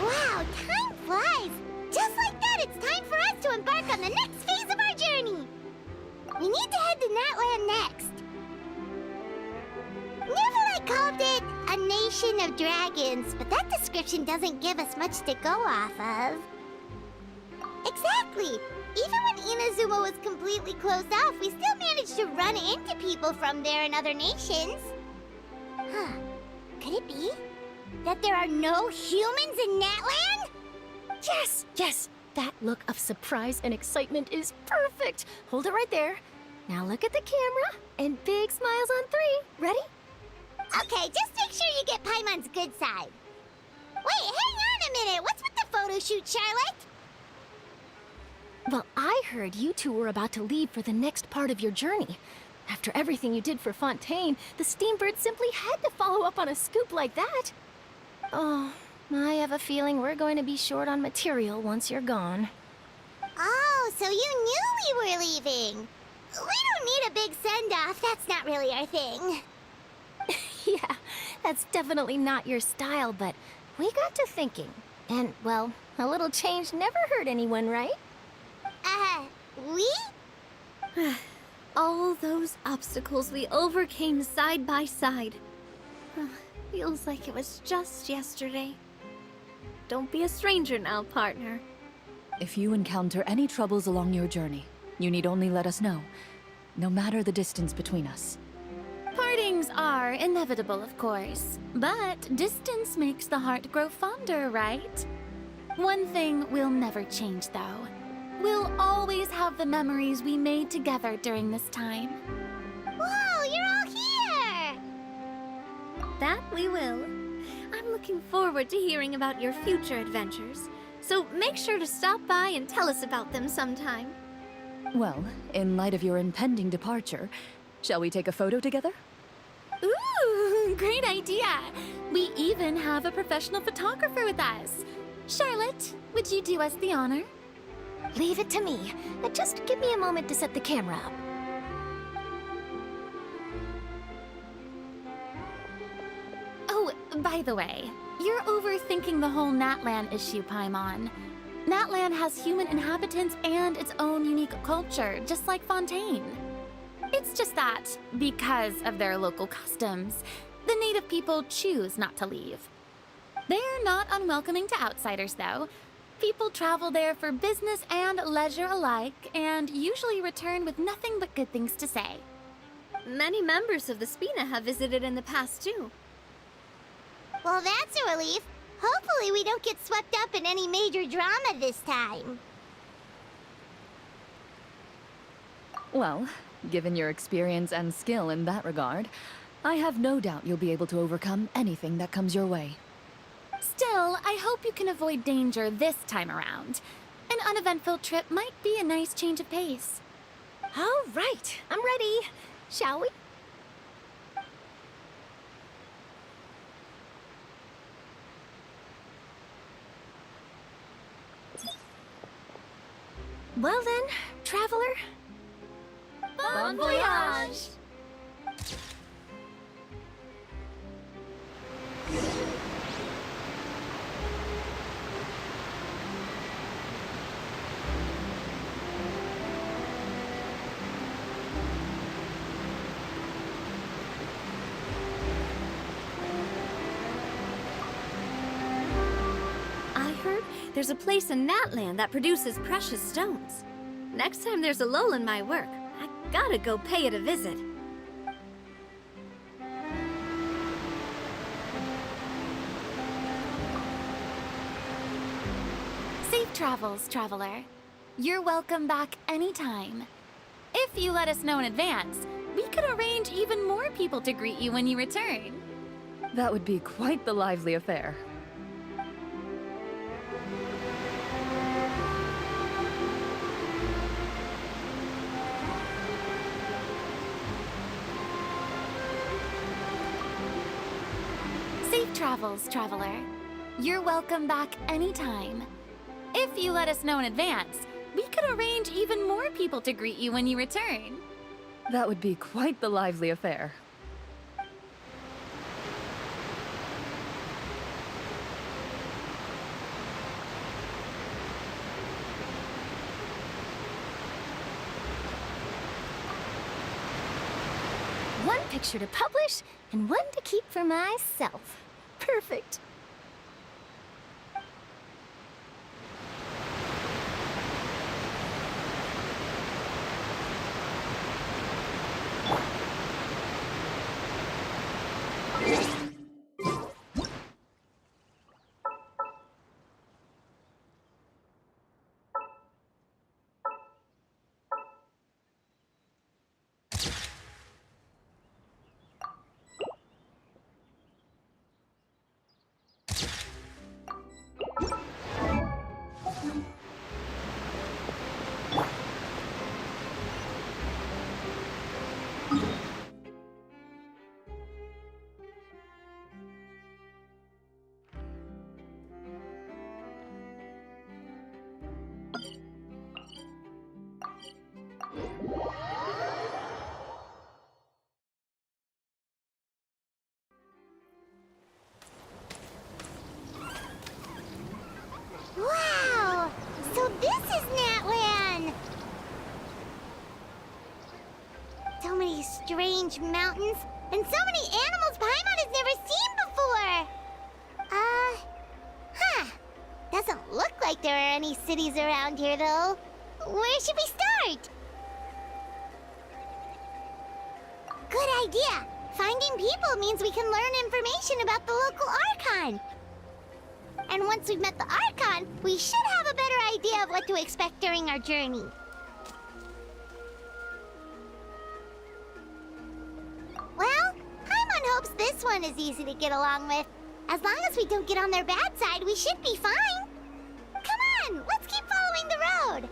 Wow, time flies! Just like that, it's time for us to embark on the next phase of our journey! We need to head to Natland next. Neverlight called it a nation of dragons, but that description doesn't give us much to go off of. Exactly! Even when Inazuma was completely closed off, we still managed to run into people from there and other nations. Huh. Could it be that there are no humans in Natland? Yes, yes! That look of surprise and excitement is perfect! Hold it right there. Now look at the camera, and big smiles on 3. Ready? Okay, just make sure you get Paimon's good side. Wait, hang on a minute! What's with the photo shoot, Charlotte? Well, I heard you two were about to leave for the next part of your journey. After everything you did for Fontaine, the Steambird simply had to follow up on a scoop like that. Oh, I have a feeling we're going to be short on material once you're gone. Oh, so you knew we were leaving. We don't need a big send-off. That's not really our thing. Yeah, that's definitely not your style, but we got to thinking. And, well, a little change never hurt anyone, right? We? All those obstacles we overcame side by side. Feels like it was just yesterday. Don't be a stranger now, partner. If you encounter any troubles along your journey, you need only let us know, no matter the distance between us. Partings are inevitable, of course, but distance makes the heart grow fonder, right? One thing will never change, though. We'll always have the memories we made together during this time. Whoa, you're all here! That we will. I'm looking forward to hearing about your future adventures, so make sure to stop by and tell us about them sometime. Well, in light of your impending departure, shall we take a photo together? Ooh, great idea! We even have a professional photographer with us. Charlotte, would you do us the honor? Leave it to me. Just give me a moment to set the camera up. Oh, by the way, you're overthinking the whole Natlan issue, Paimon. Natlan has human inhabitants and its own unique culture, just like Fontaine. It's just that, because of their local customs, the native people choose not to leave. They're not unwelcoming to outsiders, though. People travel there for business and leisure alike, and usually return with nothing but good things to say. Many members of the Spina have visited in the past, too. Well, that's a relief. Hopefully we don't get swept up in any major drama this time. Well, given your experience and skill in that regard, I have no doubt you'll be able to overcome anything that comes your way. Still, I hope you can avoid danger this time around. An uneventful trip might be a nice change of pace. All right, I'm ready. Shall we? Well then, traveler. Bon voyage! There's a place in Natland that produces precious stones. Next time there's a lull in my work, I gotta go pay it a visit. Safe travels, traveler. You're welcome back anytime. If you let us know in advance, we could arrange even more people to greet you when you return. That would be quite the lively affair. Safe travels, traveler. You're welcome back anytime. If you let us know in advance, we could arrange even more people to greet you when you return. That would be quite the lively affair. One picture to publish, and one to keep for myself. Perfect. Wow! So this is Natlan! So many strange mountains, and so many animals Paimon has never seen before! Doesn't look like there are any cities around here, though. Where should we start? Good idea! Finding people means we can learn information about the local Archon. And once we've met the Archon, we should have a better idea of what to expect during our journey. Well, Paimon hopes this one is easy to get along with. As long as we don't get on their bad side, we should be fine. Come on, let's keep following the road.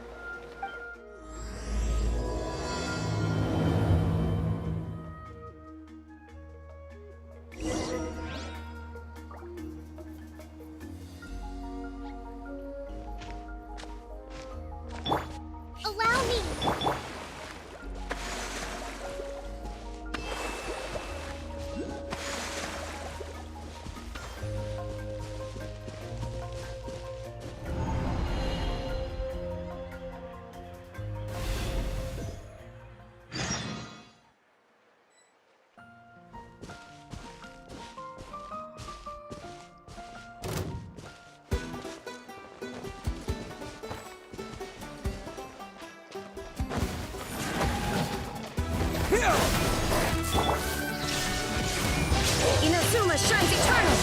Karma shines eternal!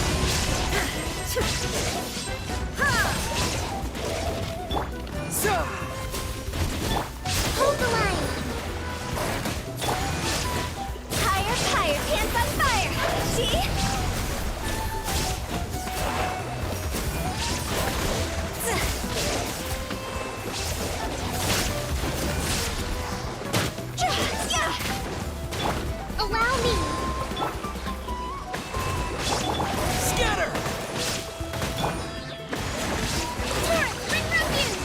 Hold the line! Higher, higher, pants on fire! See? Allow me! Scatter! Torrent, Resplendent!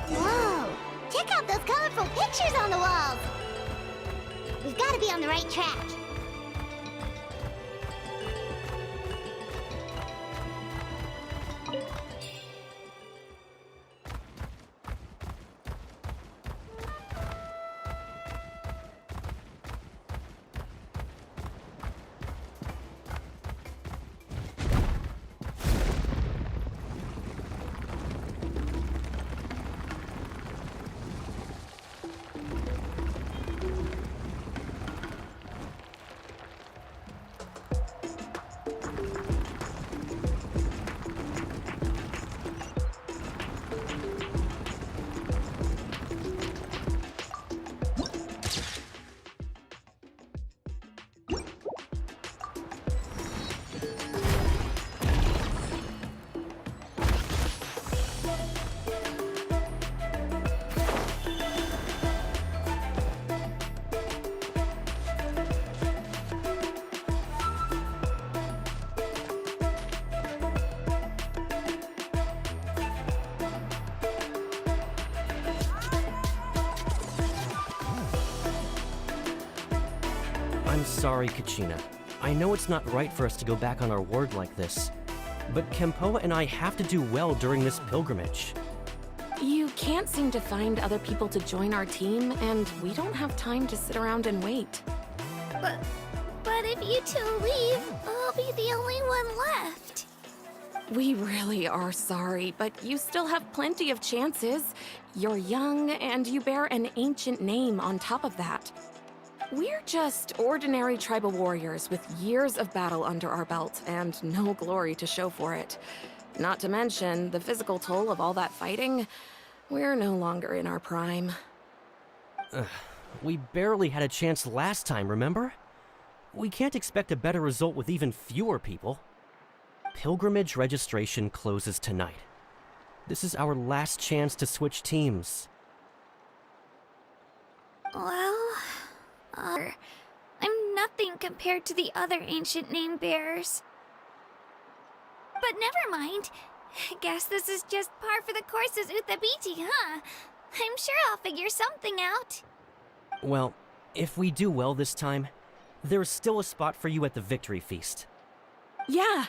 Whoa! Check out those colorful pictures on the walls! We've got to be on the right track. I'm sorry, Kachina. I know it's not right for us to go back on our word like this, but Kempoa and I have to do well during this pilgrimage. You can't seem to find other people to join our team, and we don't have time to sit around and wait. But if you two leave, I'll be the only one left. We really are sorry, but you still have plenty of chances. You're young, and you bear an ancient name on top of that. We're just ordinary tribal warriors with years of battle under our belt and no glory to show for it. Not to mention the physical toll of all that fighting. We're no longer in our prime. We barely had a chance last time, remember? We can't expect a better result with even fewer people. Pilgrimage registration closes tonight. This is our last chance to switch teams. Well, I'm nothing compared to the other ancient name bearers. But never mind. Guess this is just par for the course as Uthabiti, huh? I'm sure I'll figure something out. Well, if we do well this time, there's still a spot for you at the victory feast. Yeah,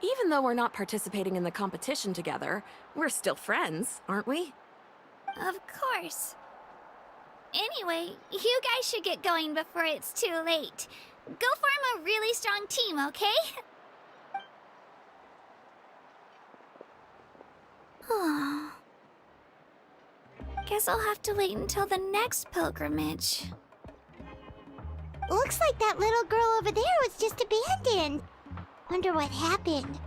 even though we're not participating in the competition together, we're still friends, aren't we? Of course. Anyway, you guys should get going before it's too late. Go form a really strong team, okay? Guess I'll have to wait until the next pilgrimage. Looks like that little girl over there was just abandoned. Wonder what happened.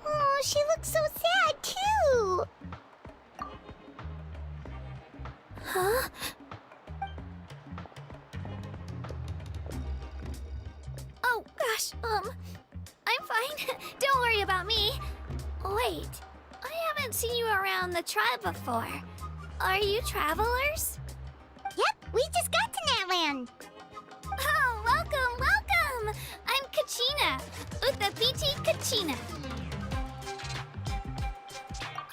Oh, she looks so sad, too. Huh? Oh, gosh, I'm fine. Don't worry about me. Wait, I haven't seen you around the tribe before. Are you travelers? Yep, we just got to Natland. Oh, welcome, welcome! I'm Kachina, Uthabiti Kachina.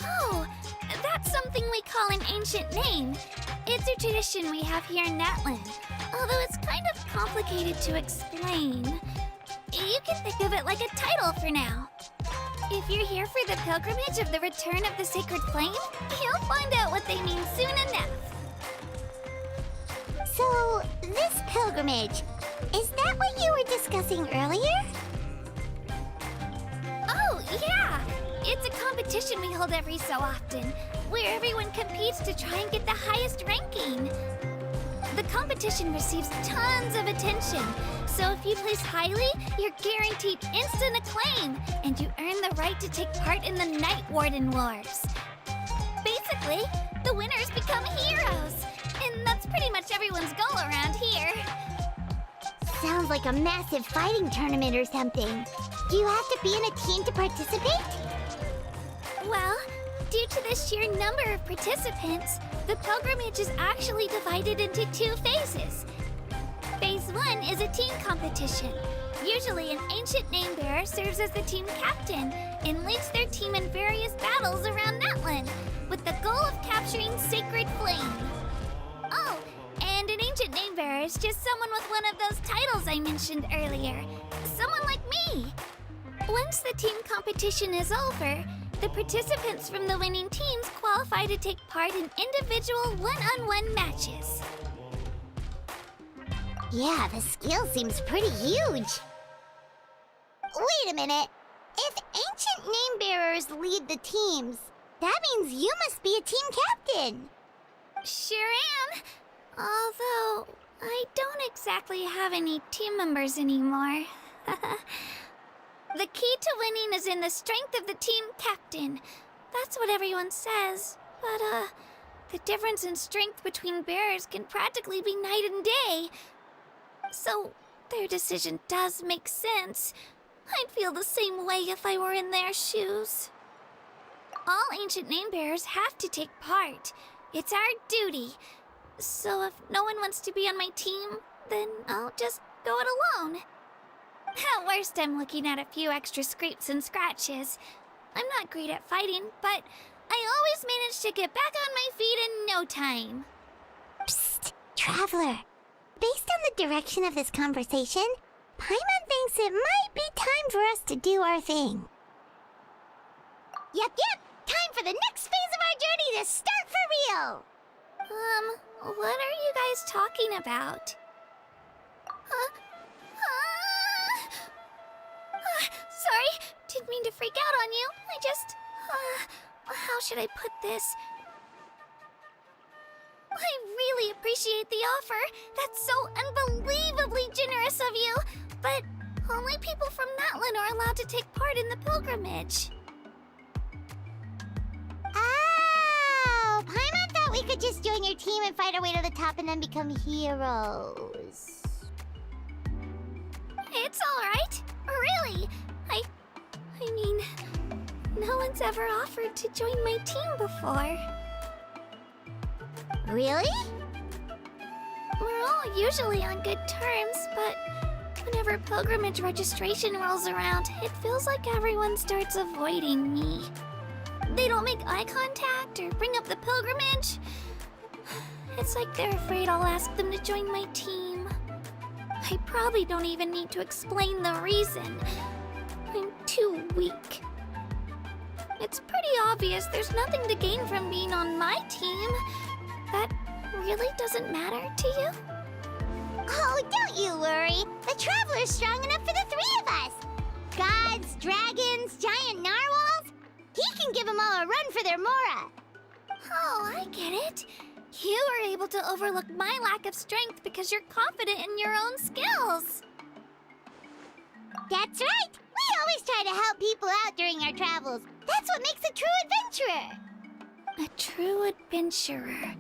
Oh, that's something we call an ancient name. It's a tradition we have here in Natland, although it's kind of complicated to explain. You can think of it like a title for now. If you're here for the pilgrimage of the return of the sacred flame, you'll find out what they mean soon enough. So, this pilgrimage, is that what you were discussing earlier? Oh, yeah! It's a competition we hold every so often, where everyone competes to try and get the highest ranking. The competition receives tons of attention, so if you place highly, you're guaranteed instant acclaim, and you earn the right to take part in the Night Warden Wars. Basically, the winners become heroes, and that's pretty much everyone's goal around here. Sounds like a massive fighting tournament or something. Do you have to be in a team to participate? Well, due to the sheer number of participants, the pilgrimage is actually divided into 2 phases. Phase 1 is a team competition. Usually, an ancient name-bearer serves as the team captain and leads their team in various battles around Natlan, with the goal of capturing Sacred Flame. Oh, and an ancient name-bearer is just someone with one of those titles I mentioned earlier. Someone like me. Once the team competition is over, the participants from the winning teams qualify to take part in individual one-on-one matches. Yeah, the skill seems pretty huge. Wait a minute. If ancient name-bearers lead the teams, that means you must be a team captain. Sure am. Although, I don't exactly have any team members anymore. The key to winning is in the strength of the team captain. That's what everyone says. But, the difference in strength between bearers can practically be night and day. So, their decision does make sense. I'd feel the same way if I were in their shoes. All ancient name-bearers have to take part. It's our duty. So if no one wants to be on my team, then I'll just go it alone. At worst, I'm looking at a few extra scrapes and scratches. I'm not great at fighting, but I always manage to get back on my feet in no time. Psst, Traveler. Based on the direction of this conversation, Paimon thinks it might be time for us to do our thing. Yep. Time for the next phase of our journey to start for real. What are you guys talking about? Sorry, didn't mean to freak out on you. I just, how should I put this? I really appreciate the offer. That's so unbelievably generous of you. But only people from Natlan are allowed to take part in the pilgrimage. Oh, Paimon thought we could just join your team and fight our way to the top and then become heroes. It's all right. Really. I mean, no one's ever offered to join my team before. Really? We're all usually on good terms, but whenever pilgrimage registration rolls around, it feels like everyone starts avoiding me. They don't make eye contact or bring up the pilgrimage. It's like they're afraid I'll ask them to join my team. I probably don't even need to explain the reason. I'm too weak. It's pretty obvious there's nothing to gain from being on my team. That really doesn't matter to you? Oh, don't you worry. The Traveler's strong enough for the 3 of us. Gods, dragons, giant narwhals. He can give them all a run for their Mora. Oh, I get it. You were able to overlook my lack of strength because you're confident in your own skills. That's right. We always try to help people out during our travels. That's what makes a true adventurer. A true adventurer.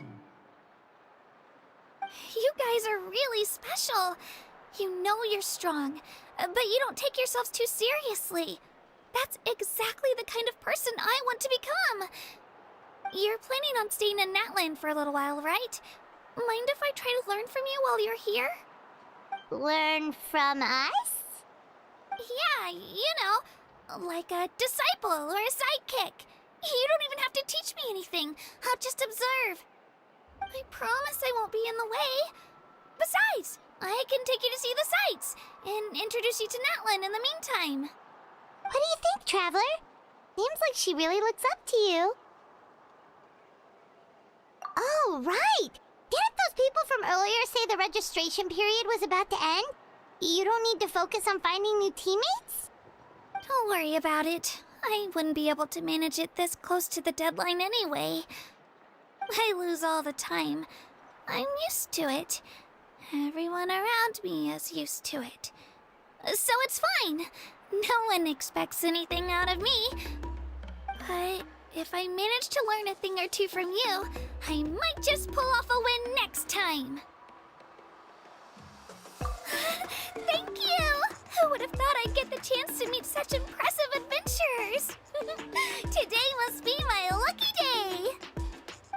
You guys are really special. You know you're strong, but you don't take yourselves too seriously. That's exactly the kind of person I want to become. You're planning on staying in Natlan for a little while, right? Mind if I try to learn from you while you're here? Learn from us? Yeah, you know, like a disciple or a sidekick. You don't even have to teach me anything. I'll just observe. I promise I won't be in the way. Besides, I can take you to see the sights and introduce you to Natlan in the meantime. What do you think, Traveler? Seems like she really looks up to you. Oh, right! Didn't those people from earlier say the registration period was about to end? You don't need to focus on finding new teammates? Don't worry about it. I wouldn't be able to manage it this close to the deadline anyway. I lose all the time. I'm used to it. Everyone around me is used to it. So it's fine. No one expects anything out of me. But if I manage to learn a thing or two from you, I might just pull off a win next time. Thank you! Who would have thought I'd get the chance to meet such impressive adventurers? Today must be my lucky day.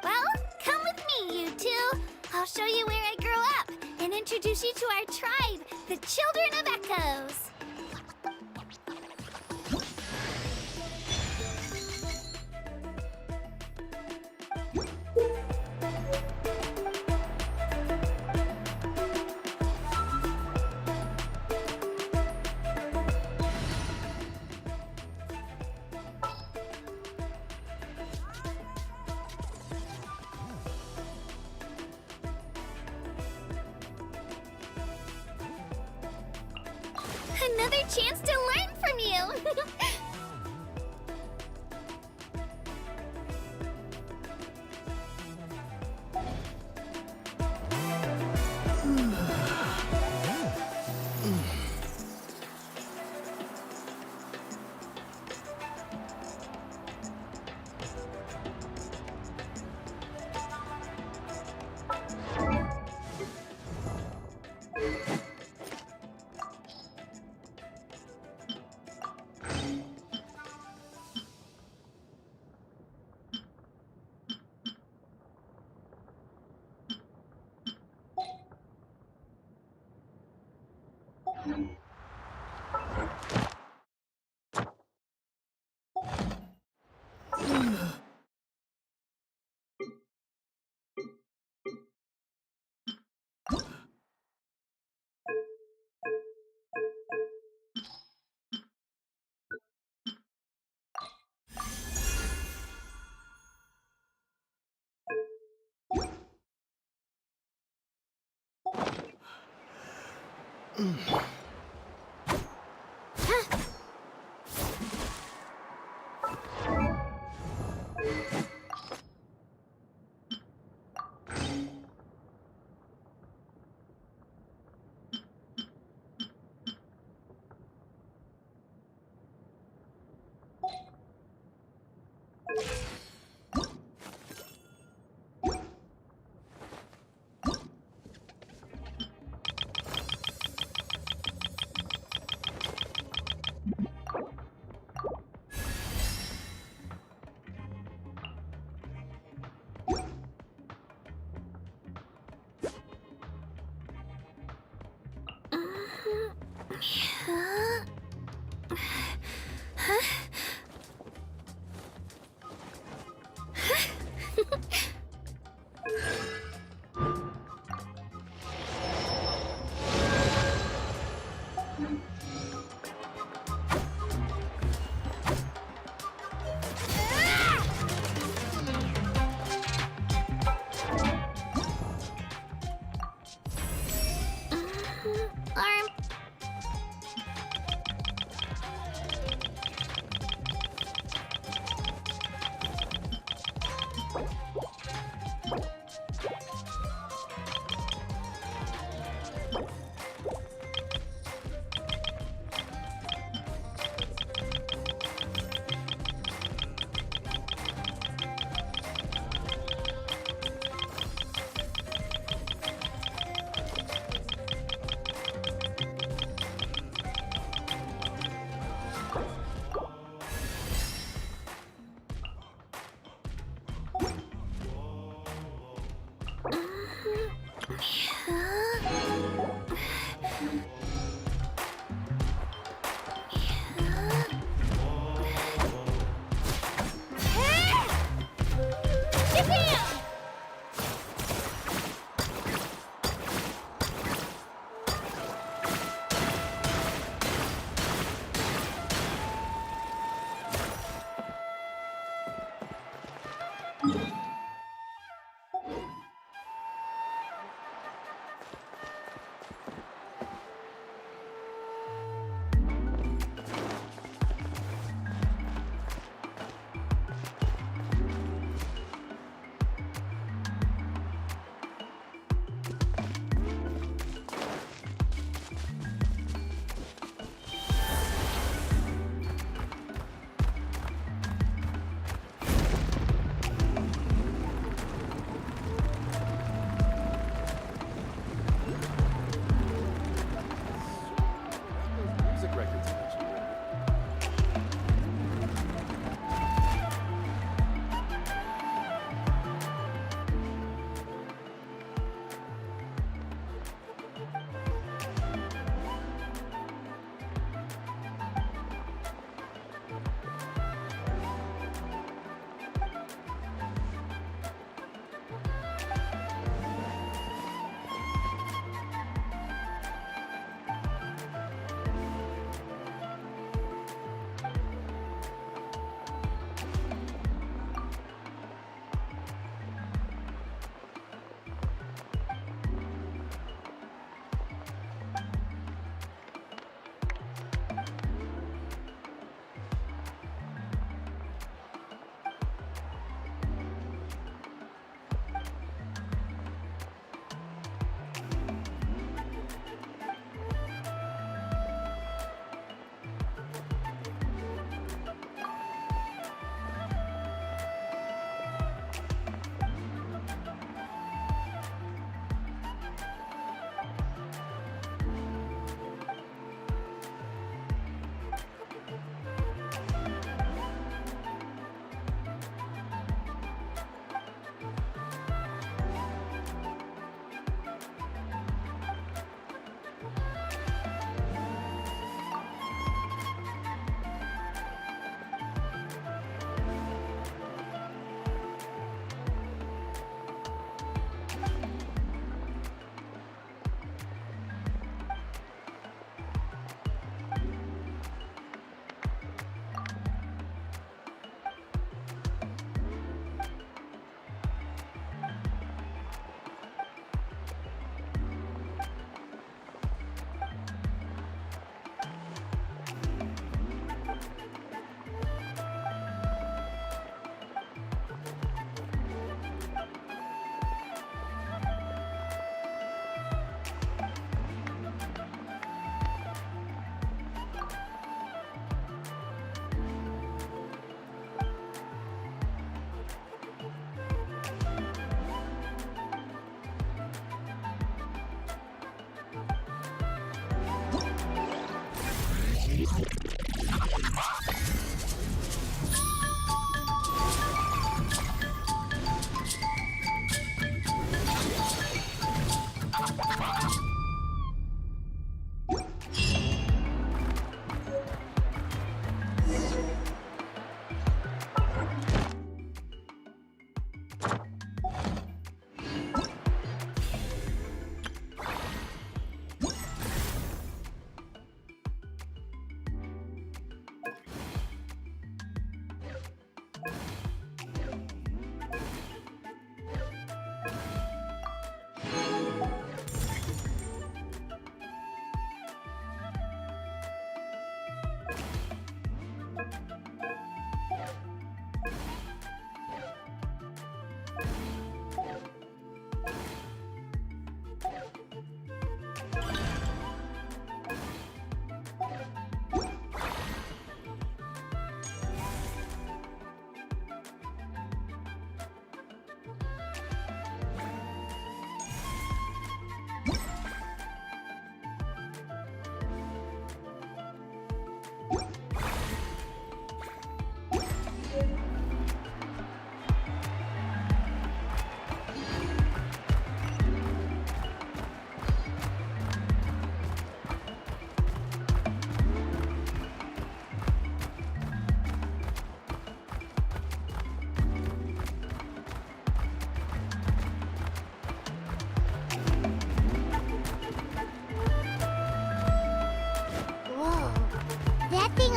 Well, come with me, you two. I'll show you where I grew up and introduce you to our tribe, the Children of Echoes. Another chance to learn from you!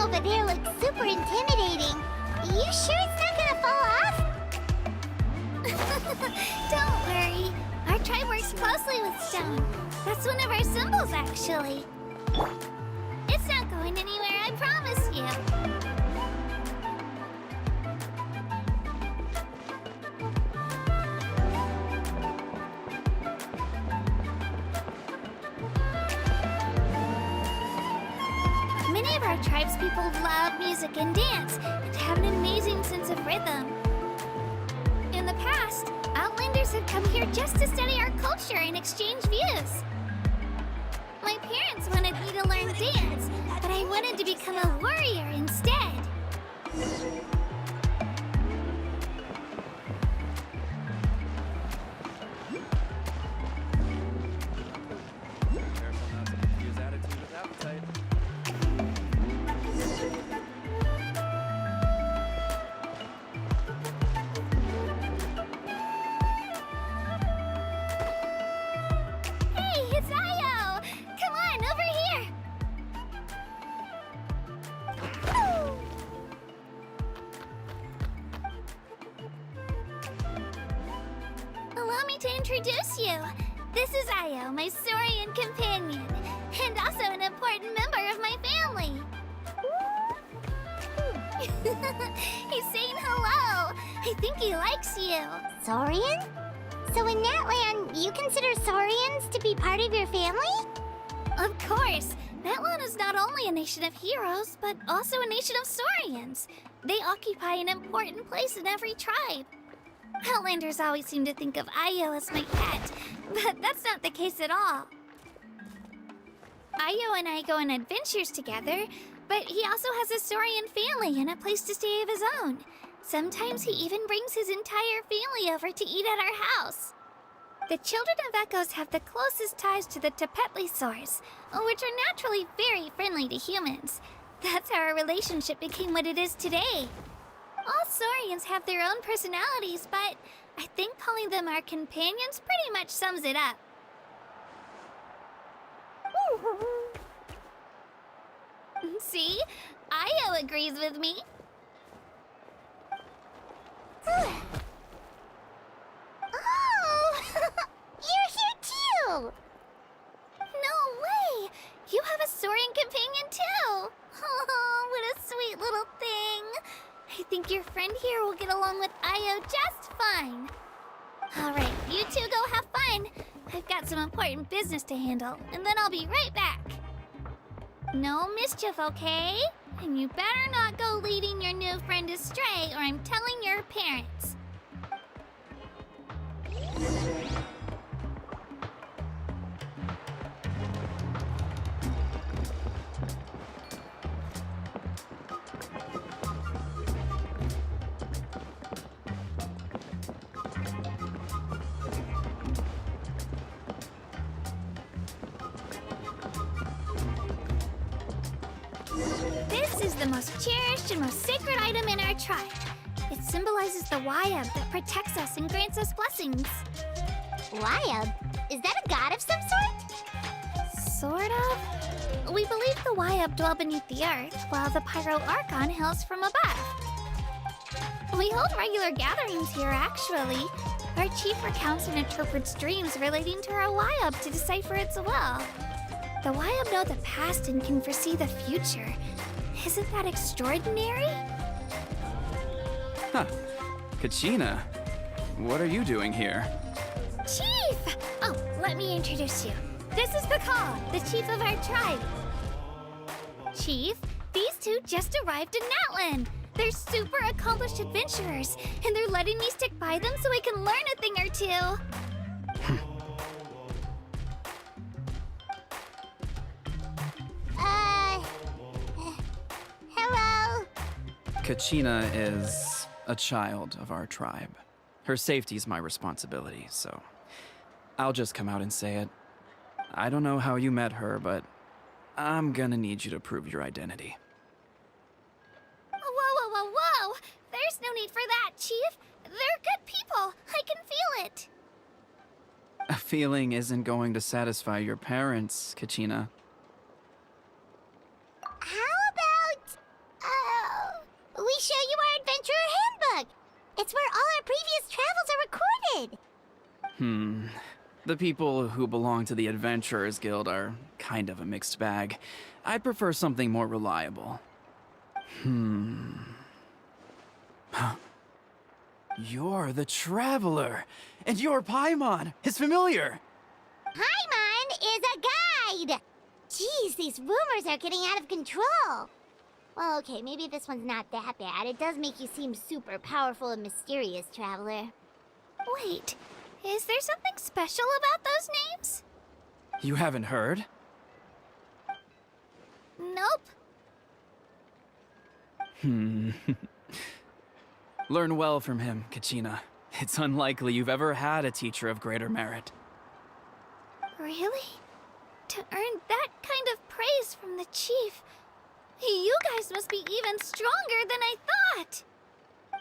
over there looks super intimidating. You sure it's not gonna fall off? Don't worry. Our tribe works closely with stone. That's one of our symbols, actually. It's not going anywhere, I promise you. Many of our tribespeople love music and dance and have an amazing sense of rhythm. In the past, Outlanders have come here just to study our culture and exchange views. My parents wanted me to learn dance, but I wanted to become a warrior instead. Careful not to confuse attitude with appetite. Hey, it's Io! Come on, over here! Allow me to introduce you. This is Io, my Saurian companion, and also an important member of my family. He's saying hello. I think he likes you. Saurian? So in that land, you consider Saurians to be part of your family? Of course. Natlan is not only a nation of heroes, but also a nation of Saurians. They occupy an important place in every tribe. Outlanders always seem to think of Io as my pet, but that's not the case at all. Io and I go on adventures together, but he also has a Saurian family and a place to stay of his own. Sometimes he even brings his entire family over to eat at our house. The children of Echoes have the closest ties to the Tepetlisaurs, which are naturally very friendly to humans. That's how our relationship became what it is today. All Saurians have their own personalities, but I think calling them our companions pretty much sums it up. See? Io agrees with me. Oh! You're here too! No way! You have a Saurian companion too! Oh, what a sweet little thing! I think your friend here will get along with Io just fine. Alright, you two go have fun. I've got some important business to handle, and then I'll be right back. No mischief, okay? And you better not go leading your new friend astray, or I'm telling your parents. the most cherished and most sacred item in our tribe. It symbolizes the Wyab that protects us and grants us blessings. Wyab? Is that a god of some sort? Sort of. We believe the Wyab dwell beneath the earth, while the Pyro Archon hails from above. We hold regular gatherings here, actually. Our chief recounts and interprets dreams relating to our Wyab to decipher its will. The Wyab know the past and can foresee the future. Isn't that extraordinary? Huh. Kachina, what are you doing here? Chief! Oh, let me introduce you. This is Bakal, the chief of our tribe. Chief, these two just arrived in Natlan. They're super accomplished adventurers, and they're letting me stick by them so I can learn a thing or two. Hello? Kachina is a child of our tribe. Her safety's my responsibility, so I'll just come out and say it. I don't know how you met her, but I'm gonna need you to prove your identity. Whoa, whoa, whoa, whoa! There's no need for that, Chief. They're good people. I can feel it. A feeling isn't going to satisfy your parents, Kachina. How about, we show you our adventurer handbook? It's where all our previous travels are recorded. The people who belong to the Adventurers Guild are kind of a mixed bag. I'd prefer something more reliable. You're the Traveler, and you're Paimon, his familiar. Paimon is a guide! Jeez, these rumors are getting out of control. Well, okay, maybe this one's not that bad. It does make you seem super powerful and mysterious, Traveler. Wait, is there something special about those names? You haven't heard? Nope. Learn well from him, Kachina. It's unlikely you've ever had a teacher of greater merit. Really? To earn that kind of praise from the chief, you guys must be even stronger than I thought.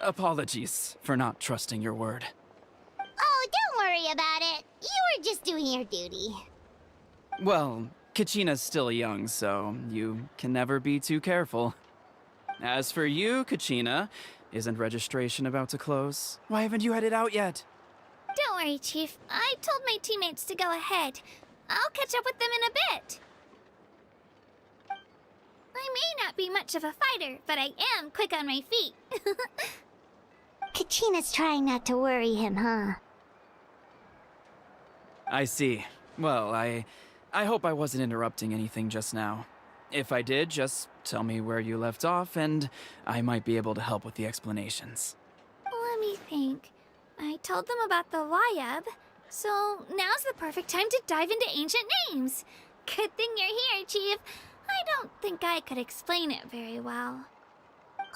Apologies for not trusting your word. Oh, don't worry about it. You were just doing your duty. Well, Kachina's still young, so you can never be too careful. As for you, Kachina, isn't registration about to close? Why haven't you headed out yet? Don't worry, Chief. I told my teammates to go ahead. I'll catch up with them in a bit. I may not be much of a fighter, but I am quick on my feet. Kachina's trying not to worry him, huh? I see. Well, I hope I wasn't interrupting anything just now. If I did, just tell me where you left off, and I might be able to help with the explanations. Let me think. I told them about the Wyab, so now's the perfect time to dive into ancient names. Good thing you're here, Chief. I don't think I could explain it very well.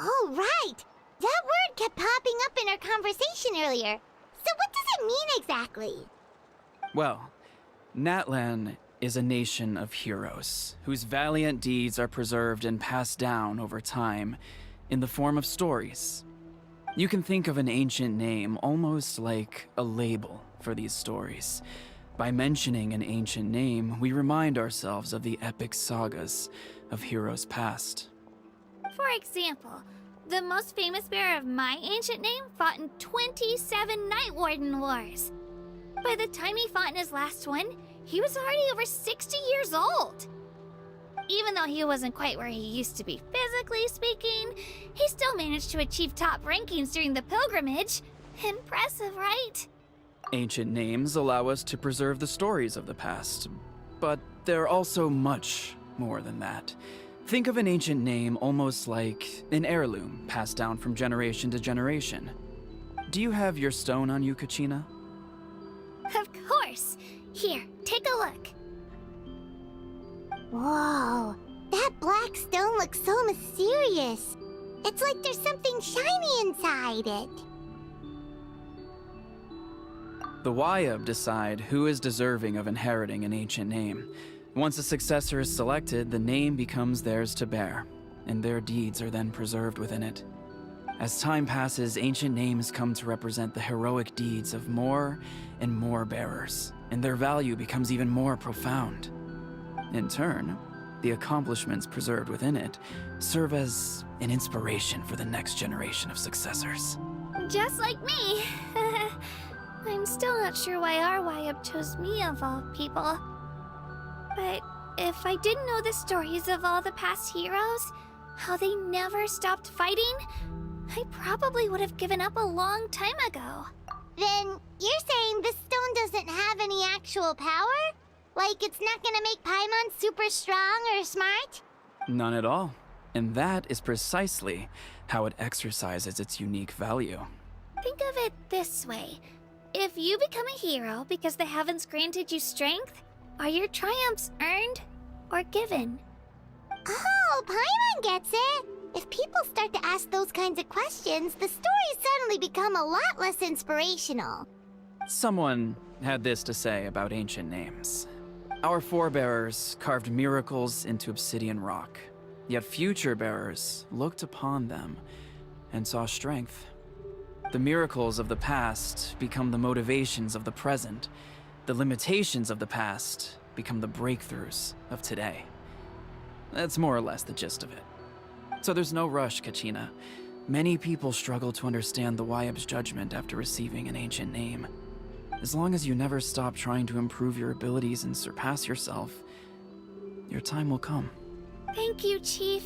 Oh, right! That word kept popping up in our conversation earlier. So what does it mean exactly? Well, Natlan is a nation of heroes, whose valiant deeds are preserved and passed down over time in the form of stories. You can think of an ancient name almost like a label for these stories. By mentioning an ancient name, we remind ourselves of the epic sagas of heroes past. For example, the most famous bearer of my ancient name fought in 27 Night Warden Wars. By the time he fought in his last one, he was already over 60 years old. Even though he wasn't quite where he used to be physically speaking, he still managed to achieve top rankings during the pilgrimage. Impressive, right? Ancient names allow us to preserve the stories of the past, but they're also much more than that. Think of an ancient name almost like an heirloom passed down from generation to generation. Do you have your stone on you, Kachina? Of course. Here, take a look. Whoa, that black stone looks so mysterious. It's like there's something shiny inside it. The Wyab decide who is deserving of inheriting an ancient name. Once a successor is selected, the name becomes theirs to bear. and their deeds are then preserved within it. As time passes, ancient names come to represent the heroic deeds of more and more bearers, and their value becomes even more profound. In turn, the accomplishments preserved within it serve as an inspiration for the next generation of successors. Just like me. I'm still not sure why our YUB chose me of all people. But if I didn't know the stories of all the past heroes, how they never stopped fighting, I probably would have given up a long time ago. Then you're saying this stone doesn't have any actual power? Like it's not gonna make Paimon super strong or smart? None at all. And that is precisely how it exercises its unique value. Think of it this way. If you become a hero because the heavens granted you strength, are your triumphs earned or given? Oh, Paimon gets it! If people start to ask those kinds of questions, the stories suddenly become a lot less inspirational. Someone had this to say about ancient names. Our forebearers carved miracles into obsidian rock, yet future bearers looked upon them and saw strength. The miracles of the past become the motivations of the present. The limitations of the past become the breakthroughs of today. That's more or less the gist of it. So there's no rush, Kachina. Many people struggle to understand the YUB's judgment after receiving an ancient name. As long as you never stop trying to improve your abilities and surpass yourself, your time will come. Thank you, Chief.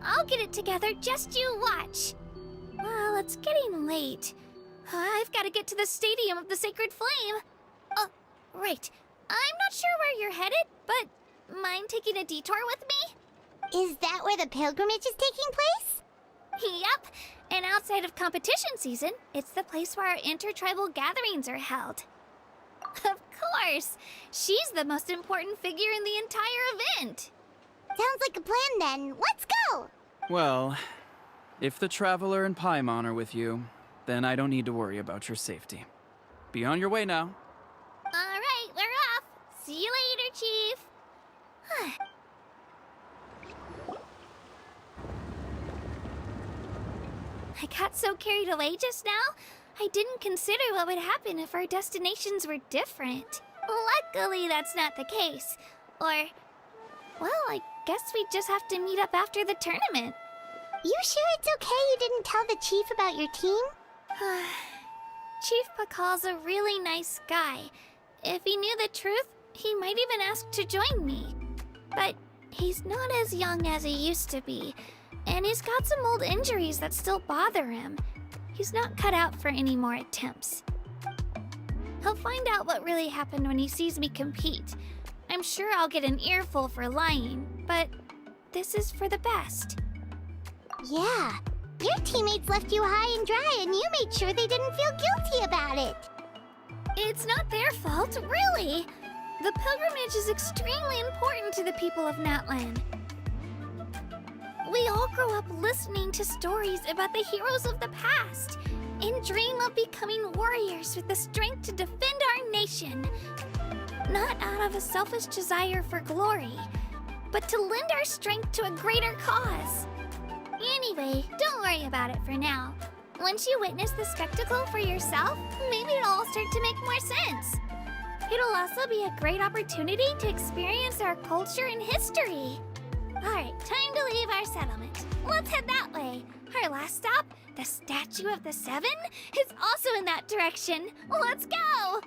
I'll get it together, just you watch. Well, it's getting late. I've got to get to the Stadium of the Sacred Flame. Right. I'm not sure where you're headed, but mind taking a detour with me? Is that where the pilgrimage is taking place? Yep. And outside of competition season, it's the place where our intertribal gatherings are held. Of course. She's the most important figure in the entire event. Sounds like a plan then. Let's go! Well, if the Traveler and Paimon are with you, then I don't need to worry about your safety. Be on your way now. All right, we're off. See you later, Chief. I got so carried away just now, I didn't consider what would happen if our destinations were different. Luckily, that's not the case. Or, well, I guess we just have to meet up after the tournament. You sure it's okay you didn't tell the Chief about your team? Chief Pakal's a really nice guy. If he knew the truth, he might even ask to join me. But he's not as young as he used to be, and he's got some old injuries that still bother him. He's not cut out for any more attempts. He'll find out what really happened when he sees me compete. I'm sure I'll get an earful for lying, but this is for the best. Yeah, your teammates left you high and dry and you made sure they didn't feel guilty about it. It's not their fault, really. The pilgrimage is extremely important to the people of Natlan. We all grow up listening to stories about the heroes of the past and dream of becoming warriors with the strength to defend our nation. Not out of a selfish desire for glory, but to lend our strength to a greater cause. Anyway, don't worry about it for now. Once you witness the spectacle for yourself, maybe it'll all start to make more sense. It'll also be a great opportunity to experience our culture and history. Alright, time to leave our settlement. Let's head that way. Our last stop, the Statue of the Seven, is also in that direction. Let's go!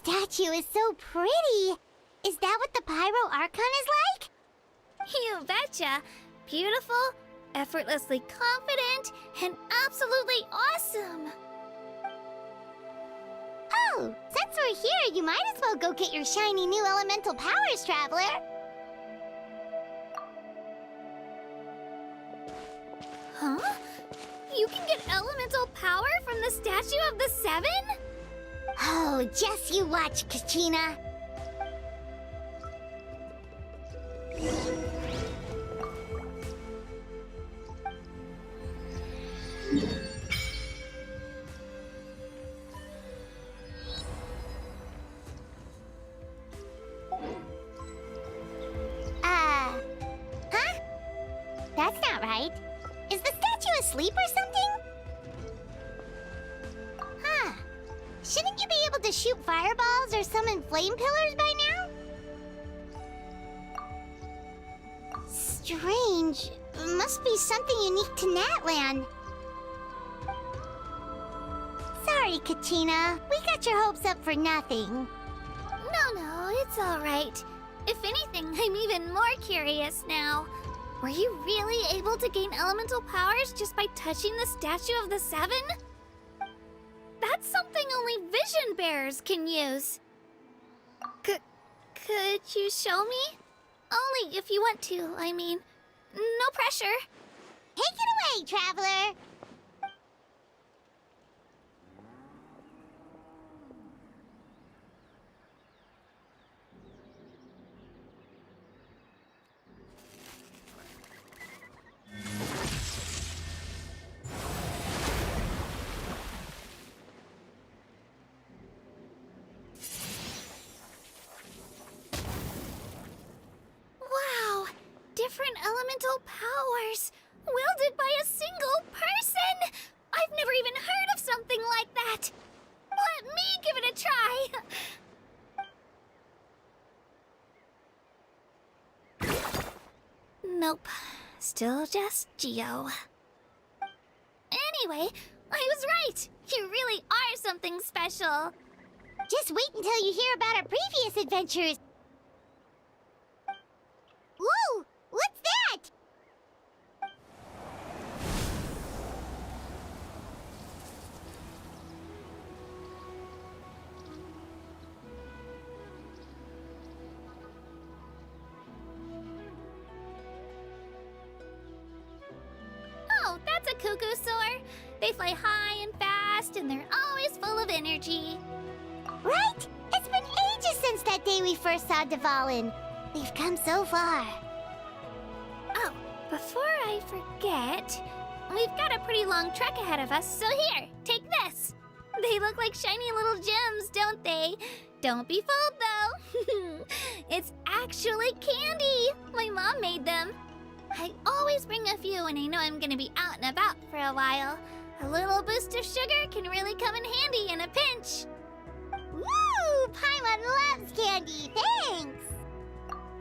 statue is so pretty. Is that what the Pyro Archon is like? You betcha. Beautiful, effortlessly confident, and absolutely awesome. Oh, since we're here, you might as well go get your shiny new elemental powers, Traveler. Huh? You can get elemental power from the Statue of the Seven? Oh, just you watch, Kachina. Huh? That's not right. Is the statue asleep or something? Huh. Shouldn't you be able to shoot fireballs or summon flame pillars by now? Strange. Must be something unique to Natlan. Sorry, Kachina. We got your hopes up for nothing. No, it's all right. If anything, I'm even more curious now. Were you really able to gain elemental powers just by touching the Statue of the Seven? That's something only vision bearers can use. Could you show me? Only if you want to, I mean. No pressure. Take it away, Traveler. Wow! Different elemental powers, wielded by a single person! I've never even heard of something like that! Let me give it a try! Nope. Still just Geo. Anyway, I was right! You really are something special! Just wait until you hear about our previous adventures. Whoa! What's that? Oh, that's a cuckoo soar. They fly high and fast, and they're always full of energy. Right? It's been ages since that day we first saw Dvalin. We've come so far. Oh, before I forget, we've got a pretty long trek ahead of us, so here, take this. They look like shiny little gems, don't they? Don't be fooled, though. It's actually candy. My mom made them. I always bring a few when I know I'm gonna be out and about for a while. A little boost of sugar can really come in handy in a pinch. Woo! Paimon loves candy. Thanks.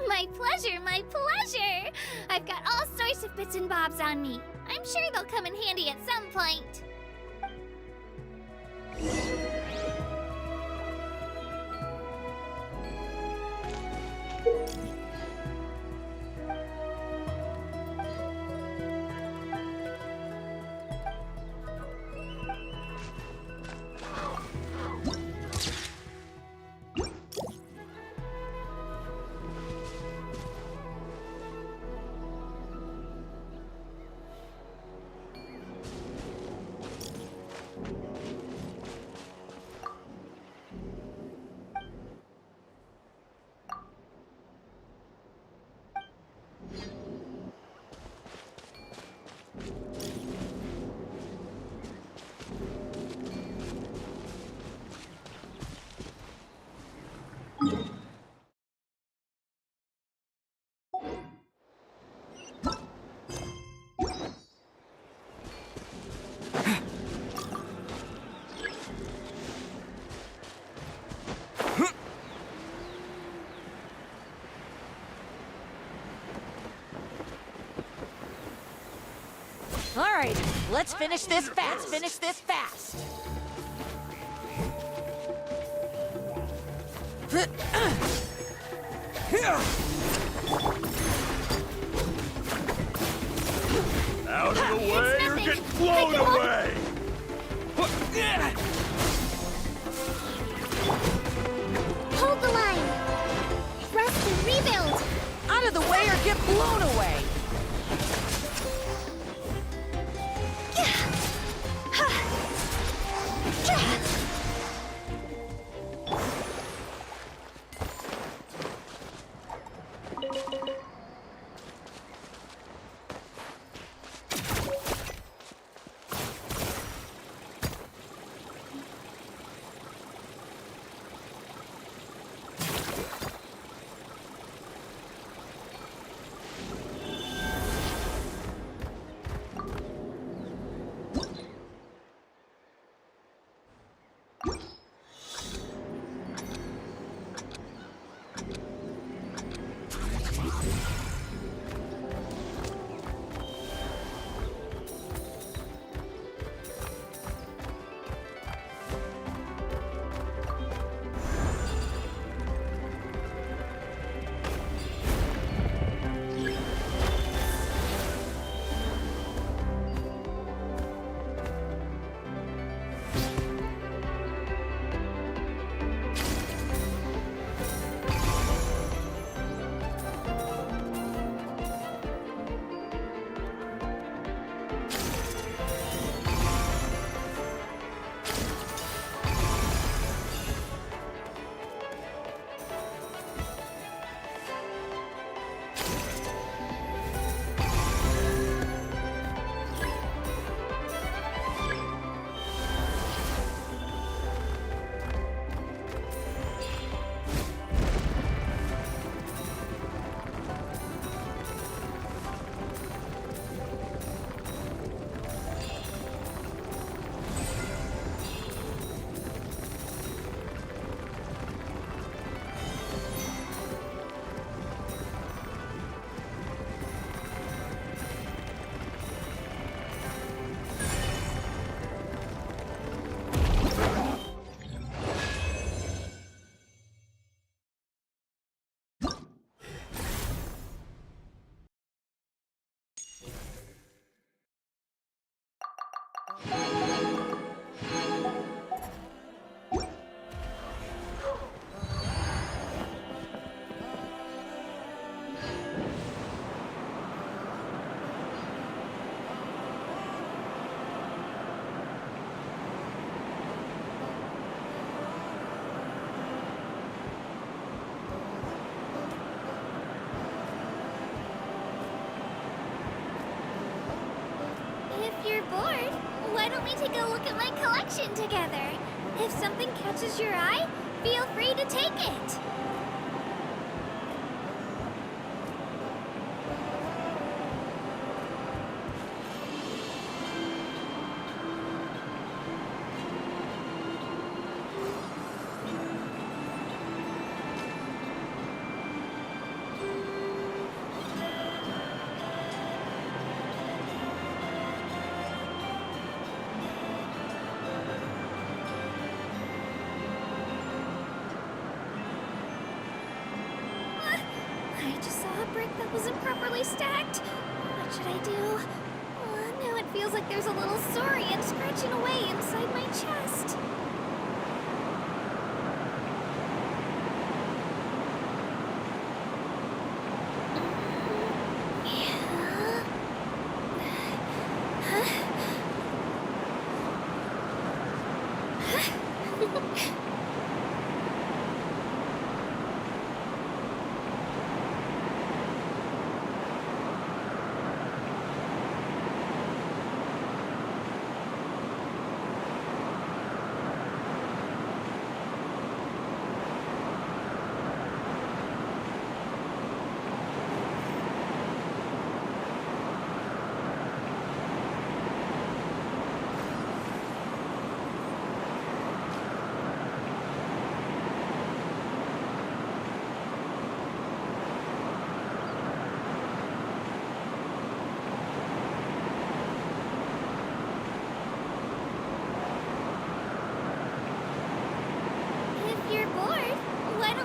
My pleasure, my pleasure! I've got all sorts of bits and bobs on me. I'm sure they'll come in handy at some point. All right, let's finish this fast. Out of the way or get blown away! Hold the line! Rest and rebuild! Out of the way or get blown away! If you're bored, why don't we take a look at my collection together? If something catches your eye, feel free to take it. I just saw a brick that was improperly stacked. What should I do? Now it feels like there's a little saurian scratching away inside my chest.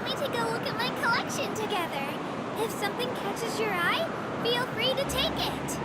we take a look at my collection together. If something catches your eye, feel free to take it.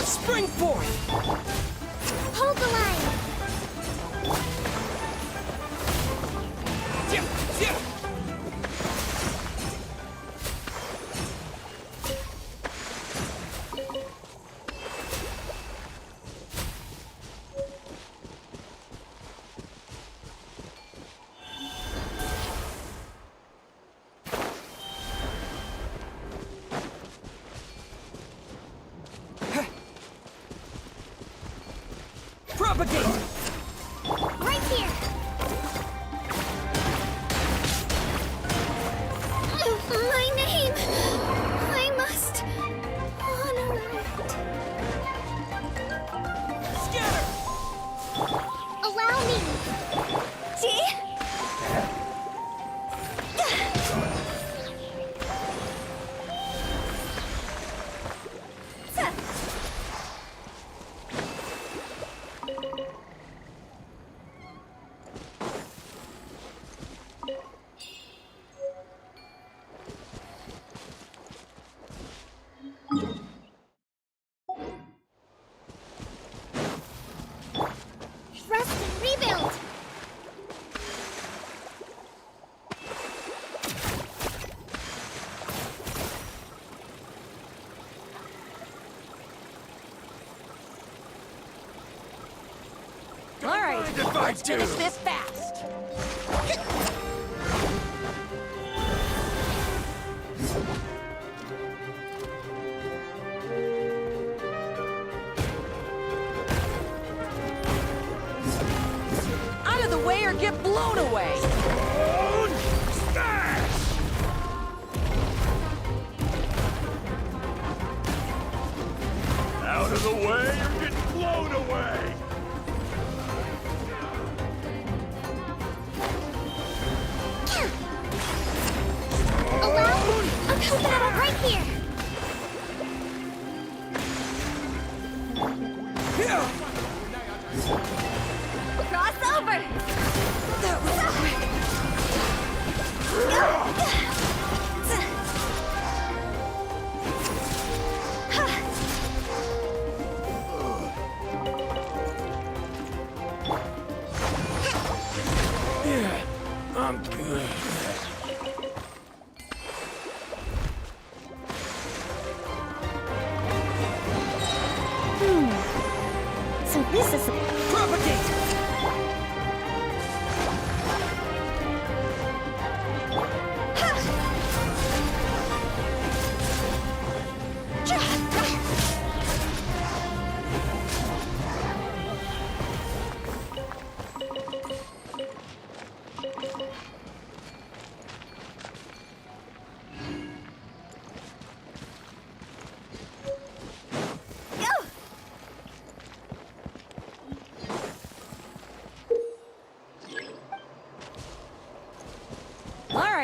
Spring forth! Hold the line! Propagate! Right here! My name! I must honor it. Scatter! Allow me! See? Rest and rebuild! All right, let's do. finish this fast. Out of the way or get blown away! Out of the way or get blown away! Allow me! A co-battle right here! Cross over! That was quick!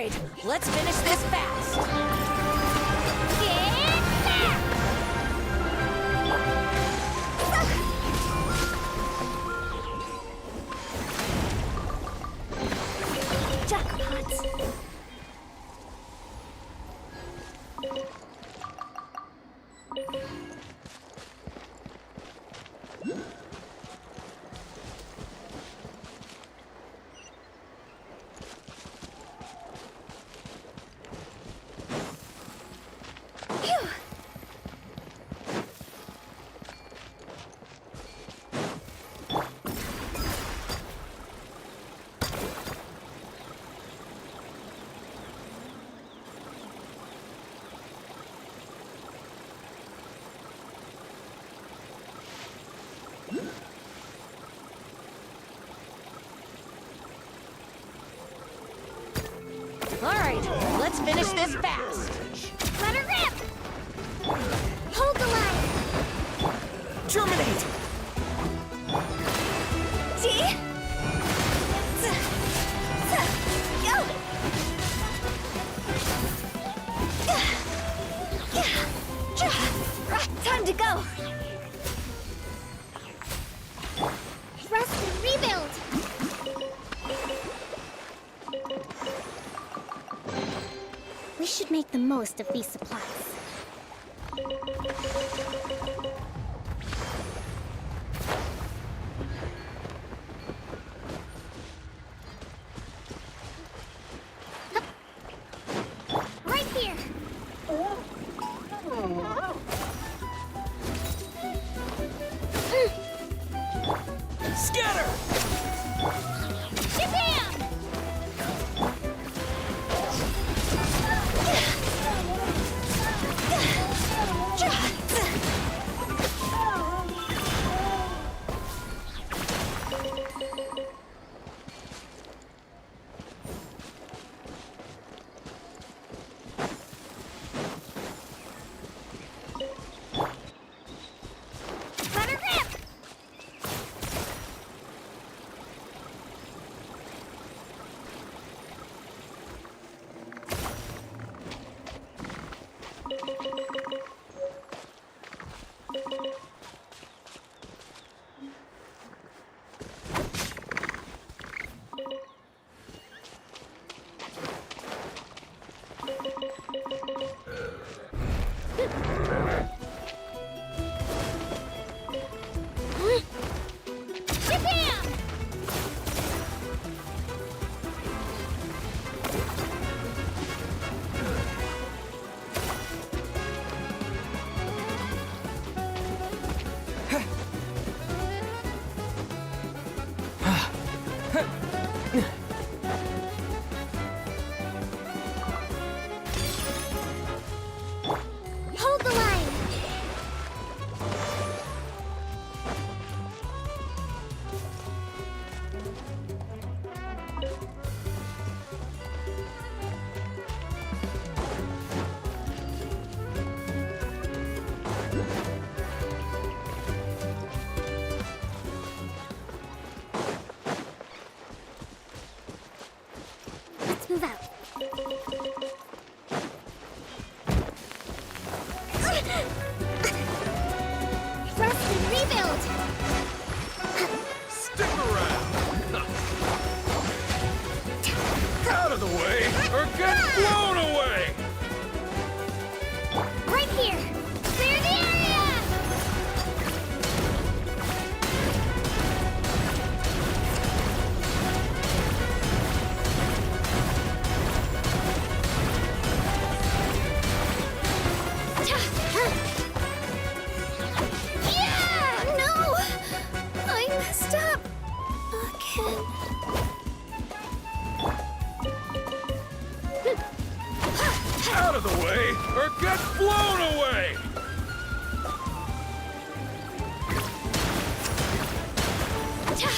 right, let's finish this fast. All right, let's finish this fast. Let her rip! Hold the line! Germinate! See? Go! Time to go! Rest and rebuild! We should make the most of these supplies. Right here! Scatter! Shabam! Let her rip! Shabam! Hold the line! Let's move out. Rest and rebuild! Stick around! Out of the way, or get blown away! Right here! Clear the area! Yeah! No! I messed up! Again. Out of the way, or get blown away! Yeah!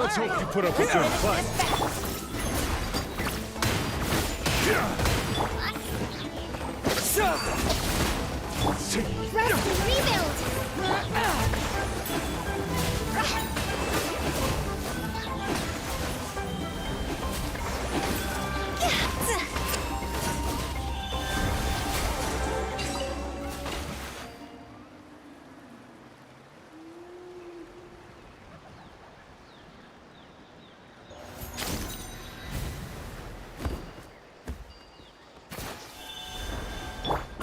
Let's hope you put up a good fight. Rest and rebuild!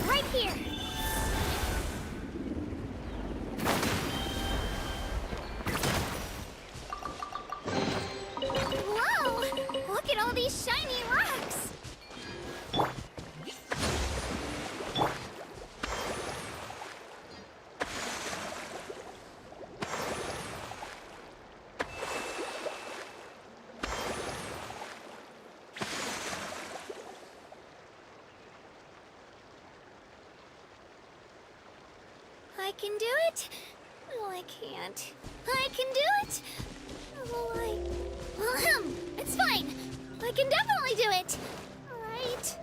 Right here! Whoa! Look at all these shiny rocks! I can do it. No, I can't. I can do it. Oh, it's fine. I can definitely do it. Right?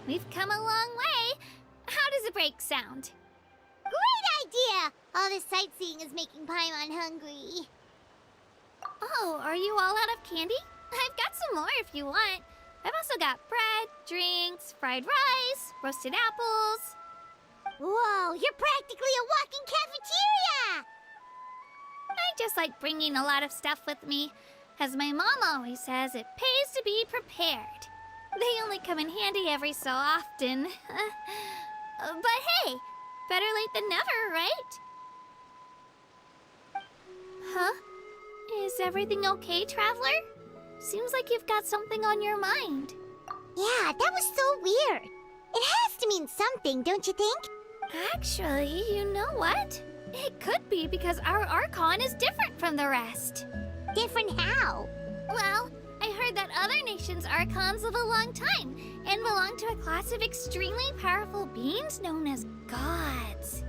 We've come a long way. How does a break sound? Great idea! All this sightseeing is making Paimon hungry. Oh, are you all out of candy? I've got some more if you want. I've also got bread, drinks, fried rice, roasted apples. Whoa, you're practically a walking cafeteria! I just like bringing a lot of stuff with me. As my mom always says, it pays to be prepared. They only come in handy every so often. But hey, better late than never, right? Huh? Is everything okay, Traveler? Seems like you've got something on your mind. Yeah, that was so weird. It has to mean something, don't you think? Actually, you know what? It could be because our Archon is different from the rest. Different how? Well, I heard that other nations' Archons live a long time and belong to a class of extremely powerful beings known as gods.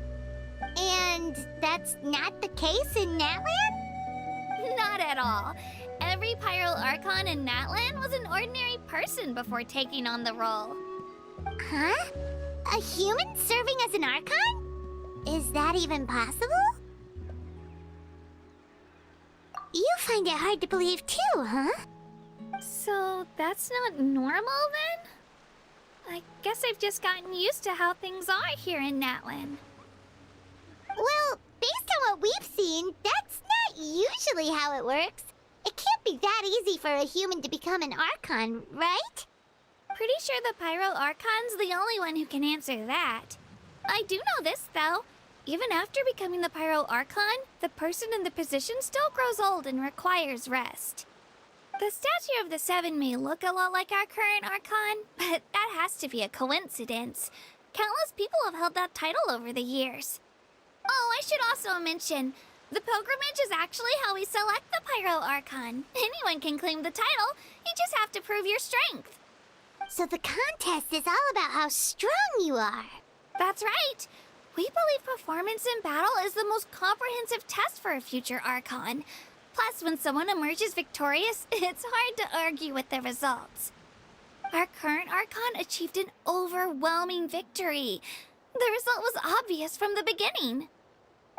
And that's not the case in Natlan? Not at all. Every Pyro Archon in Natlan was an ordinary person before taking on the role. Huh? A human serving as an Archon? Is that even possible? You find it hard to believe too, huh? So that's not normal then? I guess I've just gotten used to how things are here in Natlan. Well, based on what we've seen, that's not usually how it works. It can't be that easy for a human to become an Archon, right? Pretty sure the Pyro Archon's the only one who can answer that. I do know this, though. Even after becoming the Pyro Archon, the person in the position still grows old and requires rest. The statue of the Seven may look a lot like our current Archon, but that has to be a coincidence. Countless people have held that title over the years. Oh, I should also mention, the pilgrimage is actually how we select the Pyro Archon. Anyone can claim the title, you just have to prove your strength. So the contest is all about how strong you are. That's right. We believe performance in battle is the most comprehensive test for a future Archon. Plus, when someone emerges victorious, it's hard to argue with the results. Our current Archon achieved an overwhelming victory. The result was obvious from the beginning.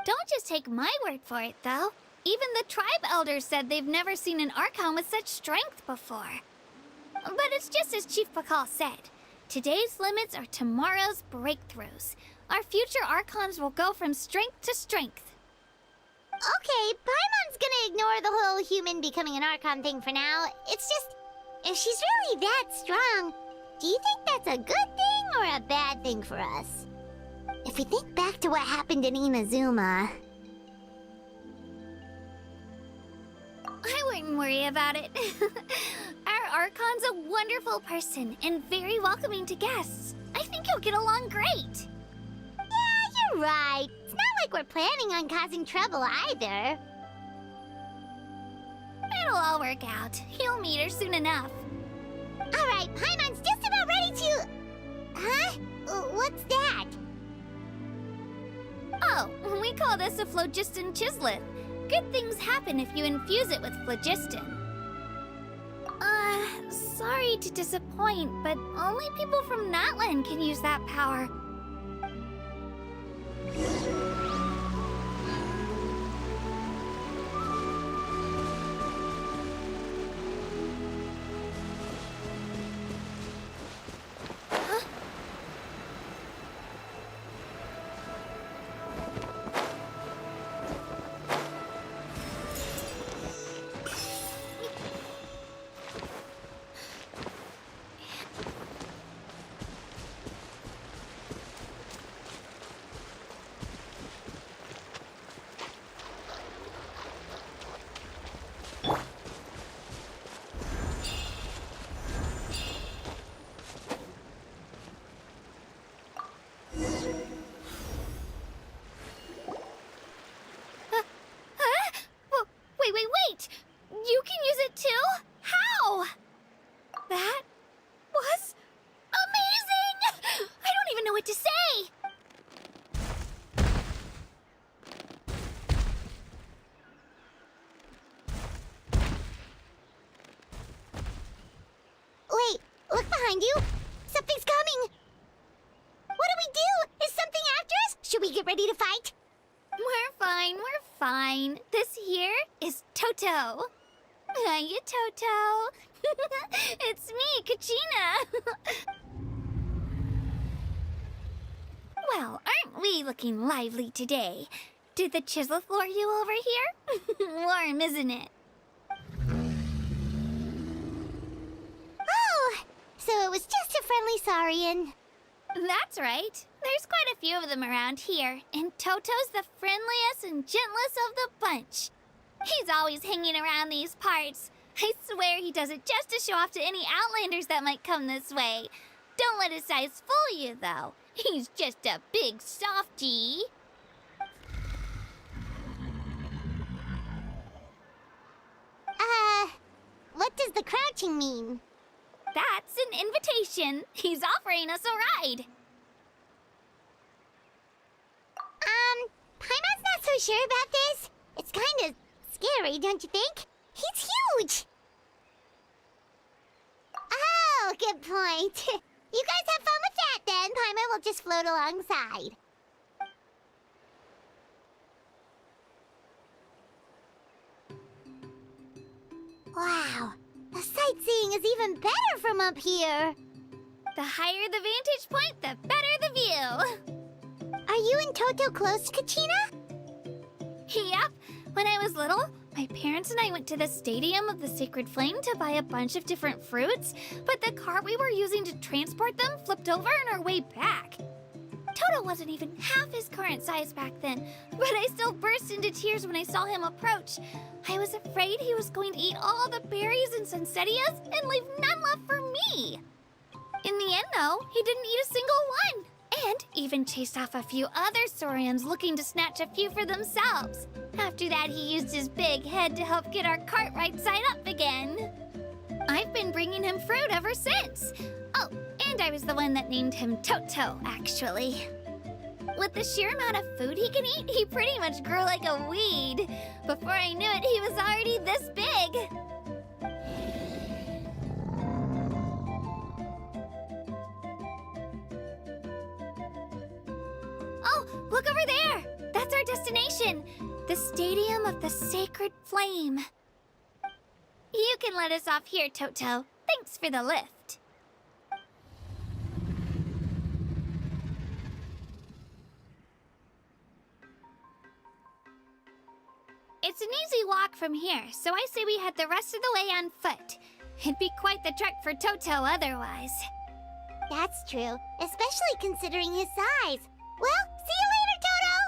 Don't just take my word for it, though. Even the tribe elders said they've never seen an Archon with such strength before. But it's just as Chief Pakal said. Today's limits are tomorrow's breakthroughs. Our future Archons will go from strength to strength. Okay, Paimon's gonna ignore the whole human becoming an Archon thing for now. It's just, if she's really that strong, do you think that's a good thing or a bad thing for us? If we think back to what happened in Inazuma... I wouldn't worry about it. Our Archon's a wonderful person and very welcoming to guests. I think he'll get along great. Yeah, you're right. It's not like we're planning on causing trouble either. It'll all work out. He'll meet her soon enough. Alright, Paimon's just about ready to... Huh? What's that? Oh, we call this a phlogiston chisleth. Good things happen if you infuse it with phlogiston. Sorry to disappoint, but only people from Natlan can use that power. Wait! You can use it too? How? That was amazing! I don't even know what to say! Wait, look behind you! Something's coming! What do we do? Is something after us? Should we get ready to fight? We're fine. This here is Toto. Hiya, Toto. It's me, Kachina. Well, aren't we looking lively today? Did the chisleth lure you over here? Warm, isn't it? Oh, so it was just a friendly Saurian. That's right. There's quite a few of them around here, and Toto's the friendliest and gentlest of the bunch. He's always hanging around these parts. I swear he does it just to show off to any Outlanders that might come this way. Don't let his size fool you, though. He's just a big softie. What does the crouching mean? That's an invitation. He's offering us a ride. Paimon's not so sure about this. It's kind of scary, don't you think? He's huge! Oh, good point. You guys have fun with that then. Paimon will just float alongside. Wow, the sightseeing is even better from up here. The higher the vantage point, the better the view. Are you and Toto close, Kachina? Yep. When I was little, my parents and I went to the Stadium of the Sacred Flame to buy a bunch of different fruits, but the cart we were using to transport them flipped over on our way back. Toto wasn't even half his current size back then, but I still burst into tears when I saw him approach. I was afraid he was going to eat all the berries and sunsettias and leave none left for me. In the end, though, he didn't eat a single one, and even chased off a few other Saurians looking to snatch a few for themselves. After that, he used his big head to help get our cart right side up again. I've been bringing him fruit ever since. Oh, and I was the one that named him Toto, actually. With the sheer amount of food he can eat, he pretty much grew like a weed. Before I knew it, he was already this big. Oh, look over there! That's our destination. The Stadium of the Sacred Flame. You can let us off here, Toto. Thanks for the lift. It's an easy walk from here, so I say we head the rest of the way on foot. It'd be quite the trek for Toto otherwise. That's true, especially considering his size. Well, see you later, Toto!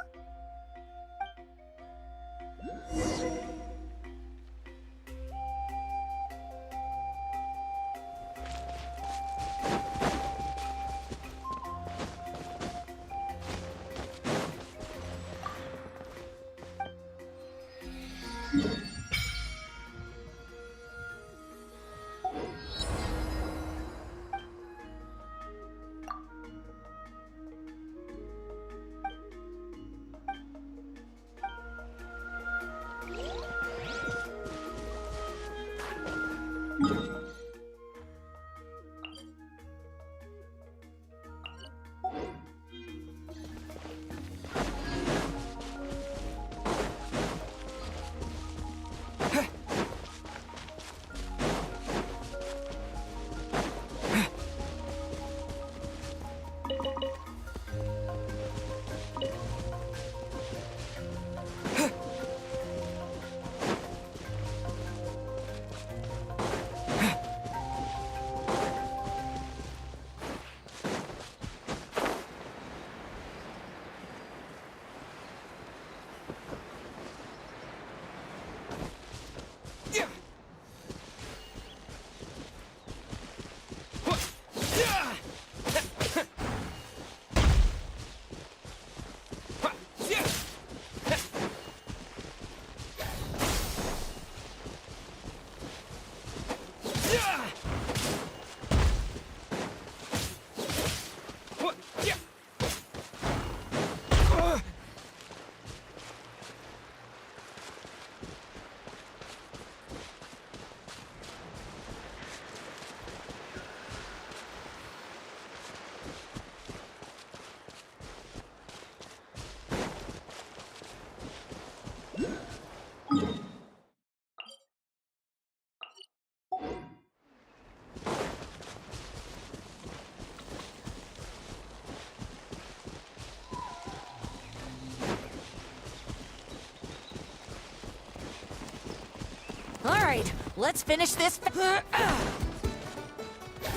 All right, let's finish this.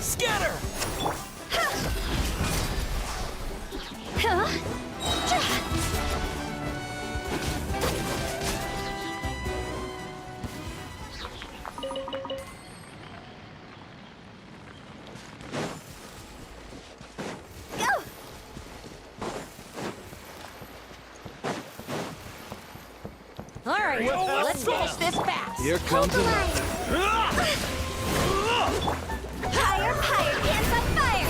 Scatter! All right, let's finish this fast. Here comes the Higher, higher, hands on fire!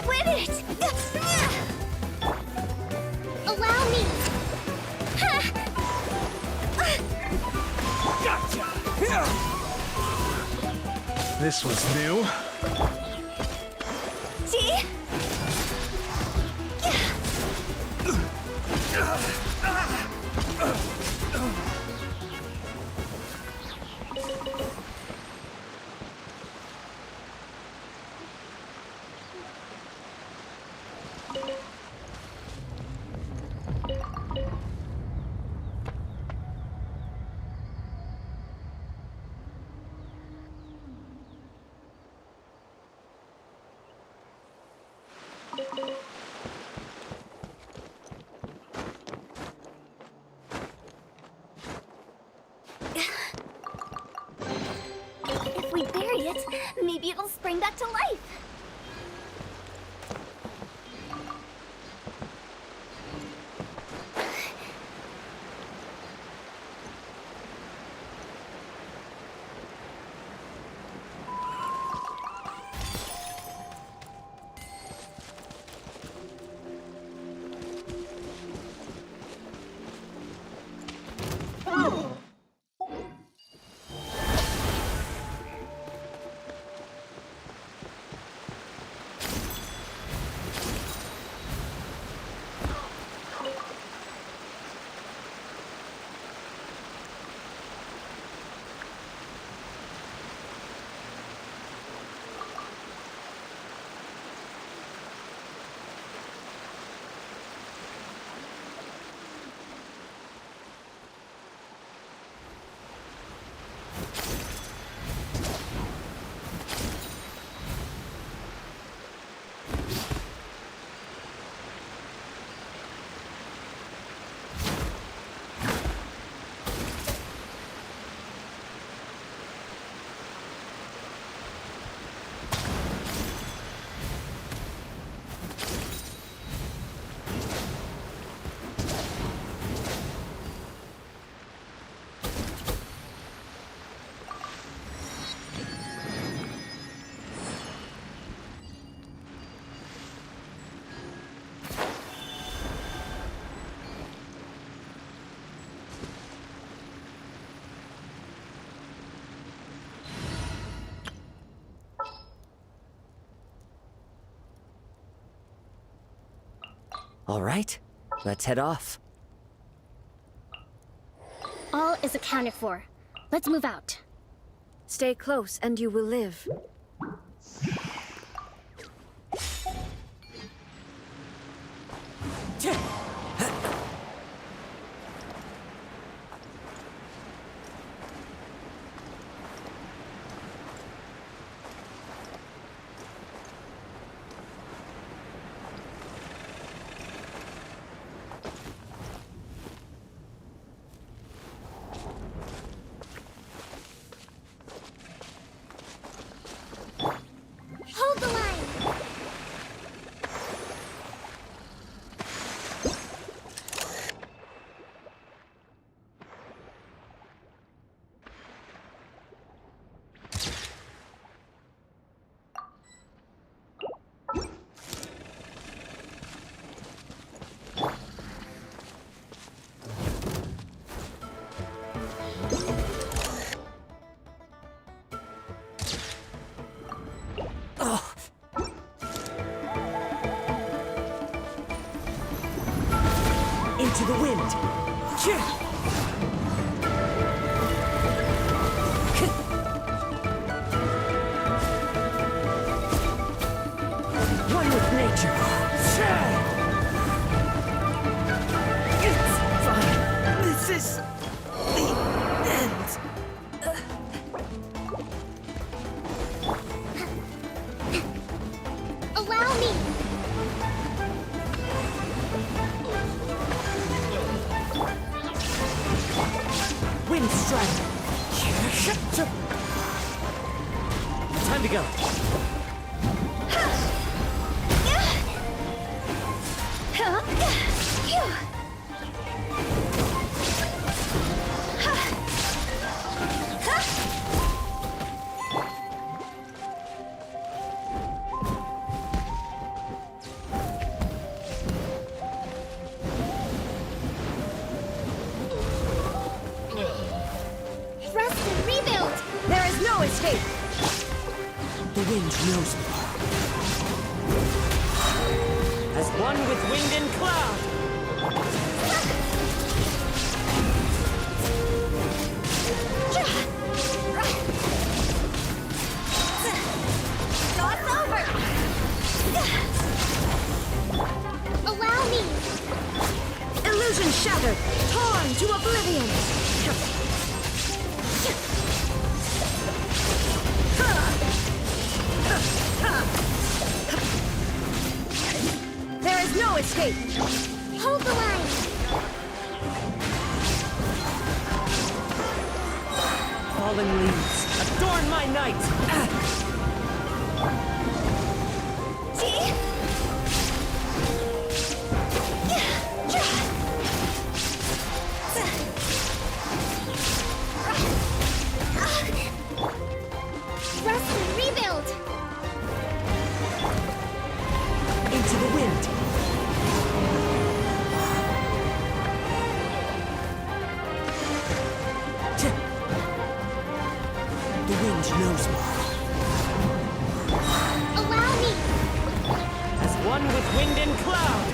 Quit it! Allow me! This was new. See? If we bury it, maybe it'll spring back to life. All right, let's head off. All is accounted for. Let's move out. Stay close and you will live. Hold the line! Into the wind! One with nature! It's fine. This is the end. Allow me! Wind strike! Time to go. Rest and rebuild! There is no escape! The wind knows me. As one with wind and cloud. Start over! Allow me! Illusion shattered! Torn to oblivion! There is no escape! Hold the line! Fallen leaves, adorn my night! Rest and rebuild! Into the wind! The wind knows me. Allow me! As one with wind and cloud!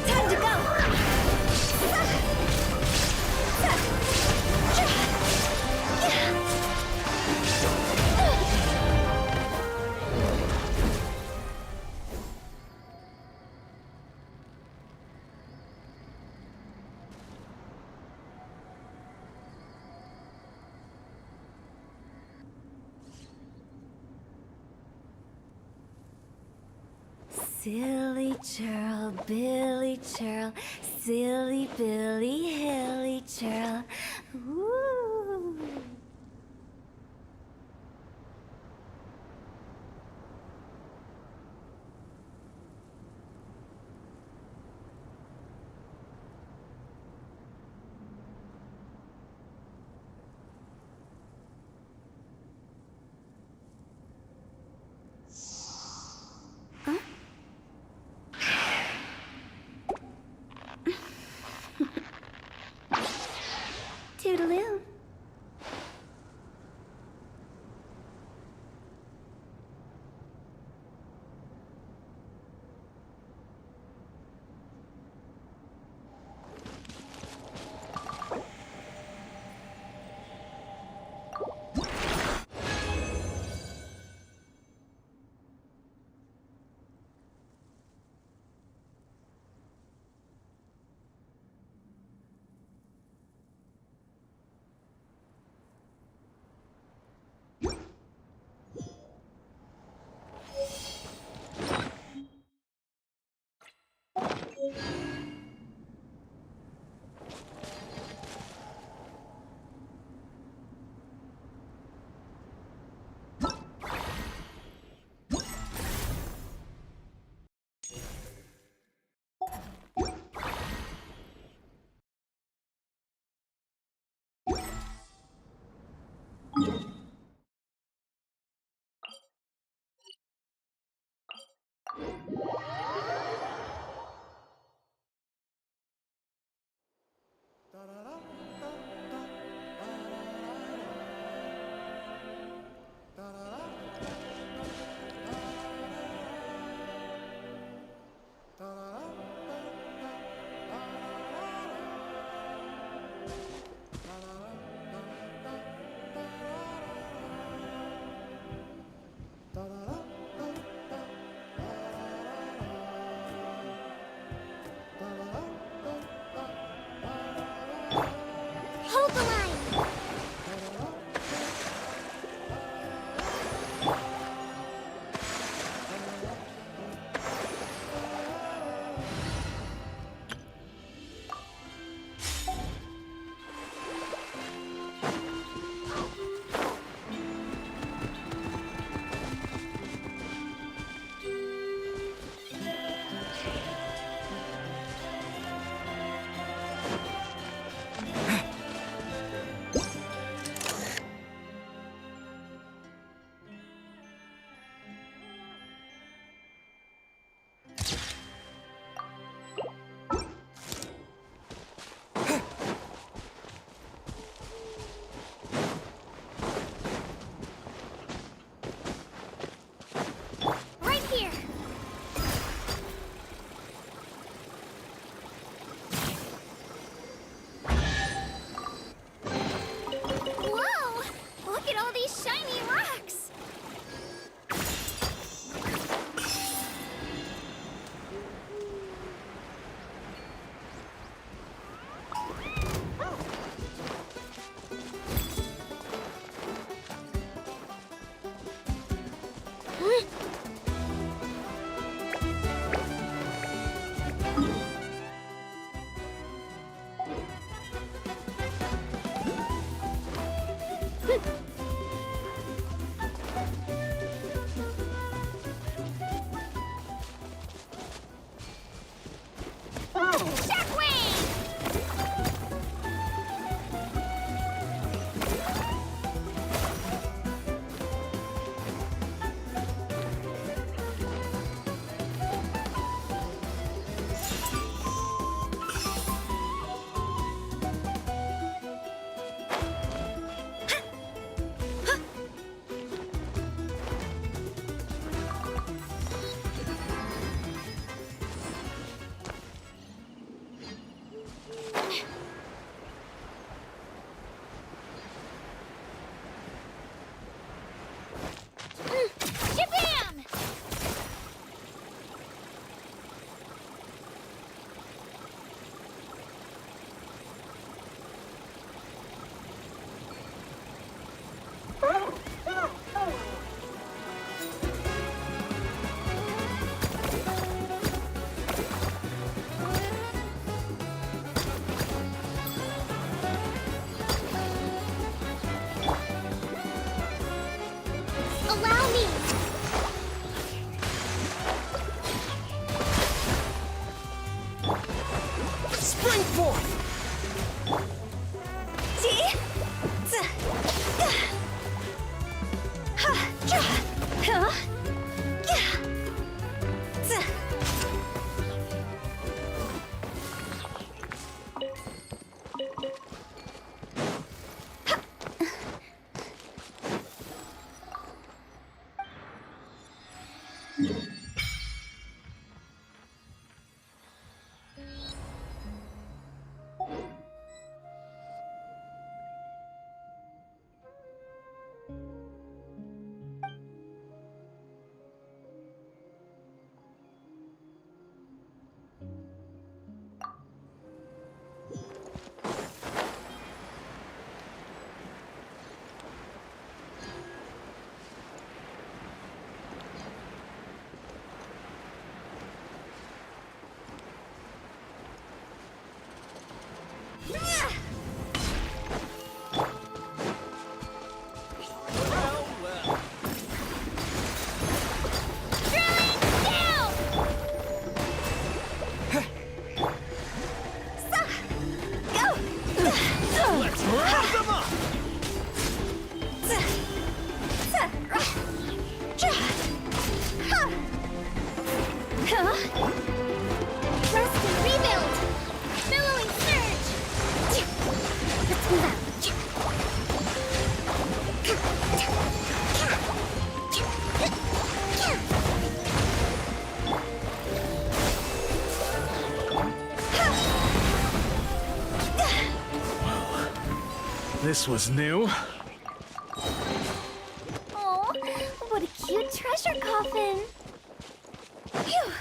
Time to go! Silly churl, Billy churl, silly Billy, hilly churl. Woo! Toodaloo. Hold the line! Right here! Whoa! Look at all these shiny rocks! Shabam! Allow me! Spring forth! Let's round them up! Rest and rebuild! Billowing surge! Let's move out. This was new. Oh, what a cute treasure coffin! Phew!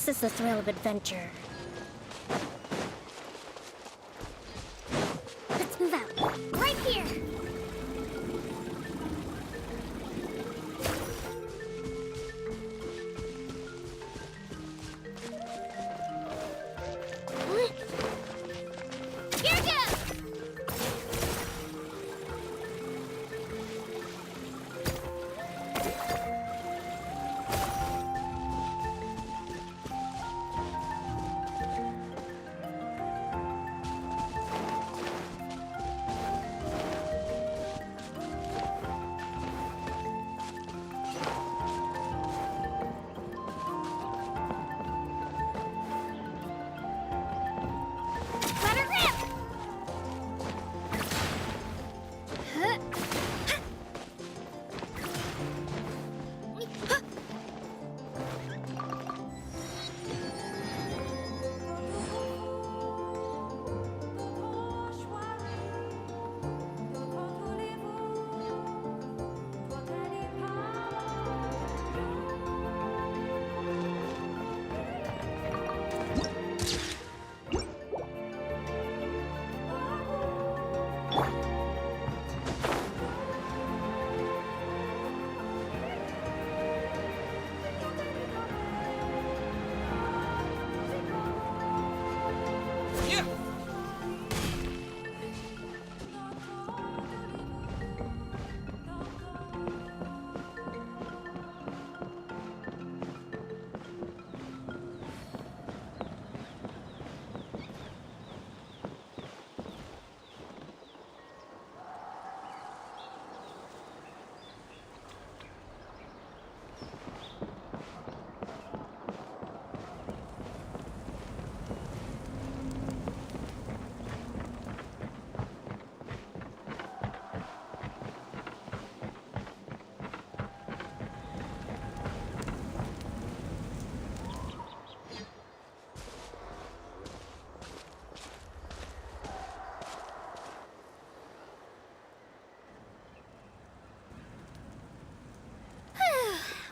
This is the thrill of adventure. Let's move out. Right here! Here goes! Let her rip! Huh.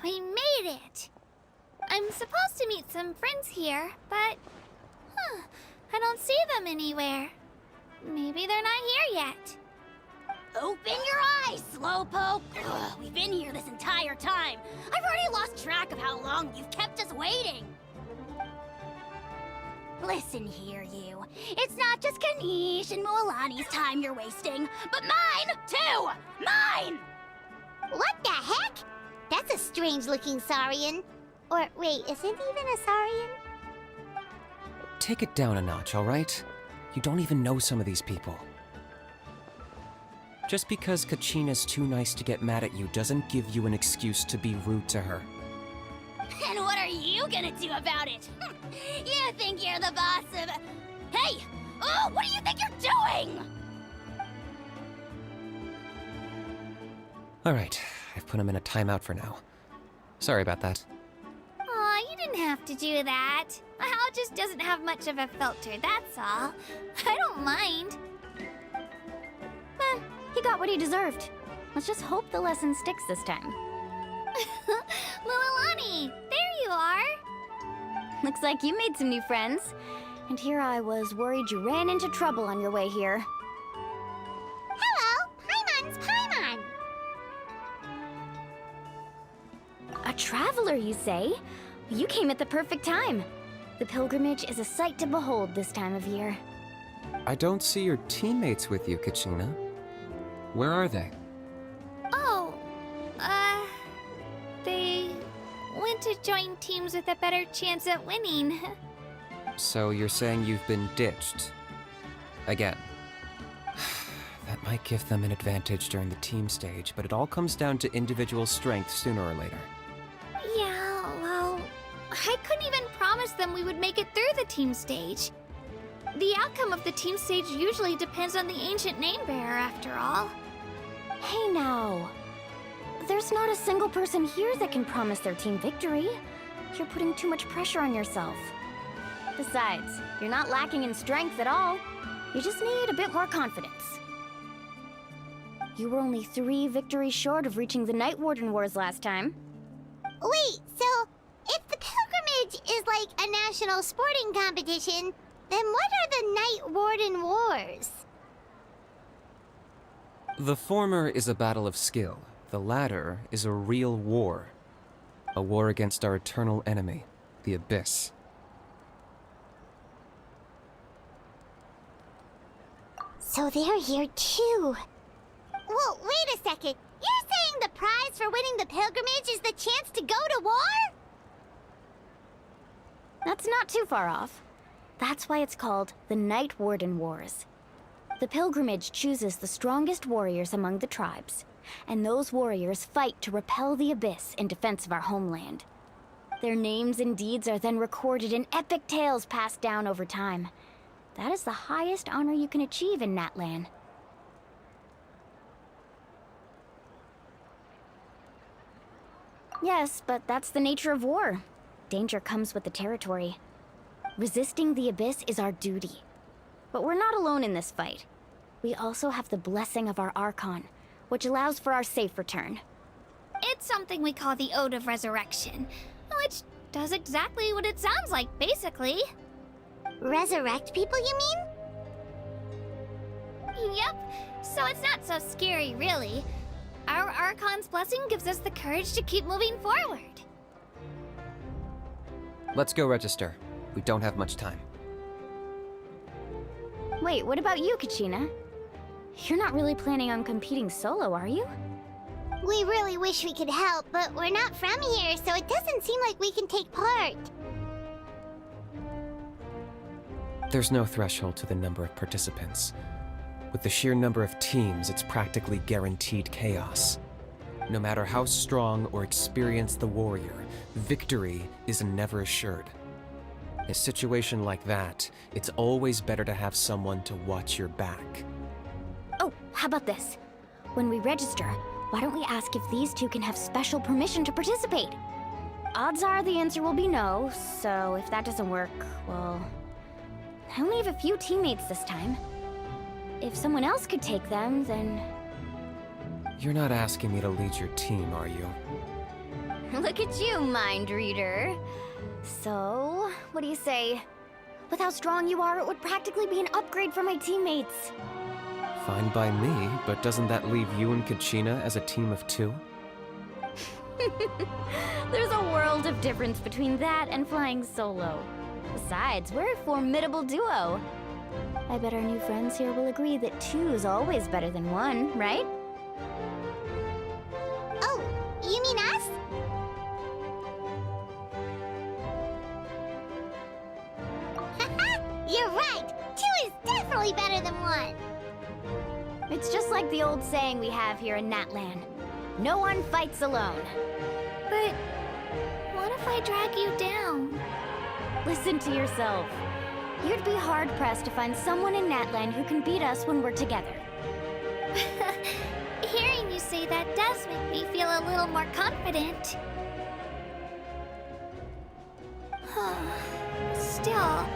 We made it! I'm supposed to meet some friends here, but... I don't see them anywhere. Maybe they're not here yet. Open your eyes, Slowpoke! Ugh, we've been here this entire time. I've already lost track of how long you've kept us waiting. Listen here, you. It's not just Kanish and Moalani's time you're wasting, but mine, too! Mine! What the heck? That's a strange-looking Saurian. Or, wait, is it even a Saurian? Take it down a notch, alright? You don't even know some of these people. Just because Kachina's too nice to get mad at you doesn't give you an excuse to be rude to her. And what are you gonna do about it? You think you're the boss of... Hey! Oh, what do you think you're doing? Alright, I've put him in a timeout for now. Sorry about that. Aw, you didn't have to do that. Hal just doesn't have much of a filter, that's all. I don't mind. He got what he deserved. Let's just hope the lesson sticks this time. Mualani, there you are. Looks like you made some new friends. And here I was worried you ran into trouble on your way here. Hello, Paimon's Paimon. A traveler, you say? You came at the perfect time. The pilgrimage is a sight to behold this time of year. I don't see your teammates with you, Kachina. Where are they? Oh, they went to join teams with a better chance at winning. So you're saying you've been ditched? Again. That might give them an advantage during the team stage, but it all comes down to individual strength sooner or later. Yeah, well, I couldn't even promise them we would make it through the team stage. The outcome of the team stage usually depends on the ancient name bearer, after all. Hey now. There's not a single person here that can promise their team victory. You're putting too much pressure on yourself. Besides, you're not lacking in strength at all. You just need a bit more confidence. You were only 3 victories short of reaching the Night Warden Wars last time. Wait, so if the pilgrimage is is like a national sporting competition, then what are the Night Warden Wars? The former is a battle of skill. The latter is a real war. A war against our eternal enemy, the Abyss. So they're here too. Whoa, wait a second. You're saying the prize for winning the pilgrimage is the chance to go to war? That's not too far off. That's why it's called the Night Warden Wars. The pilgrimage chooses the strongest warriors among the tribes, and those warriors fight to repel the Abyss in defense of our homeland. Their names and deeds are then recorded in epic tales passed down over time. That is the highest honor you can achieve in Natlan. Yes, but that's the nature of war. Danger comes with the territory. Resisting the Abyss is our duty. But we're not alone in this fight. We also have the blessing of our Archon, which allows for our safe return. It's something we call the Ode of Resurrection, which does exactly what it sounds like, basically. Resurrect people, you mean? Yep, so it's not so scary, really. Our Archon's blessing gives us the courage to keep moving forward. Let's go register. We don't have much time. Wait, what about you, Kachina? You're not really planning on competing solo, are you? We really wish we could help, but we're not from here, so it doesn't seem like we can take part. There's no threshold to the number of participants. With the sheer number of teams, it's practically guaranteed chaos. No matter how strong or experienced the warrior, victory is never assured. In a situation like that, it's always better to have someone to watch your back. Oh, how about this? When we register, why don't we ask if these two can have special permission to participate? Odds are the answer will be no, so if that doesn't work, well... I only have a few teammates this time. If someone else could take them, then... You're not asking me to lead your team, are you? Look at you, mind reader. So, what do you say? With how strong you are, it would practically be an upgrade for my teammates. Fine by me, but doesn't that leave you and Kachina as a team of two? There's a world of difference between that and flying solo. Besides, we're a formidable duo. I bet our new friends here will agree that two is always better than one, right? Oh, you mean us? You're right! Two is definitely better than one! It's just like the old saying we have here in Natlan. No one fights alone. But what if I drag you down? Listen to yourself. You'd be hard-pressed to find someone in Natlan who can beat us when we're together. Hearing you say that does make me feel a little more confident. Still,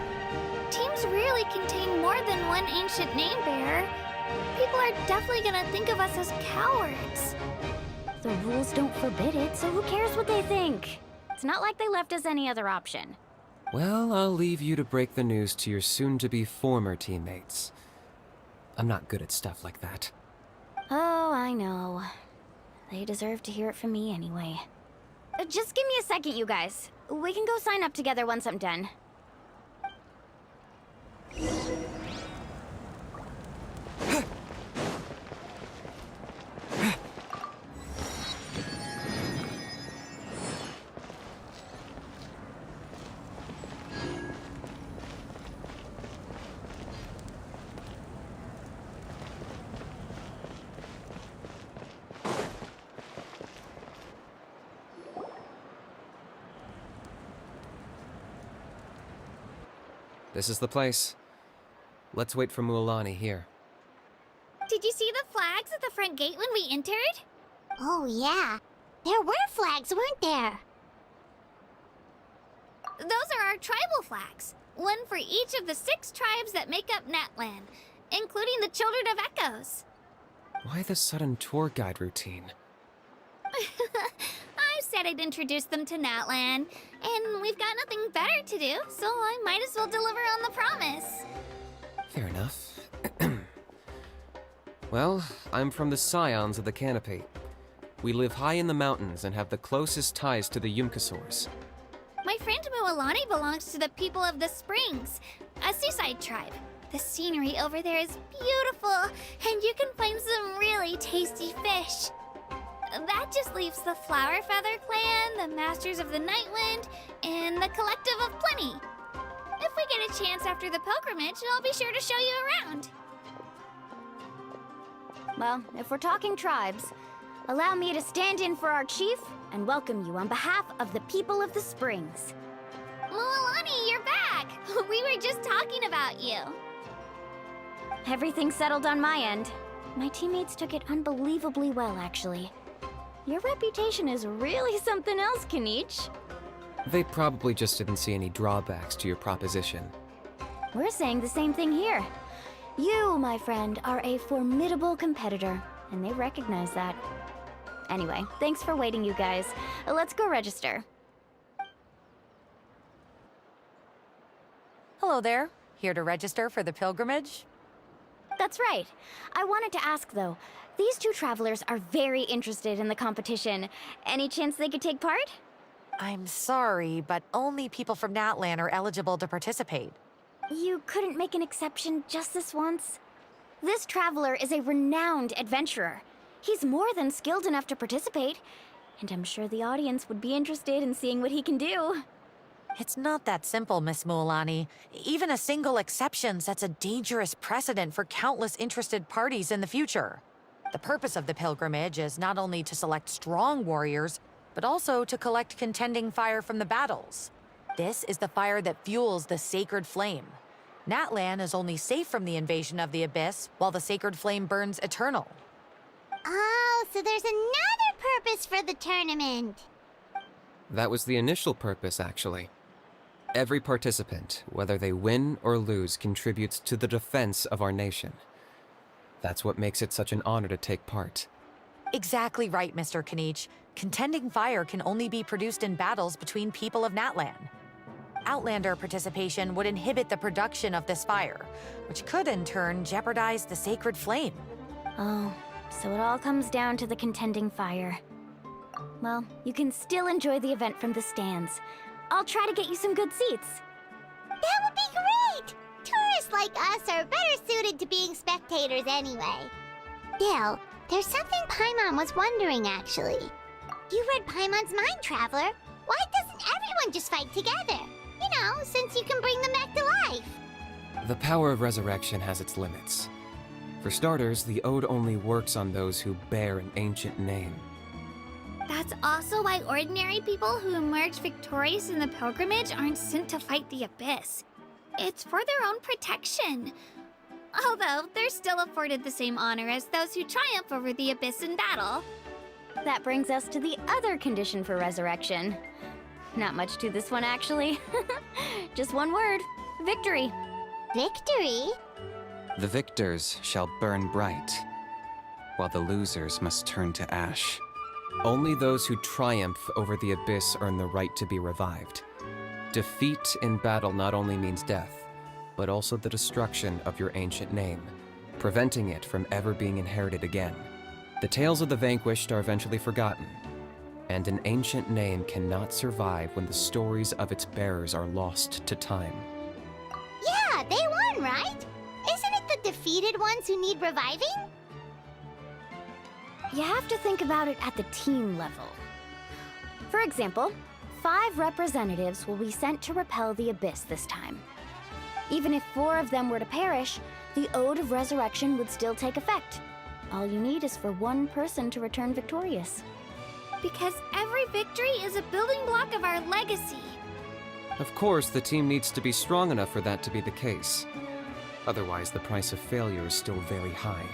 teams really contain more than one ancient name bearer. People are definitely gonna think of us as cowards. The rules don't forbid it, so who cares what they think? It's not like they left us any other option. Well, I'll leave you to break the news to your soon-to-be former teammates. I'm not good at stuff like that. Oh, I know. They deserve to hear it from me anyway. Just give me a second, you guys. We can go sign up together once I'm done. This is the place. Let's wait for Mualani here. Did you see the flags at the front gate when we entered? Oh, yeah. There were flags, weren't there? Those are our tribal flags. One for each of the 6 tribes that make up Natlan, including the Children of Echoes. Why the sudden tour guide routine? I I said I'd introduce them to Natlan, and we've got nothing better to do, so I might as well deliver on the promise. Fair enough. Well, I'm from the Scions of the Canopy. We live high in the mountains and have the closest ties to the Yumkasaurs. My friend Mualani belongs to the people of the Springs, a seaside tribe. The scenery over there is beautiful, and you can find some really tasty fish. That just leaves the Flower Feather Clan, the Masters of the Nightwind, and the Collective of Plenty. If we get a chance after the pilgrimage, I'll be sure to show you around. Well, if we're talking tribes, allow me to stand in for our chief and welcome you on behalf of the people of the Springs. Mualani, you're back! We were just talking about you. Everything's settled on my end. My teammates took it unbelievably well, actually. Your reputation is really something else, Kanich. They probably just didn't see any drawbacks to your proposition. We're saying the same thing here. You, my friend, are a formidable competitor, and they recognize that. Anyway, thanks for waiting, you guys. Let's go register. Hello there. Here to register for the pilgrimage? That's right. I wanted to ask, though. These two travelers are very interested in the competition. Any chance they could take part? I'm sorry, but only people from Natlan are eligible to participate. You couldn't make an exception just this once? This traveler is a renowned adventurer. He's more than skilled enough to participate, and I'm sure the audience would be interested in seeing what he can do. It's not that simple, Miss Mualani. Even a single exception sets a dangerous precedent for countless interested parties in the future. The purpose of the pilgrimage is not only to select strong warriors, but also to collect contending fire from the battles. This is the fire that fuels the sacred flame. Natlan is only safe from the invasion of the Abyss, while the sacred flame burns eternal. Oh, so there's another purpose for the tournament. That was the initial purpose, actually. Every participant, whether they win or lose, contributes to the defense of our nation. That's what makes it such an honor to take part. Exactly right, Mr. Kanich. Contending fire can only be produced in battles between people of Natlan. Outlander participation would inhibit the production of this fire, which could in turn jeopardize the sacred flame. Oh, so it all comes down to the contending fire. Well, you can still enjoy the event from the stands. I'll try to get you some good seats. That would be great! Tourists like us are better suited to being spectators anyway. Dale, there's something Paimon was wondering, actually. You read Paimon's mind, Traveler. Why doesn't everyone just fight together? You know, since you can bring them back to life. The power of resurrection has its limits. For starters, the ode only works on those who bear an ancient name. That's also why ordinary people who emerge victorious in the pilgrimage aren't sent to fight the Abyss. It's for their own protection. Although, they're still afforded the same honor as those who triumph over the Abyss in battle. That brings us to the other condition for resurrection. Not much to this one, actually. Just one word. Victory. Victory? The victors shall burn bright, while the losers must turn to ash. Only those who triumph over the Abyss earn the right to be revived. Defeat in battle not only means death, but also the destruction of your ancient name, preventing it from ever being inherited again. The tales of the vanquished are eventually forgotten, and an ancient name cannot survive when the stories of its bearers are lost to time. Yeah, they won, right? Isn't it the defeated ones who need reviving? You have to think about it at the team level. For example, 5 representatives will be sent to repel the Abyss this time. Even if 4 of them were to perish, the Ode of Resurrection would still take effect. All you need is for one person to return victorious. Because every victory is a building block of our legacy. Of course, the team needs to be strong enough for that to be the case. Otherwise, the price of failure is still very high.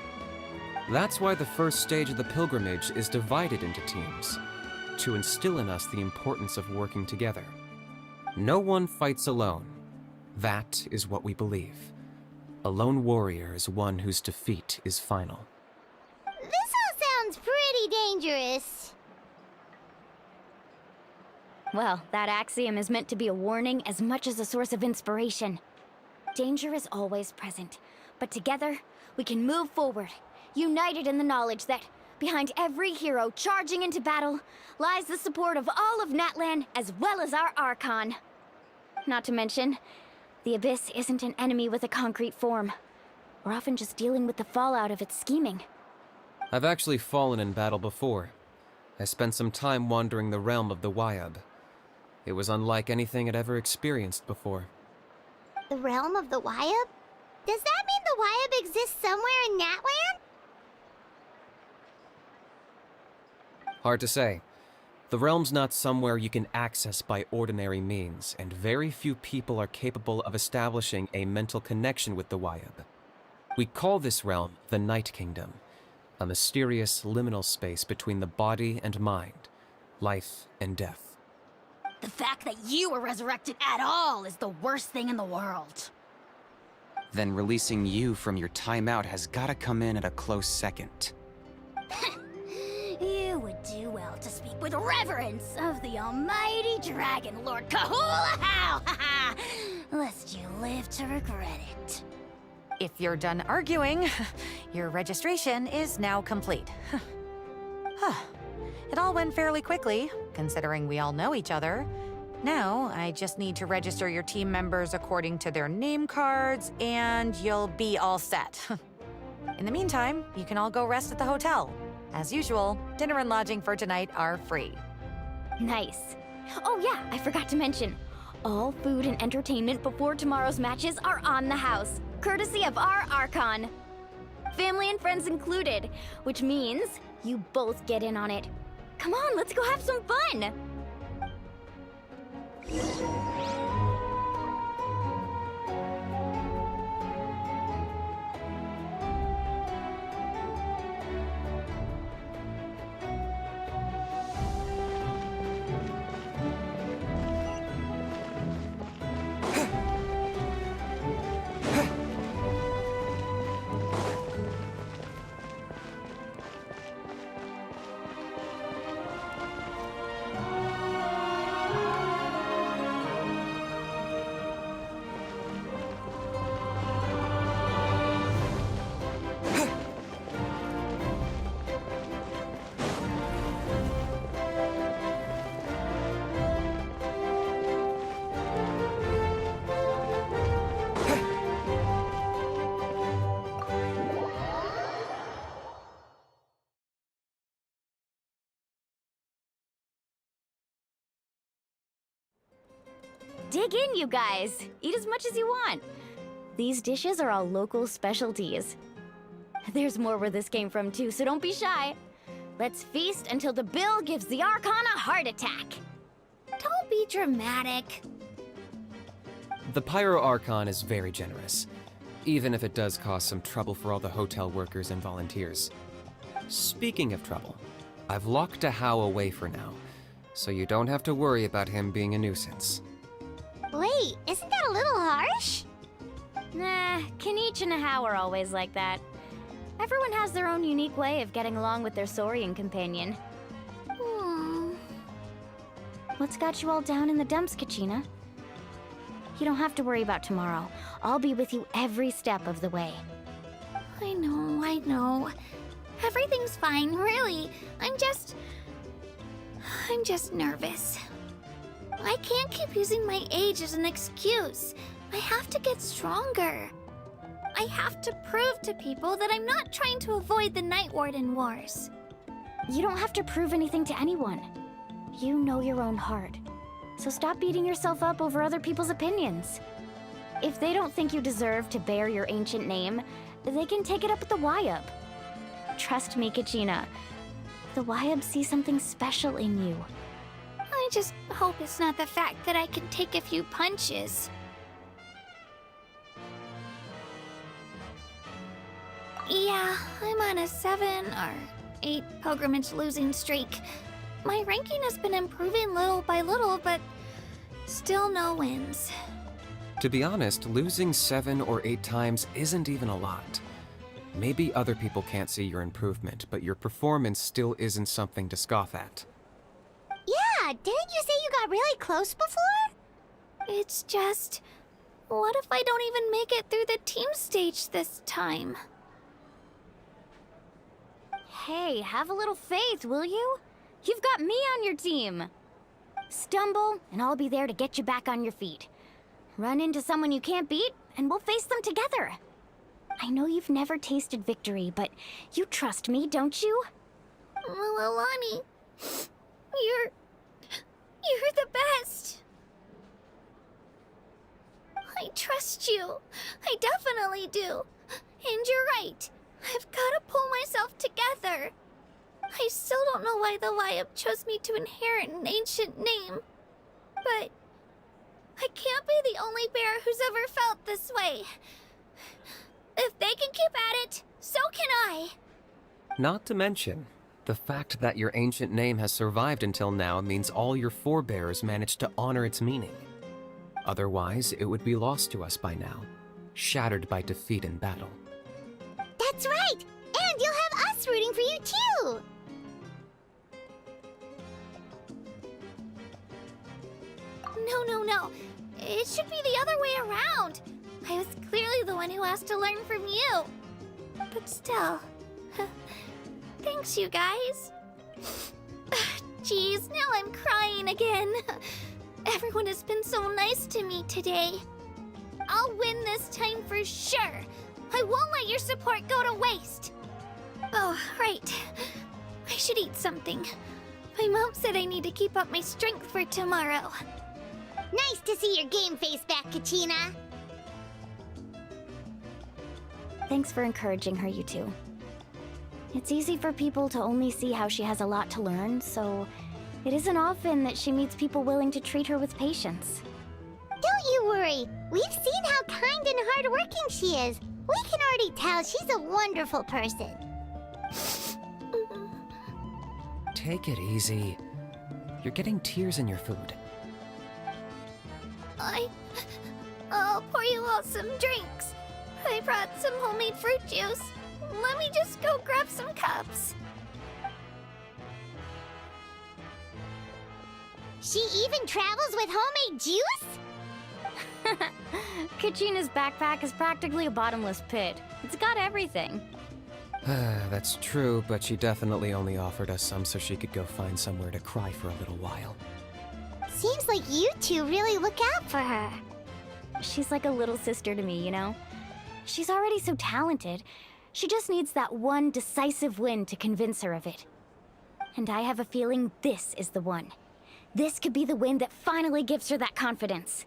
That's why the first stage of the pilgrimage is divided into teams, to instill in us the importance of working together. No one fights alone. That is what we believe. A lone warrior is one whose defeat is final. This all sounds pretty dangerous. Well, that axiom is meant to be a warning as much as a source of inspiration. Danger is always present, but together, we can move forward, united in the knowledge that behind every hero charging into battle lies the support of all of Natlan as well as our Archon. Not to mention, the Abyss isn't an enemy with a concrete form. We're often just dealing with the fallout of its scheming. I've actually fallen in battle before. I spent some time wandering the realm of the Wyab. It was unlike anything I'd ever experienced before. The realm of the Wyab? Does that mean the Wyab exists somewhere in Natlan? Hard to say. The realm's not somewhere you can access by ordinary means, and very few people are capable of establishing a mental connection with the Wyab. We call this realm the Night Kingdom, a mysterious liminal space between the body and mind, life and death. The fact that you were resurrected at all is the worst thing in the world. Then releasing you from your timeout has gotta come in at a close second. You would do well to speak with reverence of the almighty Dragon Lord Kahula-How! Lest you live to regret it. If you're done arguing, your registration is now complete. It all went fairly quickly, considering we all know each other. Now, I just need to register your team members according to their name cards, and you'll be all set. In the meantime, you can all go rest at the hotel. As usual, dinner and lodging for tonight are free. Nice. Oh yeah, I forgot to mention. All food and entertainment before tomorrow's matches are on the house, courtesy of our Archon. Family and friends included, which means you both get in on it. Come on, let's go have some fun! Dig in, you guys. Eat as much as you want. These dishes are all local specialties. There's more where this came from too, so don't be shy. Let's feast until the bill gives the Archon a heart attack. Don't be dramatic. The Pyro Archon is very generous, even if it does cause some trouble for all the hotel workers and volunteers. Speaking of trouble, I've locked a How away for now, so you don't have to worry about him being a nuisance. Wait, isn't that a little harsh? Nah, Kanich and How are always like that. Everyone has their own unique way of getting along with their Saurian companion. What's got you all down in the dumps, Kachina? You don't have to worry about tomorrow. I'll be with you every step of the way. I know. Everything's fine, really. I'm just nervous. I can't keep using my age as an excuse. I have to get stronger. I have to prove to people that I'm not trying to avoid the Night Warden Wars. You don't have to prove anything to anyone. You know your own heart. So stop beating yourself up over other people's opinions. If they don't think you deserve to bear your ancient name, they can take it up with the Wyab. Trust me, Kachina. The Wyab see something special in you. I just hope it's not the fact that I can take a few punches. Yeah, I'm on a 7 or 8 pilgrimage losing streak. My ranking has been improving little by little, but still no wins. To be honest, losing 7 or 8 times isn't even a lot. Maybe other people can't see your improvement, but your performance still isn't something to scoff at. Yeah, Yeah, didn't you say you got really close before? It's just... what if I don't even make it through the team stage this time? Hey, have a little faith, will you? You've got me on your team. Stumble, and I'll be there to get you back on your feet. Run into someone you can't beat, and we'll face them together. I know you've never tasted victory, but you trust me, don't you? Alani, you're the best. I trust you. I definitely do. And you're right. I've got to pull myself together. I still don't know why the Wyab chose me to inherit an ancient name. But I can't be the only bear who's ever felt this way. If they can keep at it, so can I. Not to mention, the fact that your ancient name has survived until now means all your forebears managed to honor its meaning. Otherwise, it would be lost to us by now, shattered by defeat in battle. That's right! And you'll have us rooting for you too! No. It should be the other way around. I was clearly the one who asked to learn from you. But still... thanks, you guys. Jeez, now I'm crying again. Everyone has been so nice to me today. I'll win this time for sure. I won't let your support go to waste. Oh, right. I should eat something. My mom said I need to keep up my strength for tomorrow. Nice to see your game face back, Kachina. Thanks for encouraging her, you two. It's easy for people to only see how she has a lot to learn, so it isn't often that she meets people willing to treat her with patience. Don't you worry. We've seen how kind and hardworking she is. We can already tell she's a wonderful person. Take it easy. You're getting tears in your food. I'll pour you all some drinks. I brought some homemade fruit juice. Let me just go grab some cups. She even travels with homemade juice? Kachina's backpack is practically a bottomless pit. It's got everything. That's true, but she definitely only offered us some so she could go find somewhere to cry for a little while. Seems like you two really look out for her. She's like a little sister to me, you know? She's already so talented. She just needs that one decisive win to convince her of it. And I have a feeling this is the one. This could be the win that finally gives her that confidence.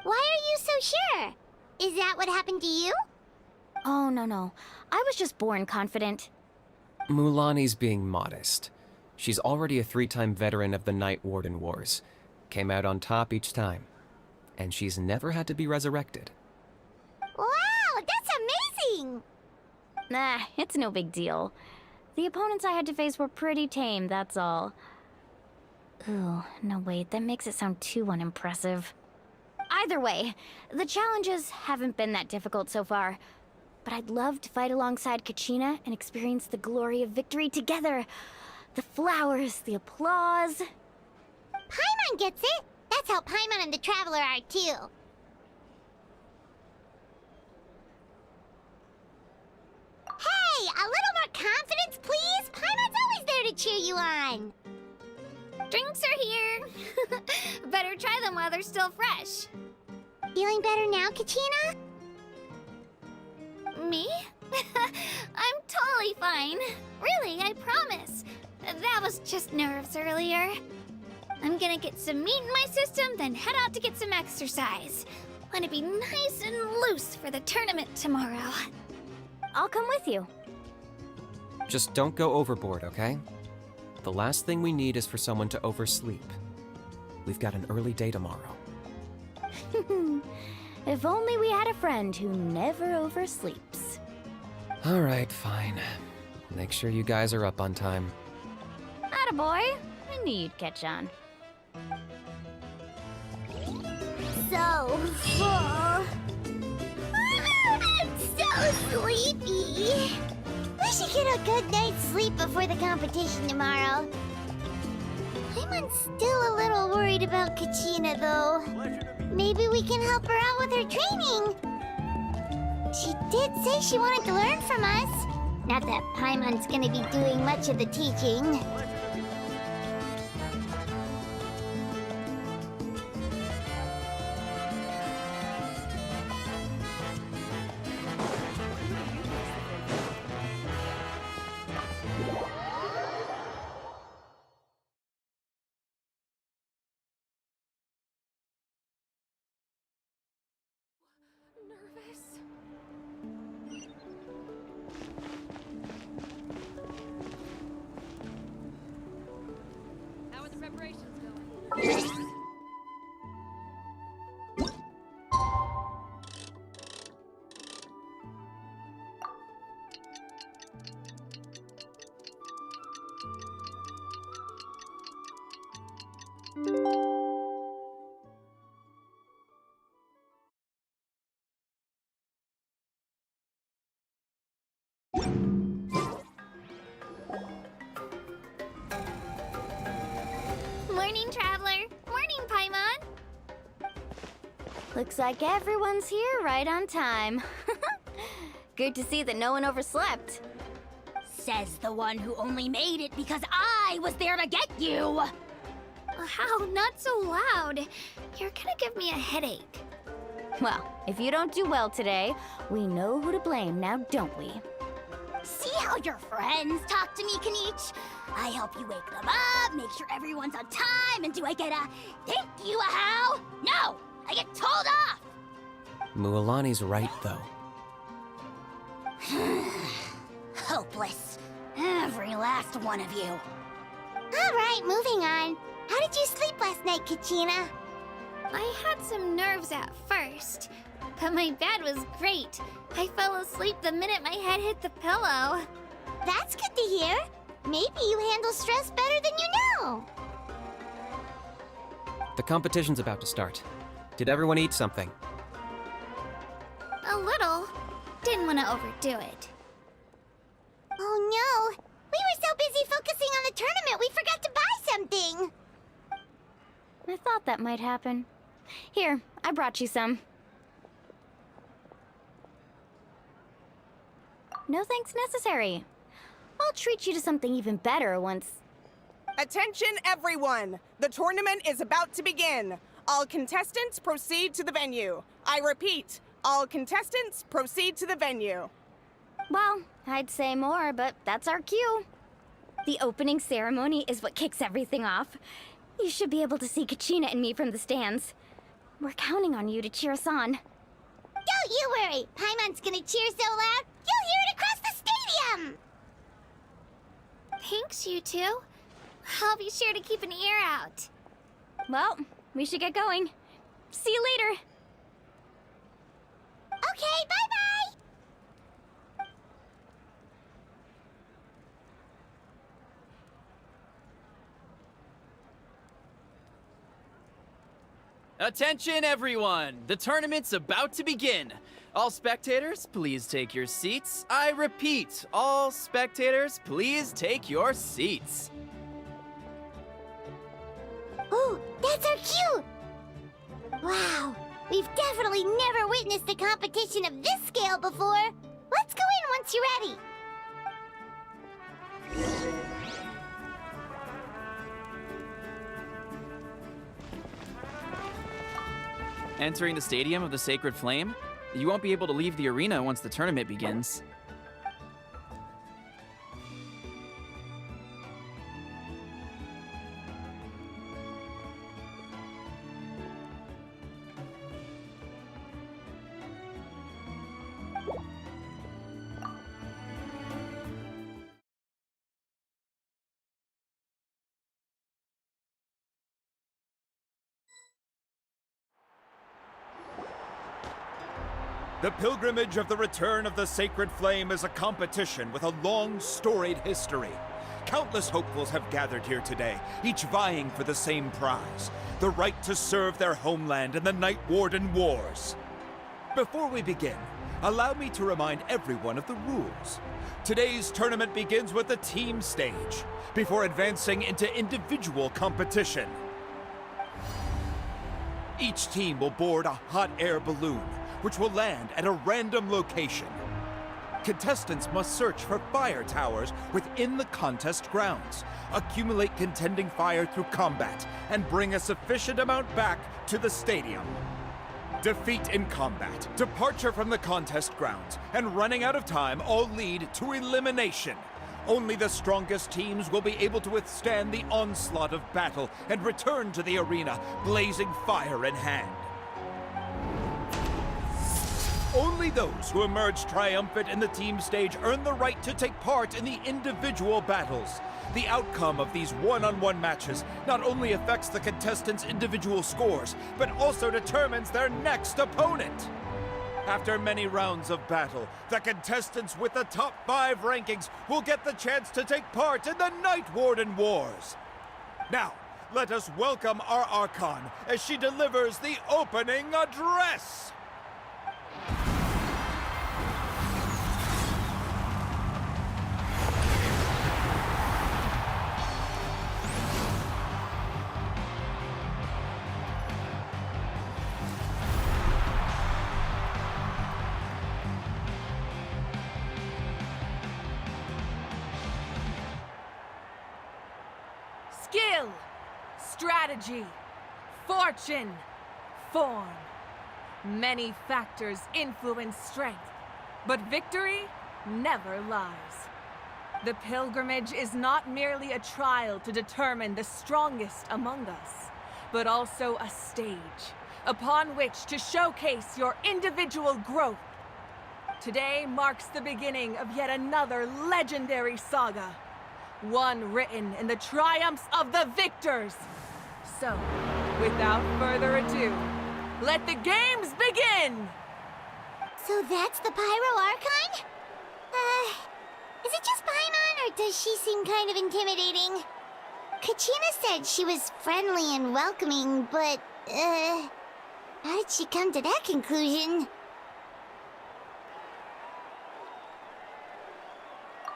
Why are you so sure? Is that what happened to you? Oh, no. I was just born confident. Mulani's being modest. She's already a 3-time veteran of the Night Warden Wars. Came out on top each time. And she's never had to be resurrected. Wow, that's amazing! Nah, it's no big deal. The opponents I had to face were pretty tame, that's all. Ooh, no wait, that makes it sound too unimpressive. Either way, the challenges haven't been that difficult so far. But I'd love to fight alongside Kachina and experience the glory of victory together. The flowers, the applause. Paimon gets it! That's how Paimon and the Traveler are too. Hey, a little more confidence, please? Paimon's always there to cheer you on. Drinks are here. Better try them while they're still fresh. Feeling better now, Kachina? Me? I'm totally fine. Really, I promise. That was just nerves earlier. I'm gonna get some meat in my system, then head out to get some exercise. Want to be nice and loose for the tournament tomorrow. I'll come with you. Just don't go overboard, okay? The last thing we need is for someone to oversleep. We've got an early day tomorrow. If only we had a friend who never oversleeps. All right, fine. Make sure you guys are up on time. Attaboy. I knew you'd catch on. So full. I'm so sleepy. We should get a good night's sleep before the competition tomorrow. I'm Paimon's still a little worried about Kachina, though. Maybe we can help her out with her training. She did say she wanted to learn from us. Not that Paimon's gonna be doing much of the teaching. How are the preparations going? Morning, Traveler. Morning, Paimon. Looks like everyone's here right on time. Good to see that no one overslept. Says the one who only made it because I was there to get you. How? Not so loud. You're gonna give me a headache. Well, if you don't do well today, we know who to blame now, don't we? See how your friends talk to me, Kanich? I help you wake them up, make sure everyone's on time, and do I get a thank you, a how? No! I get told off! Mualani's right, though. Hopeless. Every last one of you. All right, moving on. How did you sleep last night, Kachina? I had some nerves at first, but my bed was great. I fell asleep the minute my head hit the pillow. That's good to hear. Maybe you handle stress better than you know. The competition's about to start. Did everyone eat something? A little. Didn't want to overdo it. Oh no! We were so busy focusing on the tournament we forgot to buy something! I thought that might happen. Here, I brought you some. No thanks necessary. I'll treat you to something even better once... Attention, everyone! The tournament is about to begin. All contestants proceed to the venue. I repeat, all contestants proceed to the venue. Well, I'd say more, but that's our cue. The opening ceremony is what kicks everything off. You should be able to see Kachina and me from the stands. We're counting on you to cheer us on. Don't you worry! Paimon's gonna cheer so loud, you'll hear it across the stadium! Thanks, you two. I'll be sure to keep an ear out. Well, we should get going. See you later. Okay, bye-bye! Attention, everyone! The tournament's about to begin. All spectators, please take your seats. I repeat, all spectators, please take your seats. Ooh, that's our cue! Wow, we've definitely never witnessed a competition of this scale before. Let's go in once you're ready. Entering the Stadium of the Sacred Flame, you won't be able to leave the arena once the tournament begins. The pilgrimage of the return of the Sacred Flame is a competition with a long, storied history. Countless hopefuls have gathered here today, each vying for the same prize, the right to serve their homeland in the Night Warden Wars. Before we begin, allow me to remind everyone of the rules. Today's tournament begins with the team stage, before advancing into individual competition. Each team will board a hot air balloon, which will land at a random location. Contestants must search for fire towers within the contest grounds, accumulate contending fire through combat, and bring a sufficient amount back to the stadium. Defeat in combat, departure from the contest grounds, and running out of time all lead to elimination. Only the strongest teams will be able to withstand the onslaught of battle and return to the arena, blazing fire in hand. Only those who emerge triumphant in the team stage earn the right to take part in the individual battles. The outcome of these one-on-one matches not only affects the contestants' individual scores, but also determines their next opponent. After many rounds of battle, the contestants with the top 5 rankings will get the chance to take part in the Night Warden Wars. Now, let us welcome our Archon as she delivers the opening address! Skill, strategy, fortune, form. Many factors influence strength, but victory never lies. The pilgrimage is not merely a trial to determine the strongest among us, but also a stage upon which to showcase your individual growth. Today marks the beginning of yet another legendary saga. One written in the triumphs of the victors. So, without further ado, let the games begin! So that's the Pyro Archon? Is it just Paimon, or does she seem kind of intimidating? Kachina said she was friendly and welcoming, but, how did she come to that conclusion?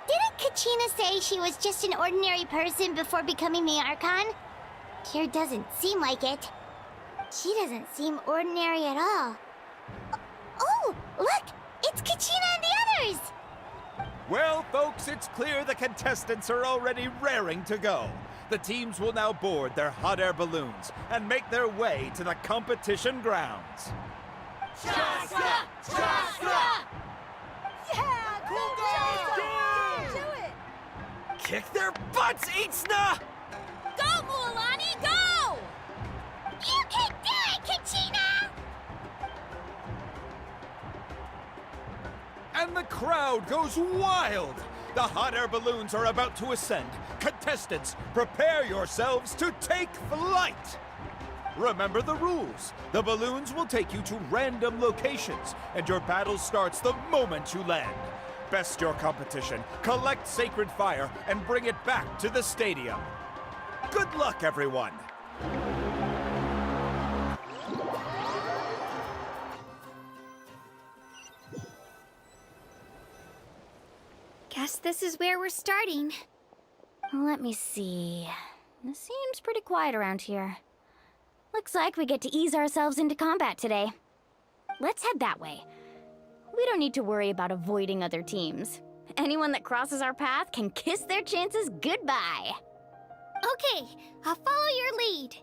Didn't Kachina say she was just an ordinary person before becoming the Archon? Here doesn't seem like it. She doesn't seem ordinary at all. Oh, look! It's Kachina and the others! Well, folks, it's clear the contestants are already raring to go. The teams will now board their hot air balloons and make their way to the competition grounds. Shasta! Shasta! Yeah, cool Do it! Kick their butts, Itzna! Go, Mualani, go! You can do it, Kachina! And the crowd goes wild! The hot air balloons are about to ascend. Contestants, prepare yourselves to take flight! Remember the rules. The balloons will take you to random locations, and your battle starts the moment you land. Best your competition, collect sacred fire, and bring it back to the stadium. Good luck, everyone! Guess this is where we're starting. Let me see. It seems pretty quiet around here. Looks like we get to ease ourselves into combat today. Let's head that way. We don't need to worry about avoiding other teams. Anyone that crosses our path can kiss their chances goodbye. Okay, I'll follow your lead.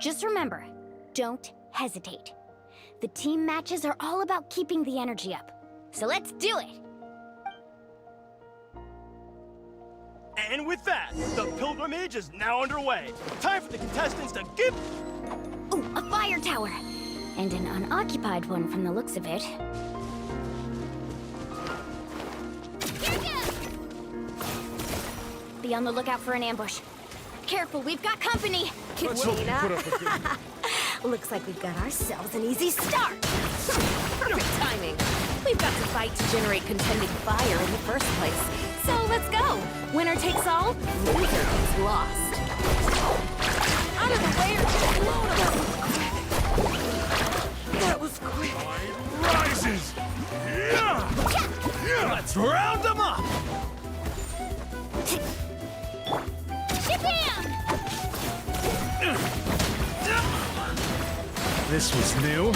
Just remember, don't hesitate. The team matches are all about keeping the energy up. So let's do it! And with that, the pilgrimage is now underway. Time for the contestants to give... Ooh, a fire tower! And an unoccupied one from the looks of it. Be on the lookout for an ambush. Careful, we've got company! Kachina! Looks like we've got ourselves an easy start! Perfect timing! We've got to fight to generate contending fire in the first place. So let's go! Winner takes all, loser gets lost. Out of the way or get blown away! That was quick! Rises! Let's round them up! This was new.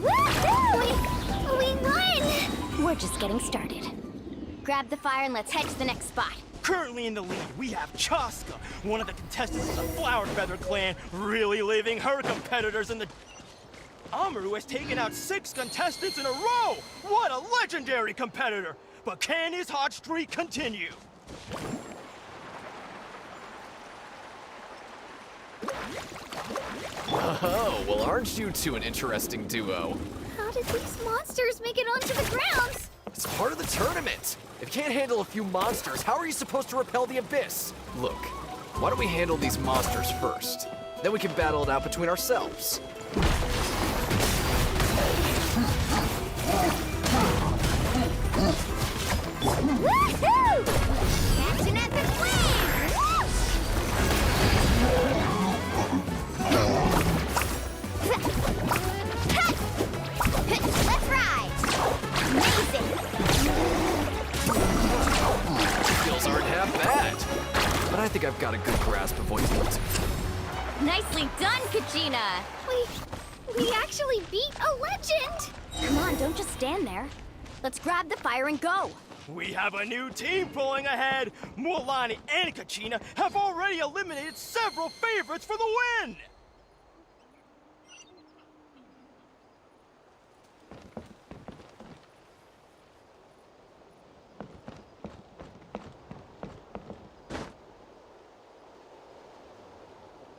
Woohoo! We won! We're just getting started. Grab the fire and let's head to the next spot. Currently in the lead, we have Chaska, one of the contestants of the Flower Feather clan, really leaving her competitors in the... Amaru has taken out 6 contestants in a row! What a legendary competitor! But can his hot streak continue? Oh, well, aren't you two an interesting duo? How did these monsters make it onto the grounds? It's part of the tournament. If you can't handle a few monsters, how are you supposed to repel the abyss? Look, why don't we handle these monsters first? Then we can battle it out between ourselves. Woohoo! Catching at the flame! Let's ride! Amazing! Skills aren't half bad. But I think I've got a good grasp of what you want to. Nicely done, Kachina! We actually beat a legend! Come on, don't just stand there. Let's grab the fire and go. We have a new team pulling ahead. Mualani and Kachina have already eliminated several favorites for the win.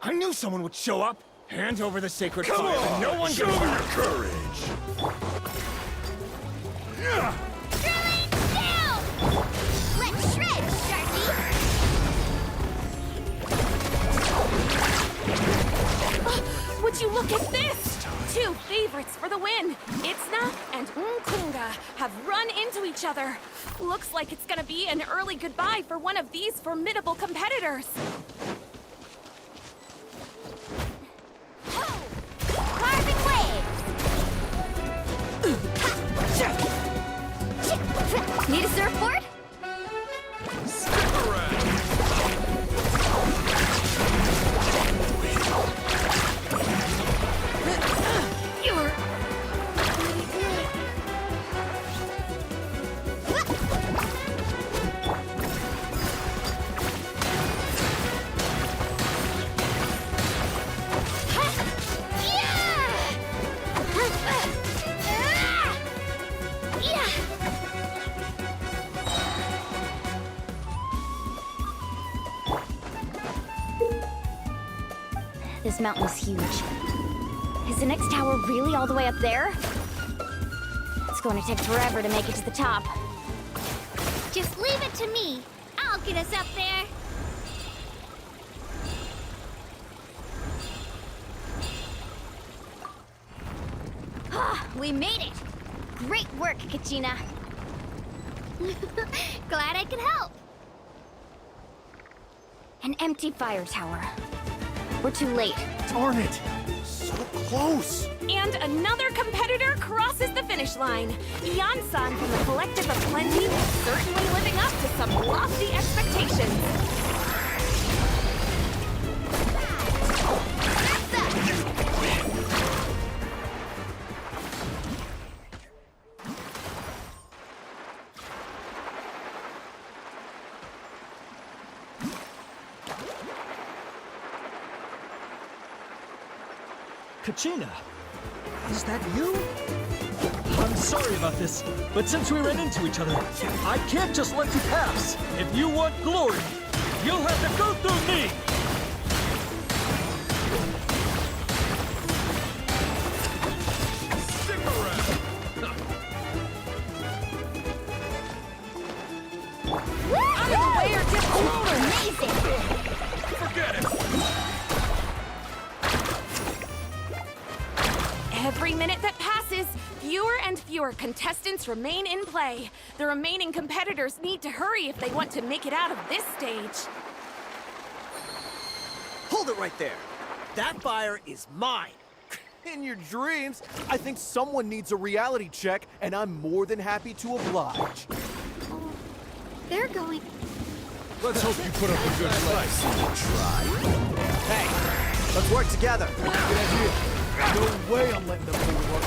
I knew someone would show up. Hand over the sacred Come fire, on, and no one show can me your courage. Yeah. Down! Let's shred, Sharky! Would you look at this? 2 favorites for the win. Itzna and Nkunga have run into each other. Looks like it's gonna be an early goodbye for one of these formidable competitors. Carving waves! Need a surfboard? Stick around. You're... This mountain is huge. Is the next tower really all the way up there? It's going to take forever to make it to the top. Just leave it to me. I'll get us up there. We made it! Great work, Kachina. Glad I could help. An empty fire tower. We're too late. Darn it! So close! And another competitor crosses the finish line. Yan-san from the Collective of Plenty, certainly living up to some lofty expectations. Kachina, is that you? I'm sorry about this, but since we ran into each other, I can't just let you pass. If you want glory, you'll have to go through me! Stick around. Out of the way or get through! Amazing! Forget it. Every minute that passes, fewer and fewer contestants remain in play. The remaining competitors need to hurry if they want to make it out of this stage. Hold it right there. That fire is mine. In your dreams, I think someone needs a reality check, and I'm more than happy to oblige. They're going. Let's hope you put up a good fight. Hey, let's work together. Good idea. No way I'm letting them pull the rug.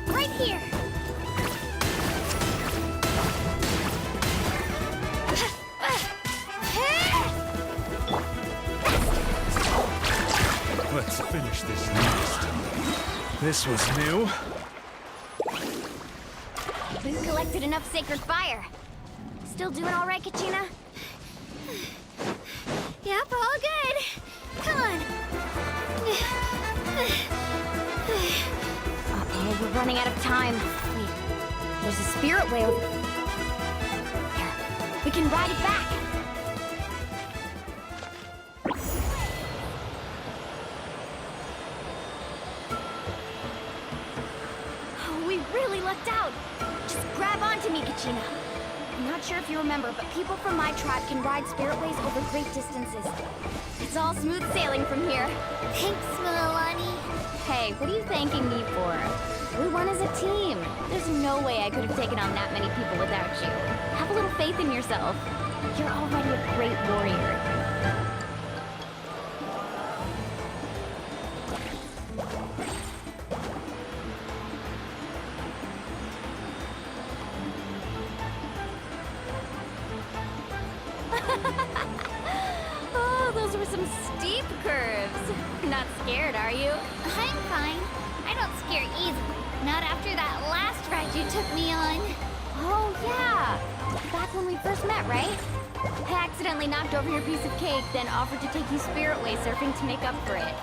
Right here. Let's finish this next. This was new. We've collected enough sacred fire. Still doing all right, Kachina? Yep, all good. Come on. Uh-oh, we're running out of time. Wait, there's a spirit way over there. We can ride it back. Oh, we really lucked out. Just grab onto me, Kachina. I'm not sure if you remember, but people from my tribe can ride spiritways over great distances. It's all smooth sailing from here. Thanks, Milani. Hey, what are you thanking me for? We won as a team. There's no way I could have taken on that many people without you. Have a little faith in yourself. You're already a great warrior. Oh, those were some steep curves. Not scared, are you? I'm fine. I don't scare easily. Not after that last ride you took me on. Oh, yeah. Back when we first met, right? I accidentally knocked over your piece of cake, then offered to take you spiritway surfing to make up for it.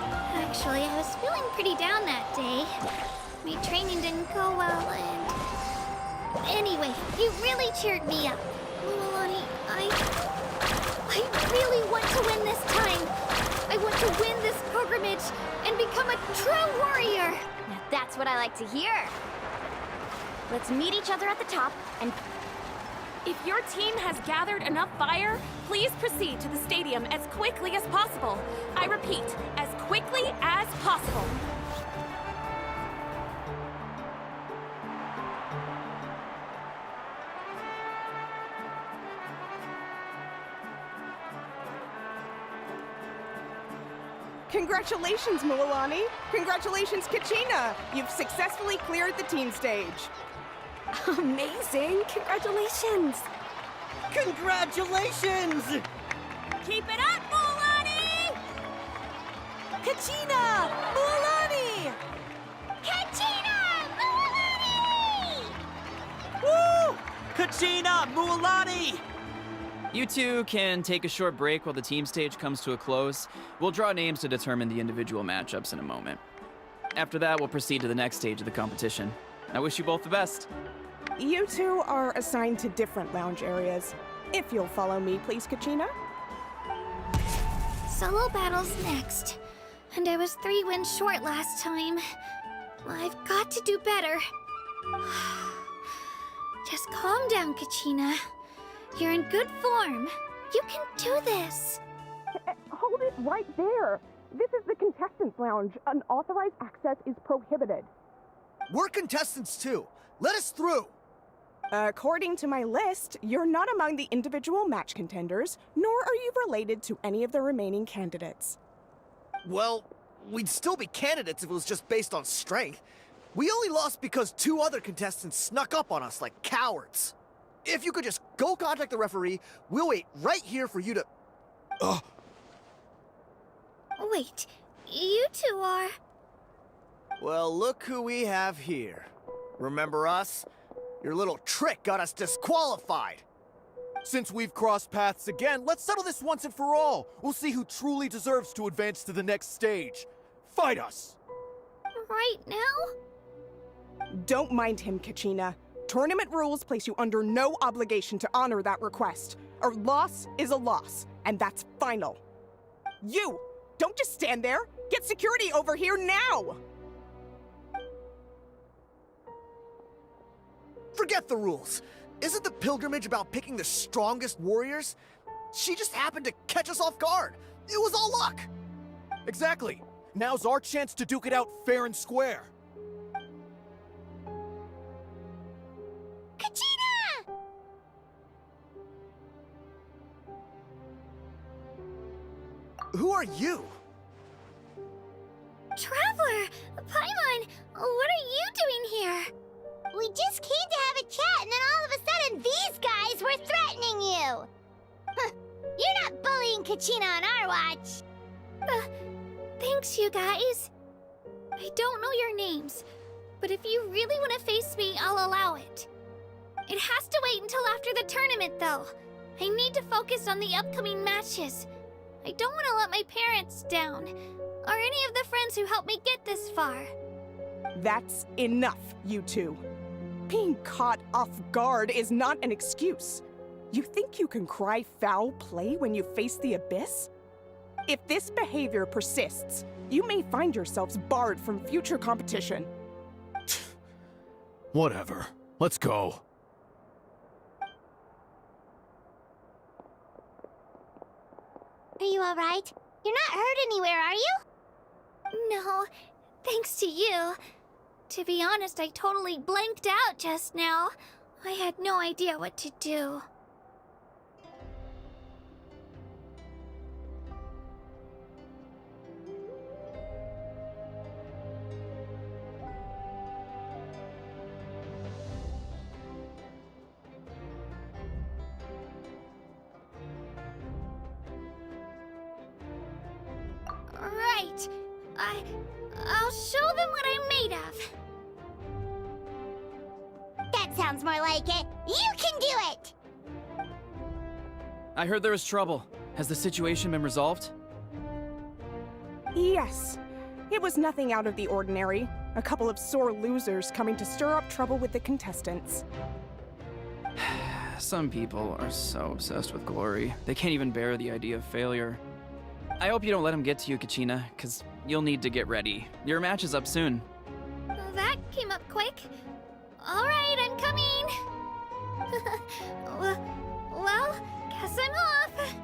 Actually, I was feeling pretty down that day. My training didn't go well, and... Anyway, you really cheered me up. Milani, I really want to win this time. I want to win this pilgrimage and become a true warrior. Now that's what I like to hear. Let's meet each other at the top and... If your team has gathered enough fire, please proceed to the stadium as quickly as possible. I repeat, as quickly as possible. Congratulations, Milani. Congratulations, Kachina. You've successfully cleared the team stage. Amazing! Congratulations! Congratulations! Keep it up, Milani! Kachina! Milani! Kachina! Milani! Woo! Kachina! Mualani! You two can take a short break while the team stage comes to a close. We'll draw names to determine the individual matchups in a moment. After that, we'll proceed to the next stage of the competition. I wish you both the best. You two are assigned to different lounge areas. If you'll follow me, please, Kachina. Solo battle's next. And I was 3 wins short last time. I've got to do better. Just calm down, Kachina. You're in good form. You can do this. Hold it right there. This is the contestants' lounge. Unauthorized access is prohibited. We're contestants too. Let us through. According to my list, you're not among the individual match contenders, nor are you related to any of the remaining candidates. Well, we'd still be candidates if it was just based on strength. We only lost because 2 other contestants snuck up on us like cowards. If you could just go contact the referee, we'll wait right here for you to... Wait, you two are... Well, look who we have here. Remember us? Your little trick got us disqualified. Since we've crossed paths again, let's settle this once and for all. We'll see who truly deserves to advance to the next stage. Fight us! Right now? Don't mind him, Kachina. Tournament rules place you under no obligation to honor that request. A loss is a loss, and that's final. You! Don't just stand there! Get security over here now! Forget the rules. Isn't the pilgrimage about picking the strongest warriors? She just happened to catch us off guard. It was all luck. Exactly. Now's our chance to duke it out fair and square. Kachina! Who are you? Traveler! Paimon! What are you doing here? We just came to have a chat, and then all of a sudden these guys were threatening you! Huh, you're not bullying Kachina on our watch! Thanks, you guys. I don't know your names, but if you really want to face me, I'll allow it. It has to wait until after the tournament, though. I need to focus on the upcoming matches. I don't want to let my parents down, or any of the friends who helped me get this far. That's enough, you two. Being caught off guard is not an excuse. You think you can cry foul play when you face the abyss? If this behavior persists, you may find yourselves barred from future competition. Whatever. Let's go. Are you alright? You're not hurt anywhere, are you? No, thanks to you. To be honest, I totally blanked out just now. I had no idea what to do. Right. I'll show them what I'm made of. That sounds more like it. You can do it! I heard there was trouble. Has the situation been resolved? Yes. It was nothing out of the ordinary. A couple of sore losers coming to stir up trouble with the contestants. Some people are so obsessed with glory, they can't even bear the idea of failure. I hope you don't let him get to you, Kachina, because you'll need to get ready. Your match is up soon. That came up quick. All right, I'm coming. Well, guess I'm off.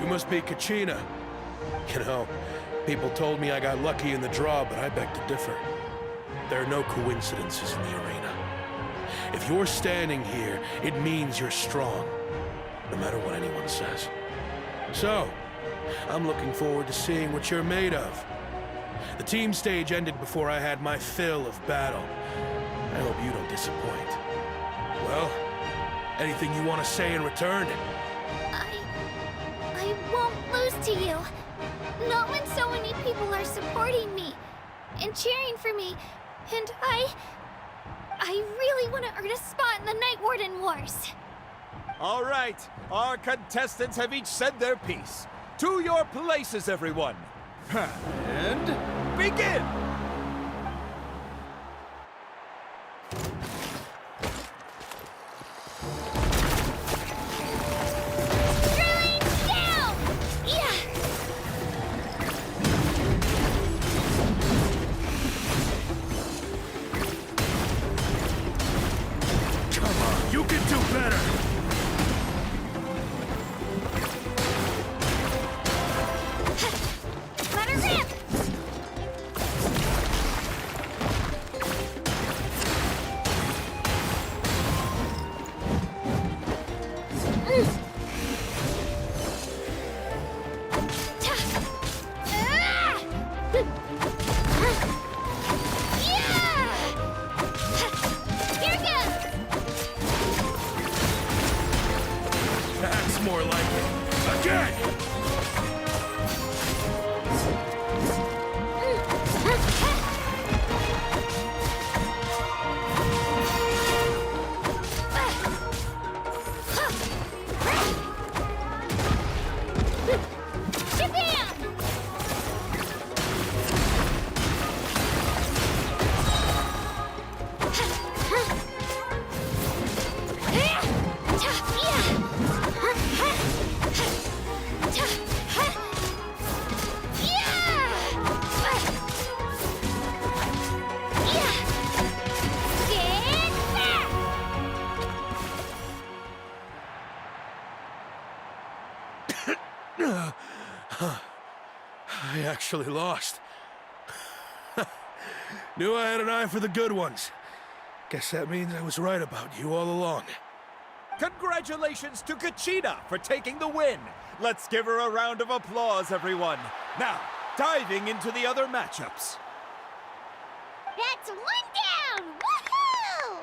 You must be Kachina. You know, people told me I got lucky in the draw, but I beg to differ. There are no coincidences in the arena. If you're standing here, it means you're strong, no matter what anyone says. So, I'm looking forward to seeing what you're made of. The team stage ended before I had my fill of battle. I hope you don't disappoint. Well, anything you want to say in return? I won't lose to you. Not when so many people are supporting me and cheering for me. And I really want to earn a spot in the Night Warden Wars. All right, our contestants have each said their piece. To your places, everyone. And begin! You can do better! Let her rip! actually lost. Knew I had an eye for the good ones. Guess that means I was right about you all along. Congratulations to Kachina for taking the win. Let's give her a round of applause, everyone. Now, diving into the other matchups. That's one down! Woohoo!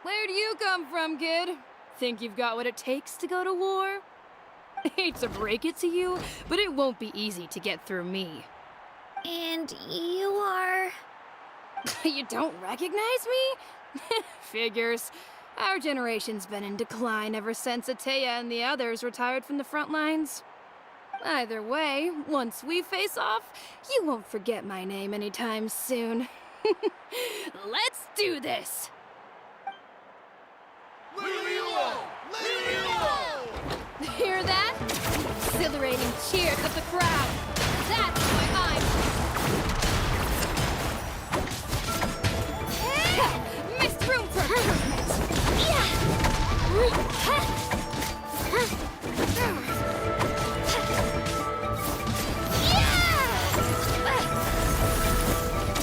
Where do you come from, kid? Think you've got what it takes to go to war? Hate to break it to you, but it won't be easy to get through me. And you are... You don't recognize me? Figures. Our generation's been in decline ever since Ateya and the others retired from the front lines. Either way, once we face off, you won't forget my name anytime soon. Let's do this! Hear that? Exhilarating cheers of the crowd. That's why I'm... Missed room for improvement.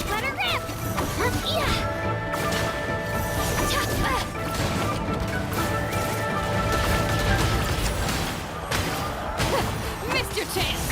Let her rip! Missed your chance!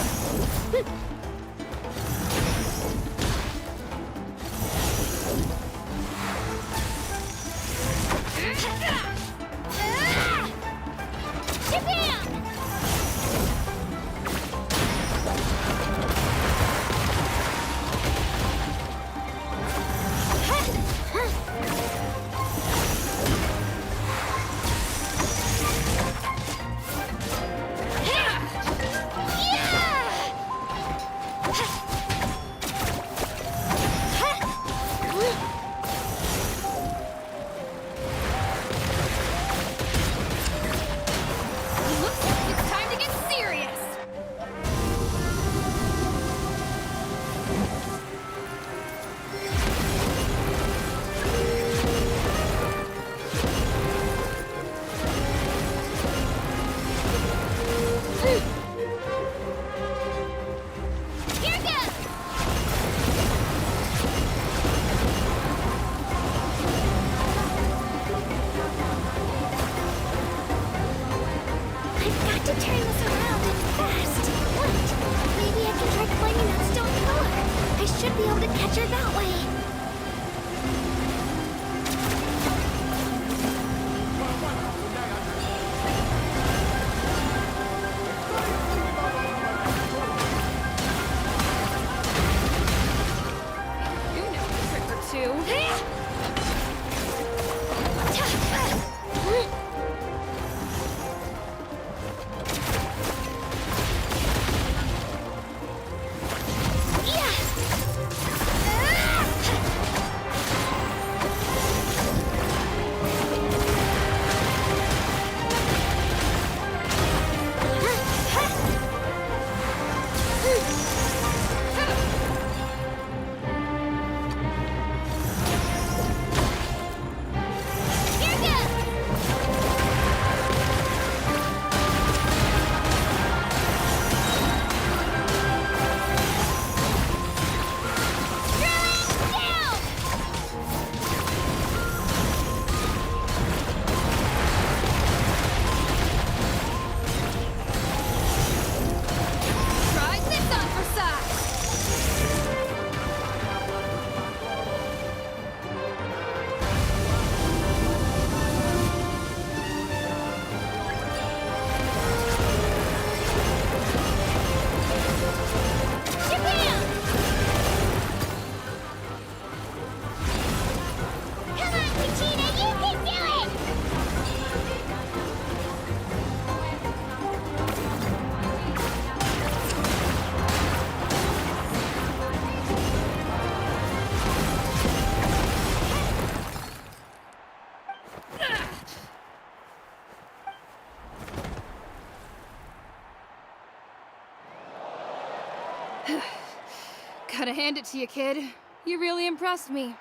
Gotta hand it to you, kid. You really impressed me.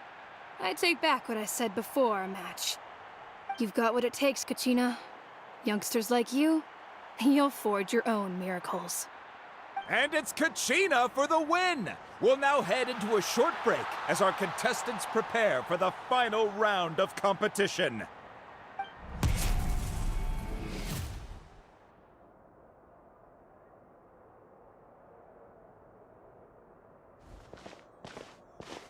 I take back what I said before our match. You've got what it takes, Kachina. Youngsters like you, you'll forge your own miracles. And it's Kachina for the win! We'll now head into a short break as our contestants prepare for the final round of competition.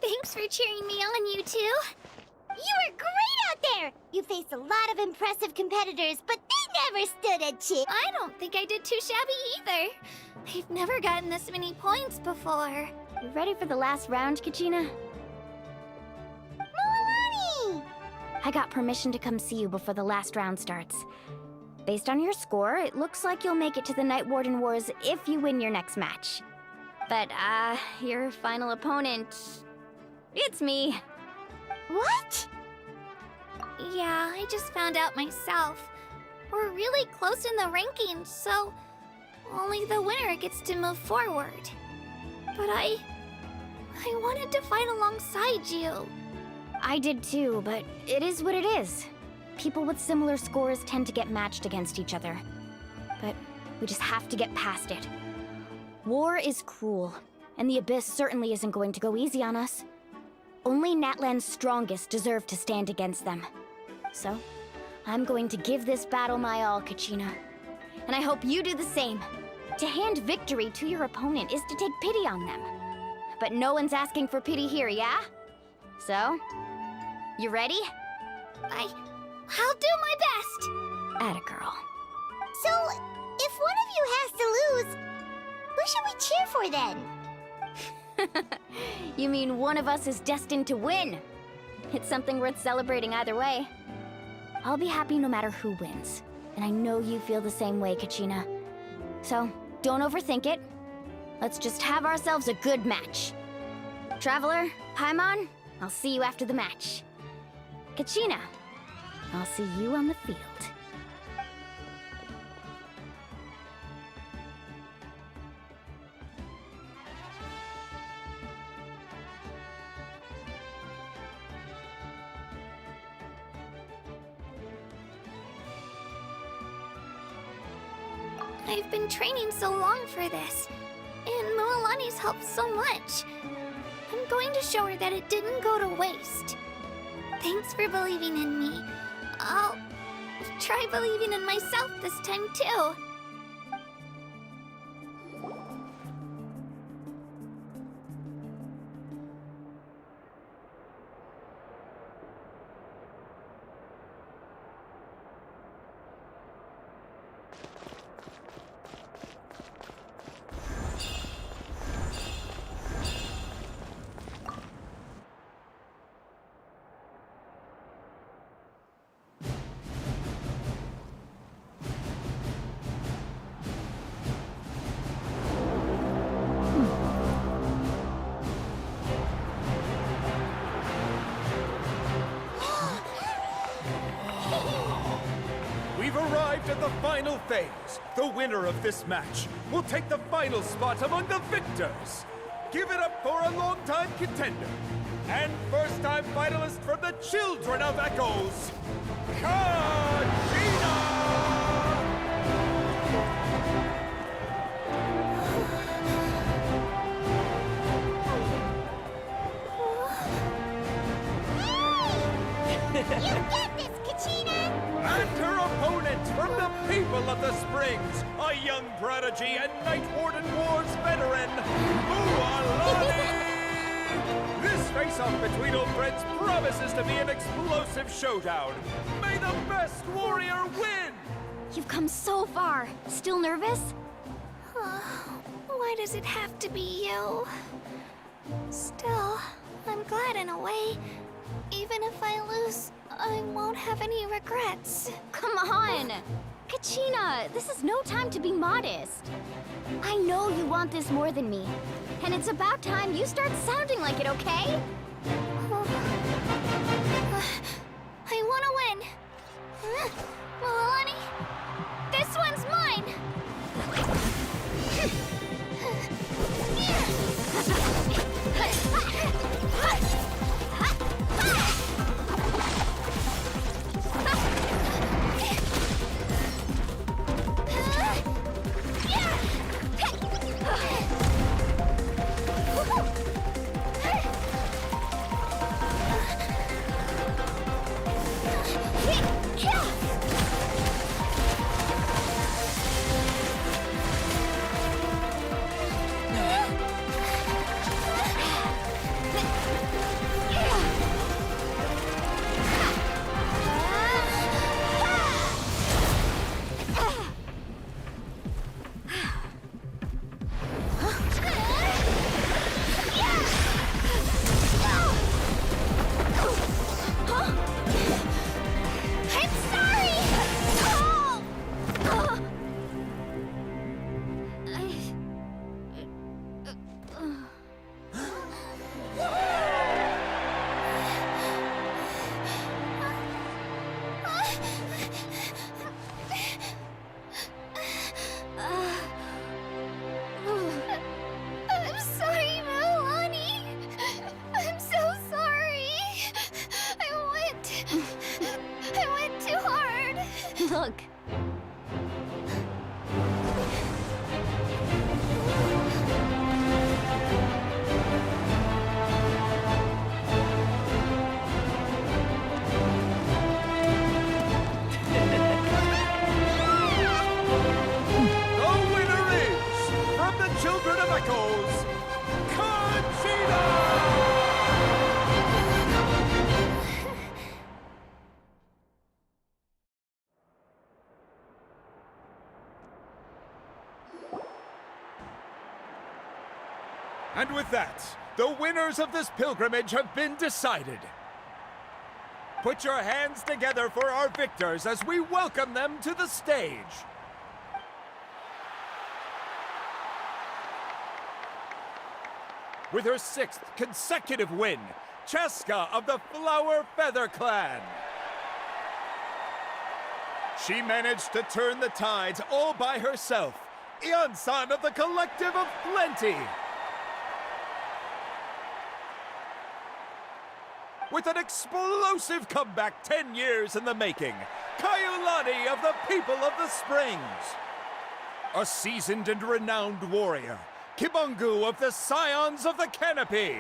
Thanks for cheering me on, you two. You were great out there! You faced a lot of impressive competitors, but they never stood a chance. I don't think I did too shabby either. I've never gotten this many points before. You ready for the last round, Kachina? Moalani! I got permission to come see you before the last round starts. Based on your score, it looks like you'll make it to the Night Warden Wars if you win your next match. But, your final opponent... it's me. What? Yeah, I just found out myself. We're really close in the rankings, so only the winner gets to move forward. But I wanted to fight alongside you. I did too, but it is what it is. People with similar scores tend to get matched against each other. But we just have to get past it. War is cruel, and the Abyss certainly isn't going to go easy on us. Only Natlan's strongest deserve to stand against them. So, I'm going to give this battle my all, Kachina. And I hope you do the same. To hand victory to your opponent is to take pity on them. But no one's asking for pity here, yeah? So, you ready? I'll do my best! Atta girl. So, if one of you has to lose, who should we cheer for then? You mean one of us is destined to win? It's something worth celebrating either way. I'll be happy no matter who wins. And I know you feel the same way, Kachina. So, don't overthink it. Let's just have ourselves a good match. Traveler, Paimon, I'll see you after the match. Kachina, I'll see you on the field. I've been training so long for this, and Moalani's helped so much. I'm going to show her that it didn't go to waste. Thanks for believing in me. I'll try believing in myself this time too. We've arrived at the final phase. The winner of this match will take the final spot among the victors. Give it up for a longtime contender and first-time finalist from the Children of Echoes, Kachina! You get this, Kachina! And her opponent from the people of the Springs, a young prodigy and Night Warden Wars veteran, Moalani! This face-off between old friends promises to be an explosive showdown. May the best warrior win! You've come so far. Still nervous? Why does it have to be you? Still, I'm glad in a way. Even if I lose, I won't have any regrets. Come on! Kachina, this is no time to be modest. I know you want this more than me. And it's about time you start sounding like it, okay? I want to win. Moalani, this one's mine! Look. The winner is, from the Children of Echoes, Conchita! And with that, the winners of this pilgrimage have been decided. Put your hands together for our victors as we welcome them to the stage. With her 6th consecutive win, Cheska of the Flower Feather Clan. She managed to turn the tides all by herself. Ian-san of the Collective of Plenty. With an explosive comeback 10 years in the making, Kaiulani of the People of the Springs. A seasoned and renowned warrior, Kibangu of the Scions of the Canopy.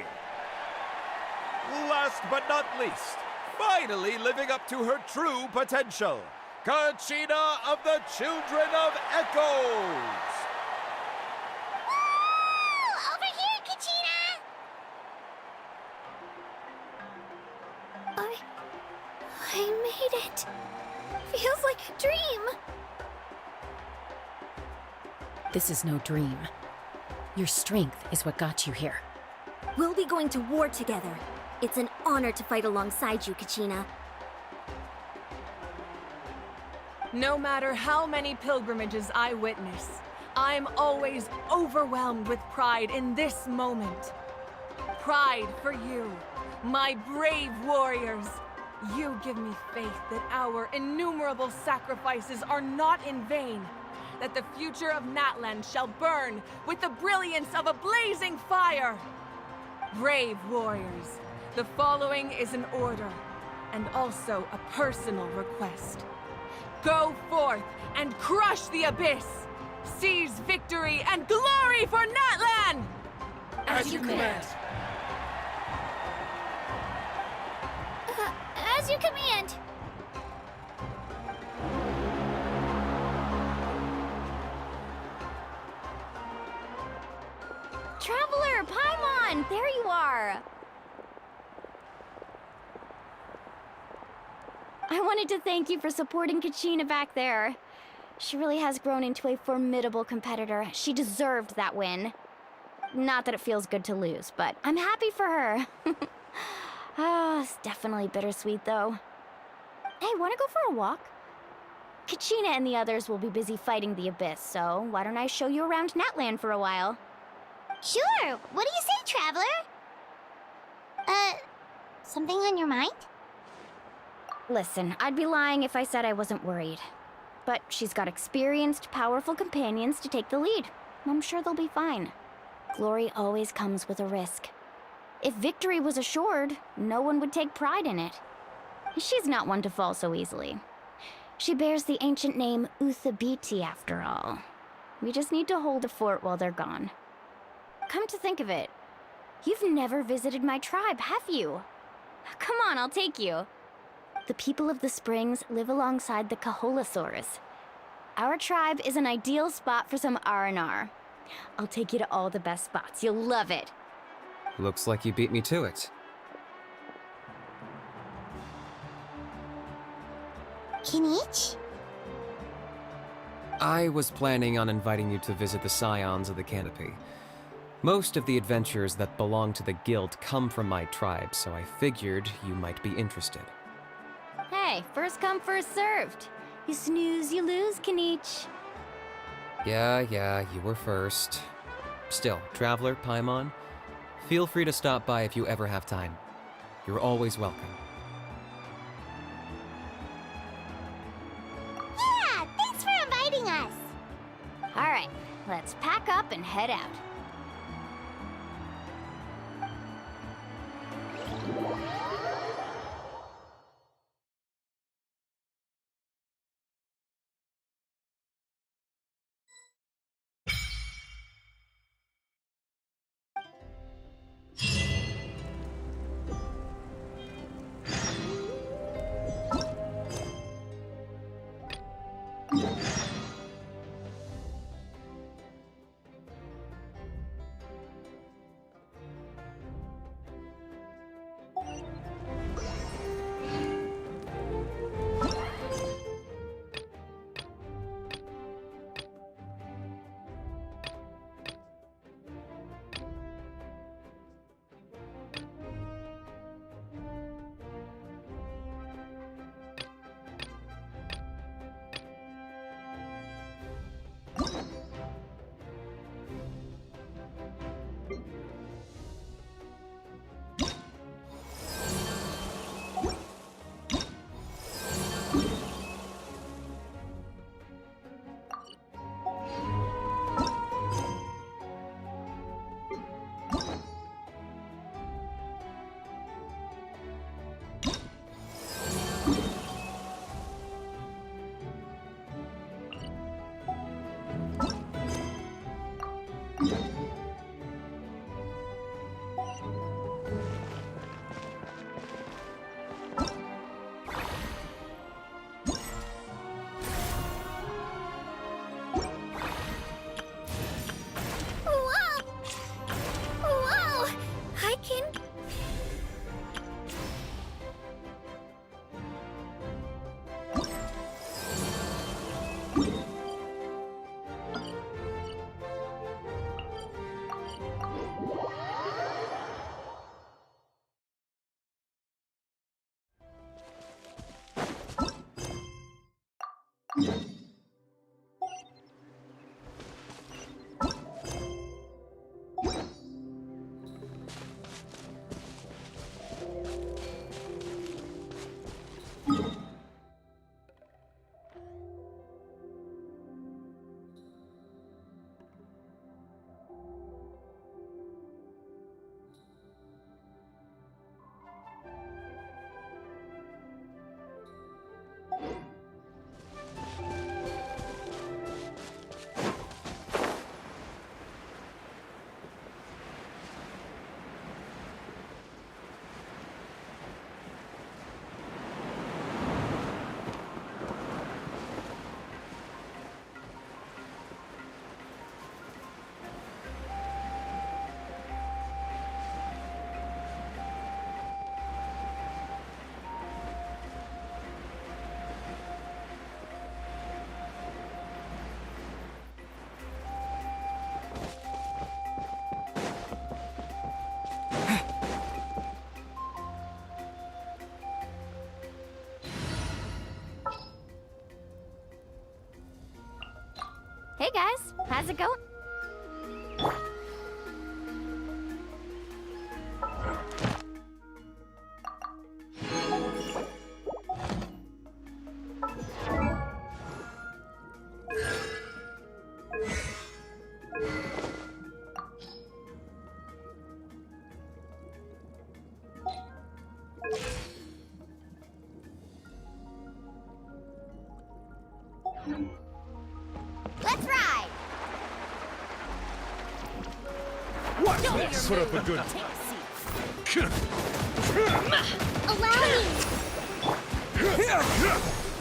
Last but not least, finally living up to her true potential, Kachina of the Children of Echoes. Over here, Kachina! I made it. Feels like a dream. This is no dream. Your strength is what got you here. We'll be going to war together. It's an honor to fight alongside you, Kachina. No matter how many pilgrimages I witness, I'm always overwhelmed with pride in this moment. Pride for you, my brave warriors. You give me faith that our innumerable sacrifices are not in vain, that the future of Natlan shall burn with the brilliance of a blazing fire. Brave warriors, the following is an order, and also a personal request. Go forth and crush the abyss! Seize victory and glory for Natlan! As you command. As you command! Traveler, Paimon, there you are. I wanted to thank you for supporting Kachina back there. She really has grown into a formidable competitor. She deserved that win. Not that it feels good to lose, but I'm happy for her. It's definitely bittersweet, though. Hey, wanna go for a walk? Kachina and the others will be busy fighting the Abyss, so why don't I show you around Natlan for a while? Sure. What do you say, Traveler? Something on your mind? Listen, I'd be lying if I said I wasn't worried. But she's got experienced, powerful companions to take the lead. I'm sure they'll be fine. Glory always comes with a risk. If victory was assured, no one would take pride in it. She's not one to fall so easily. She bears the ancient name Uthabiti, after all. We just need to hold the fort while they're gone. Come to think of it, you've never visited my tribe, have you? Come on, I'll take you. The people of the Springs live alongside the Kaholasaurs. Our tribe is an ideal spot for some R&R. I'll take you to all the best spots. You'll love it. Looks like you beat me to it. Kinich? I was planning on inviting you to visit the Scions of the Canopy. Most of the adventures that belong to the guild come from my tribe, so I figured you might be interested. Hey, first come, first served. You snooze, you lose, Kinich. Yeah, you were first. Still, Traveler, Paimon, feel free to stop by if you ever have time. You're always welcome. Yeah, thanks for inviting us. All right, let's pack up and head out. Hey guys, how's it going? Let's ride! Watch this! Put up a good... Allow me! Woohoo!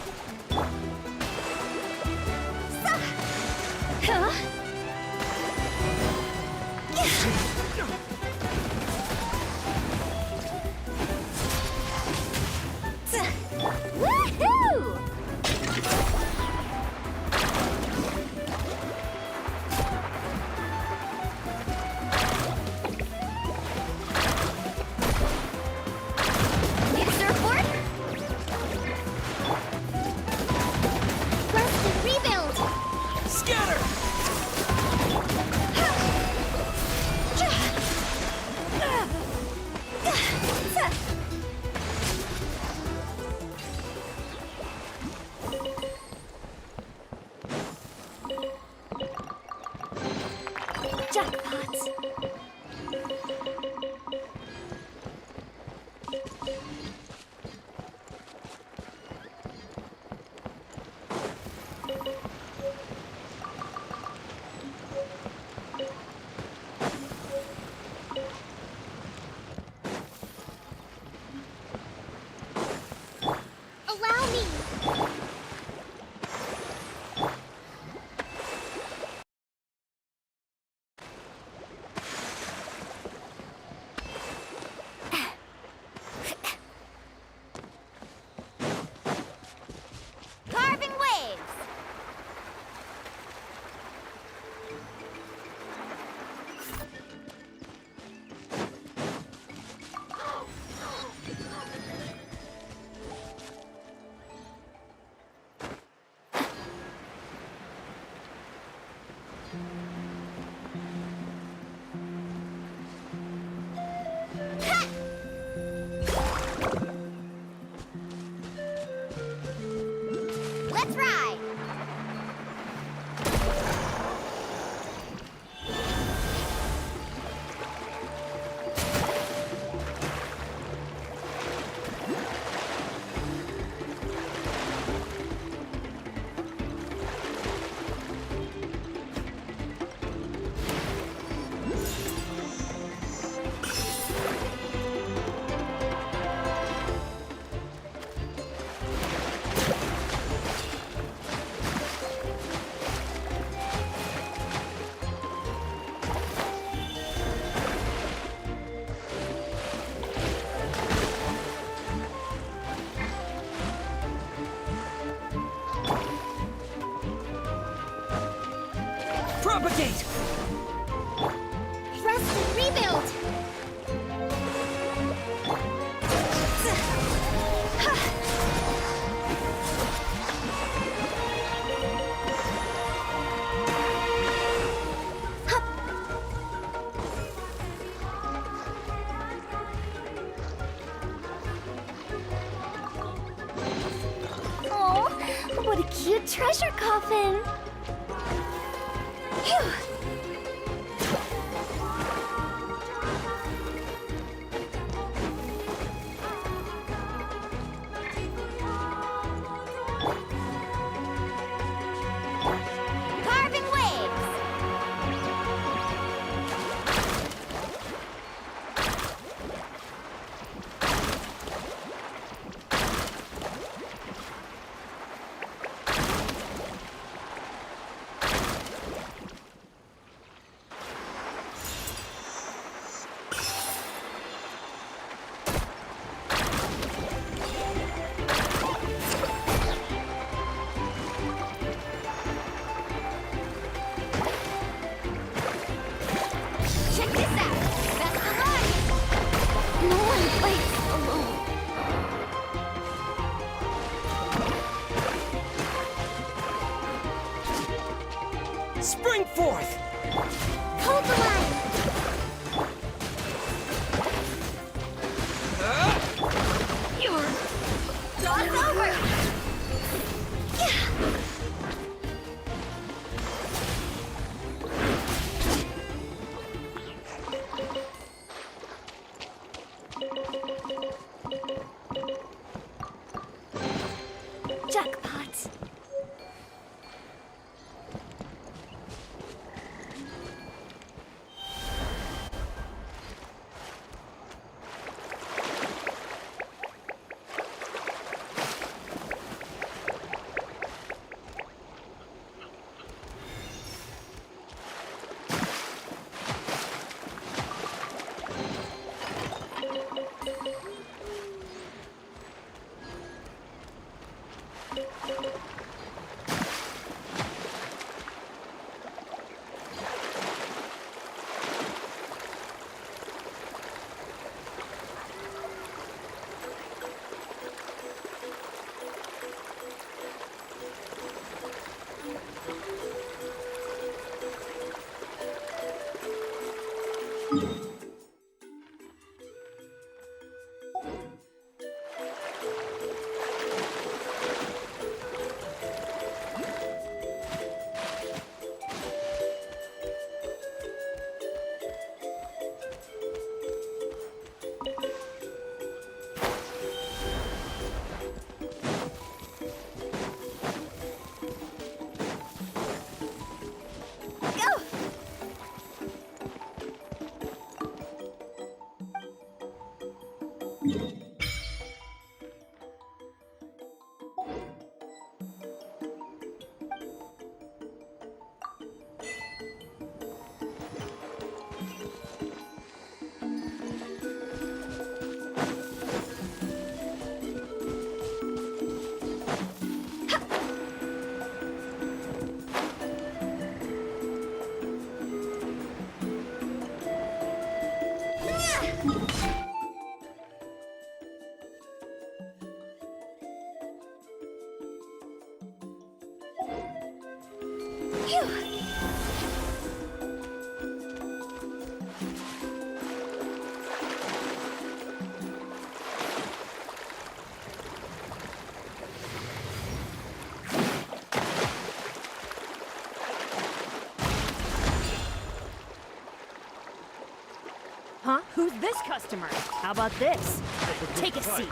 Need a surfboard? Rest and rebuild! Scatter! Jackpots! Allow me! Carving waves! Let's ride! Propagate! Rest and rebuild! Oh, what a cute treasure coffin! Phew! Carving waves! Check this out! Best of luck! No one fights alone. Spring forth! Hold the line! Daw's over! Jackpot! Huh? Who's this customer? How about this? Take a seat.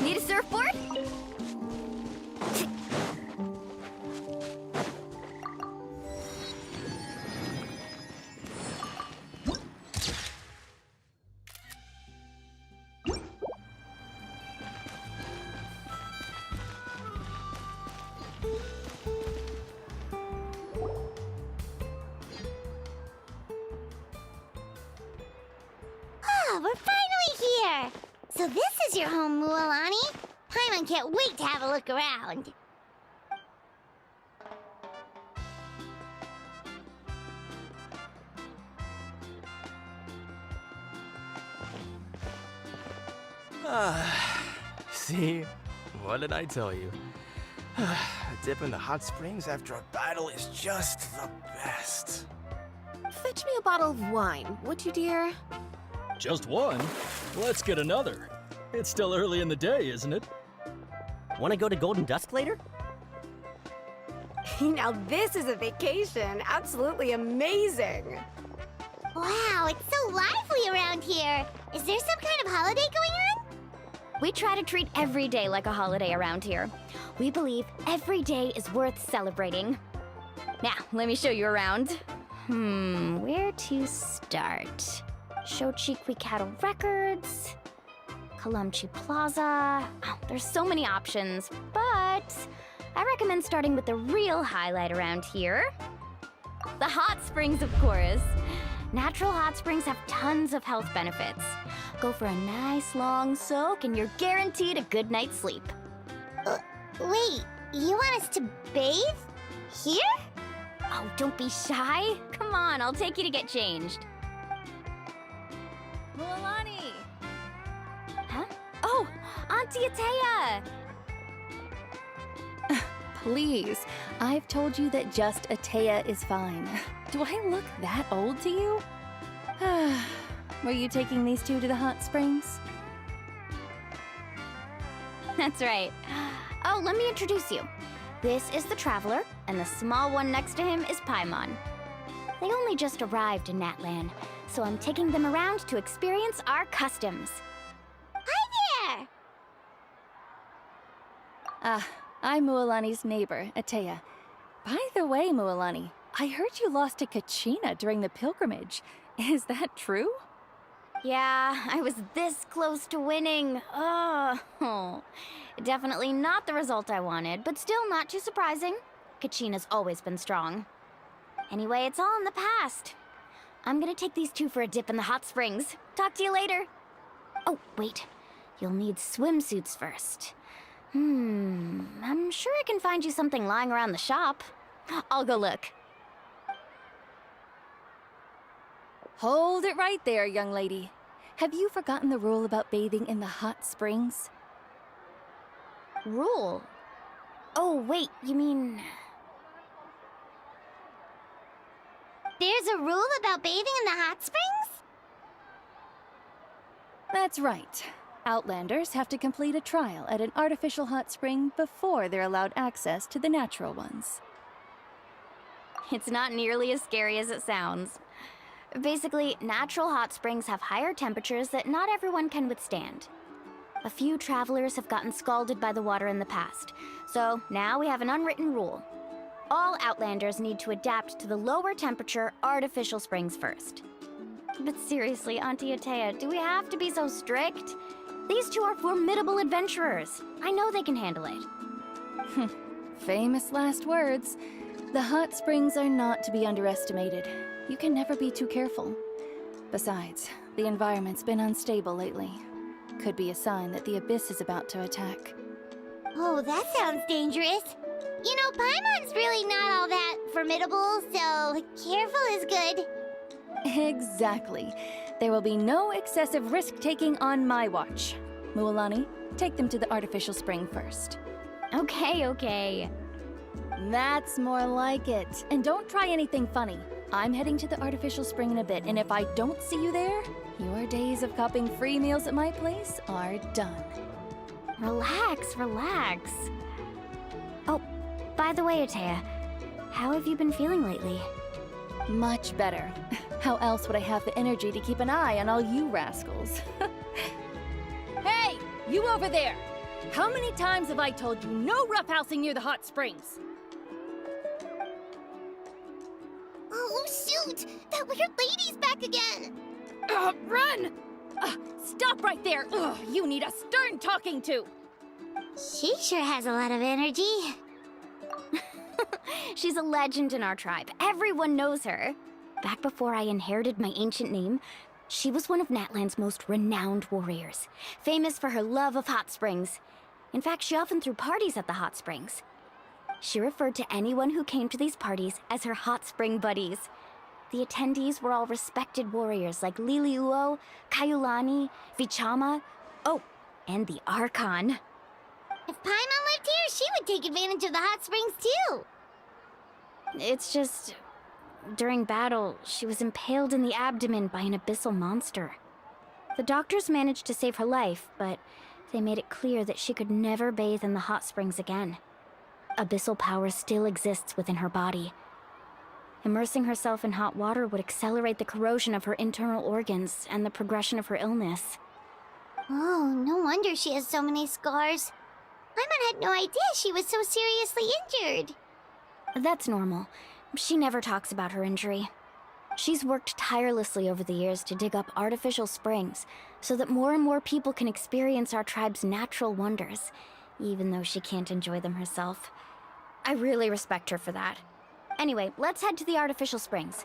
Need a surfboard? Ah, we're finally here! So this is your home, Mualani? Paimon can't wait to have a look around. See? What did I tell you? A dip in the hot springs after a battle is just the best. Fetch me a bottle of wine, would you, dear? Just one? Let's get another. It's still early in the day, isn't it? Want to go to Golden Dusk later? Now this is a vacation. Absolutely amazing. Wow, it's so lively around here. Is there some kind of holiday going on? We try to treat every day like a holiday around here. We believe every day is worth celebrating. Now, let me show you around. Where to start? Shochiquicado Records, Kalamchi Plaza. Oh, there's so many options, but I recommend starting with the real highlight around here. The hot springs, of course. Natural hot springs have tons of health benefits. Go for a nice long soak and you're guaranteed a good night's sleep. Wait, you want us to bathe? Here? Oh, don't be shy. Come on, I'll take you to get changed. Mualani! Huh? Oh, Auntie Atea! Please, I've told you that just Atea is fine. Do I look that old to you? Were you taking these two to the hot springs? That's right. Oh, let me introduce you. This is the Traveler, and the small one next to him is Paimon. They only just arrived in Natlan, so I'm taking them around to experience our customs. Hi there! I'm Mualani's neighbor, Atea. By the way, Mualani, I heard you lost to Kachina during the pilgrimage. Is that true? Yeah, I was this close to winning. Oh, definitely not the result I wanted, but still not too surprising. Kachina's always been strong. Anyway, it's all in the past. I'm gonna take these two for a dip in the hot springs. Talk to you later. Oh, wait. You'll need swimsuits first. I'm sure I can find you something lying around the shop. I'll go look. Hold it right there, young lady. Have you forgotten the rule about bathing in the hot springs? Rule? Oh, wait, you mean... There's a rule about bathing in the hot springs? That's right. Outlanders have to complete a trial at an artificial hot spring before they're allowed access to the natural ones. It's not nearly as scary as it sounds. Basically, natural hot springs have higher temperatures that not everyone can withstand. A few travelers have gotten scalded by the water in the past, so now we have an unwritten rule. All Outlanders need to adapt to the lower temperature artificial springs first. But seriously, Auntie Atea, do we have to be so strict? These two are formidable adventurers. I know they can handle it. Famous last words. The hot springs are not to be underestimated. You can never be too careful. Besides, the environment's been unstable lately. Could be a sign that the Abyss is about to attack. Oh, that sounds dangerous. You know, Paimon's really not all that formidable, so careful is good. Exactly. There will be no excessive risk-taking on my watch. Mualani, take them to the artificial spring first. Okay. That's more like it. And don't try anything funny. I'm heading to the artificial spring in a bit, and if I don't see you there, your days of copping free meals at my place are done. Relax. Oh, by the way, Atea, how have you been feeling lately? Much better. How else would I have the energy to keep an eye on all you rascals? Hey, you over there! How many times have I told you no roughhousing near the hot springs? Oh, shoot! That weird lady's back again! Run! Stop right there! You need a stern talking to! She sure has a lot of energy. She's a legend in our tribe. Everyone knows her. Back before I inherited my ancient name, she was one of Natlan's most renowned warriors, famous for her love of hot springs. In fact, she often threw parties at the hot springs. She referred to anyone who came to these parties as her hot spring buddies. The attendees were all respected warriors like Liliuo, Kaiulani, Vichama, and the Archon. If Paimon lived here, she would take advantage of the hot springs too. It's just, during battle, she was impaled in the abdomen by an abyssal monster. The doctors managed to save her life, but they made it clear that she could never bathe in the hot springs again. Abyssal power still exists within her body. Immersing herself in hot water would accelerate the corrosion of her internal organs and the progression of her illness. Oh, no wonder she has so many scars. Paimon had no idea she was so seriously injured. That's normal. She never talks about her injury. She's worked tirelessly over the years to dig up artificial springs so that more and more people can experience our tribe's natural wonders, even though she can't enjoy them herself. I really respect her for that. Anyway, let's head to the artificial springs.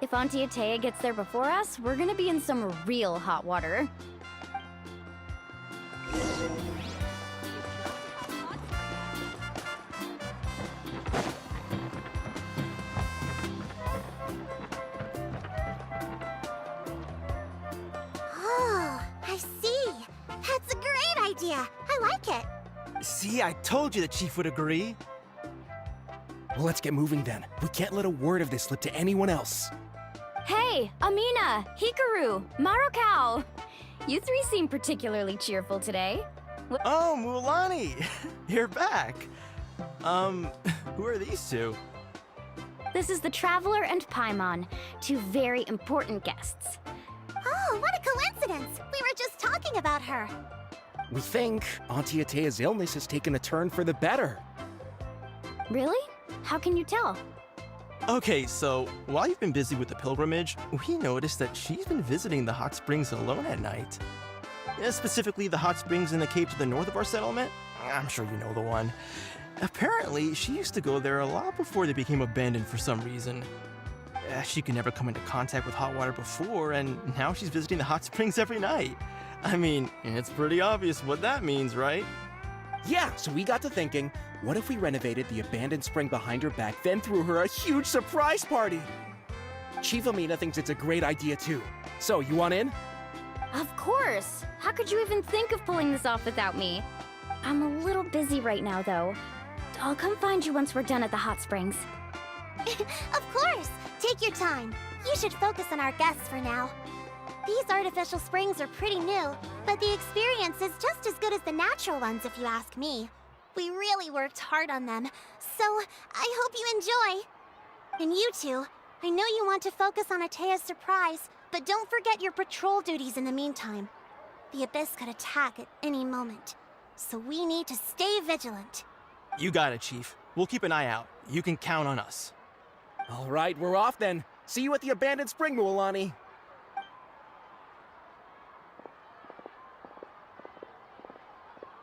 If Auntie Atea gets there before us, we're gonna be in some real hot water. Oh, I see. That's a great idea. I like it. See, I told you the chief would agree. Well, let's get moving then. We can't let a word of this slip to anyone else. Hey, Amina, Hikaru, Marukau! You three seem particularly cheerful today. Oh, Mualani! You're back. Who are these two? This is the Traveler and Paimon, two very important guests. Oh, what a coincidence. We were just talking about her. We think Auntie Atea's illness has taken a turn for the better. Really? How can you tell? Okay, so while you've been busy with the pilgrimage, we noticed that she's been visiting the hot springs alone at night. Specifically, the hot springs in the cave to the north of our settlement. I'm sure you know the one. Apparently, she used to go there a lot before they became abandoned for some reason. She could never come into contact with hot water before, and now she's visiting the hot springs every night. I mean, it's pretty obvious what that means, right? Yeah, so we got to thinking, what if we renovated the abandoned spring behind her back, then threw her a huge surprise party? Chief Amina thinks it's a great idea too. So, you want in? Of course! How could you even think of pulling this off without me? I'm a little busy right now, though. I'll come find you once we're done at the hot springs. Of course! Take your time. You should focus on our guests for now. These artificial springs are pretty new, but the experience is just as good as the natural ones if you ask me. We really worked hard on them, so I hope you enjoy. And you two, I know you want to focus on Atea's surprise, but don't forget your patrol duties in the meantime. The Abyss could attack at any moment, so we need to stay vigilant. You got it, Chief. We'll keep an eye out. You can count on us. All right, we're off then. See you at the abandoned spring, Mualani.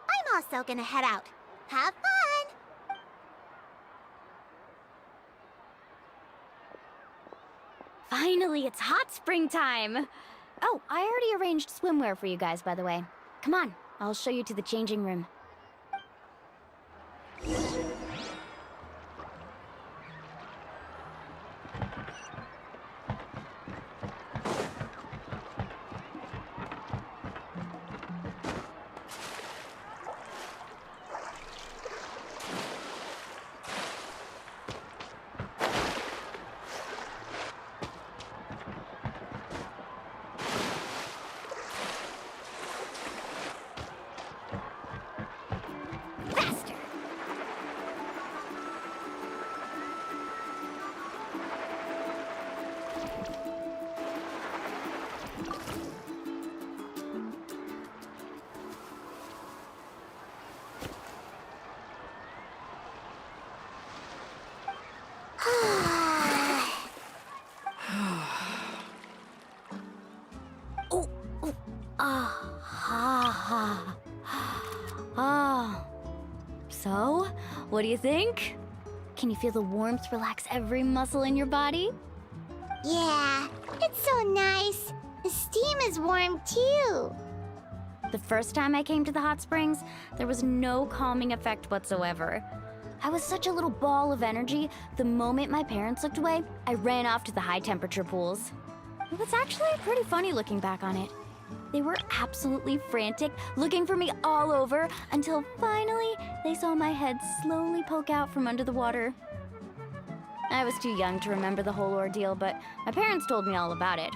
I'm also gonna head out. Have fun! Finally, it's hot spring time! Oh, I already arranged swimwear for you guys, by the way. Come on, I'll show you to the changing room. So, what do you think? Can you feel the warmth relax every muscle in your body? Yeah, it's so nice. The steam is warm too. The first time I came to the hot springs, there was no calming effect whatsoever. I was such a little ball of energy, the moment my parents looked away, I ran off to the high temperature pools. It was actually pretty funny looking back on it. They were absolutely frantic, looking for me all over, until finally they saw my head slowly poke out from under the water. I was too young to remember the whole ordeal, but my parents told me all about it.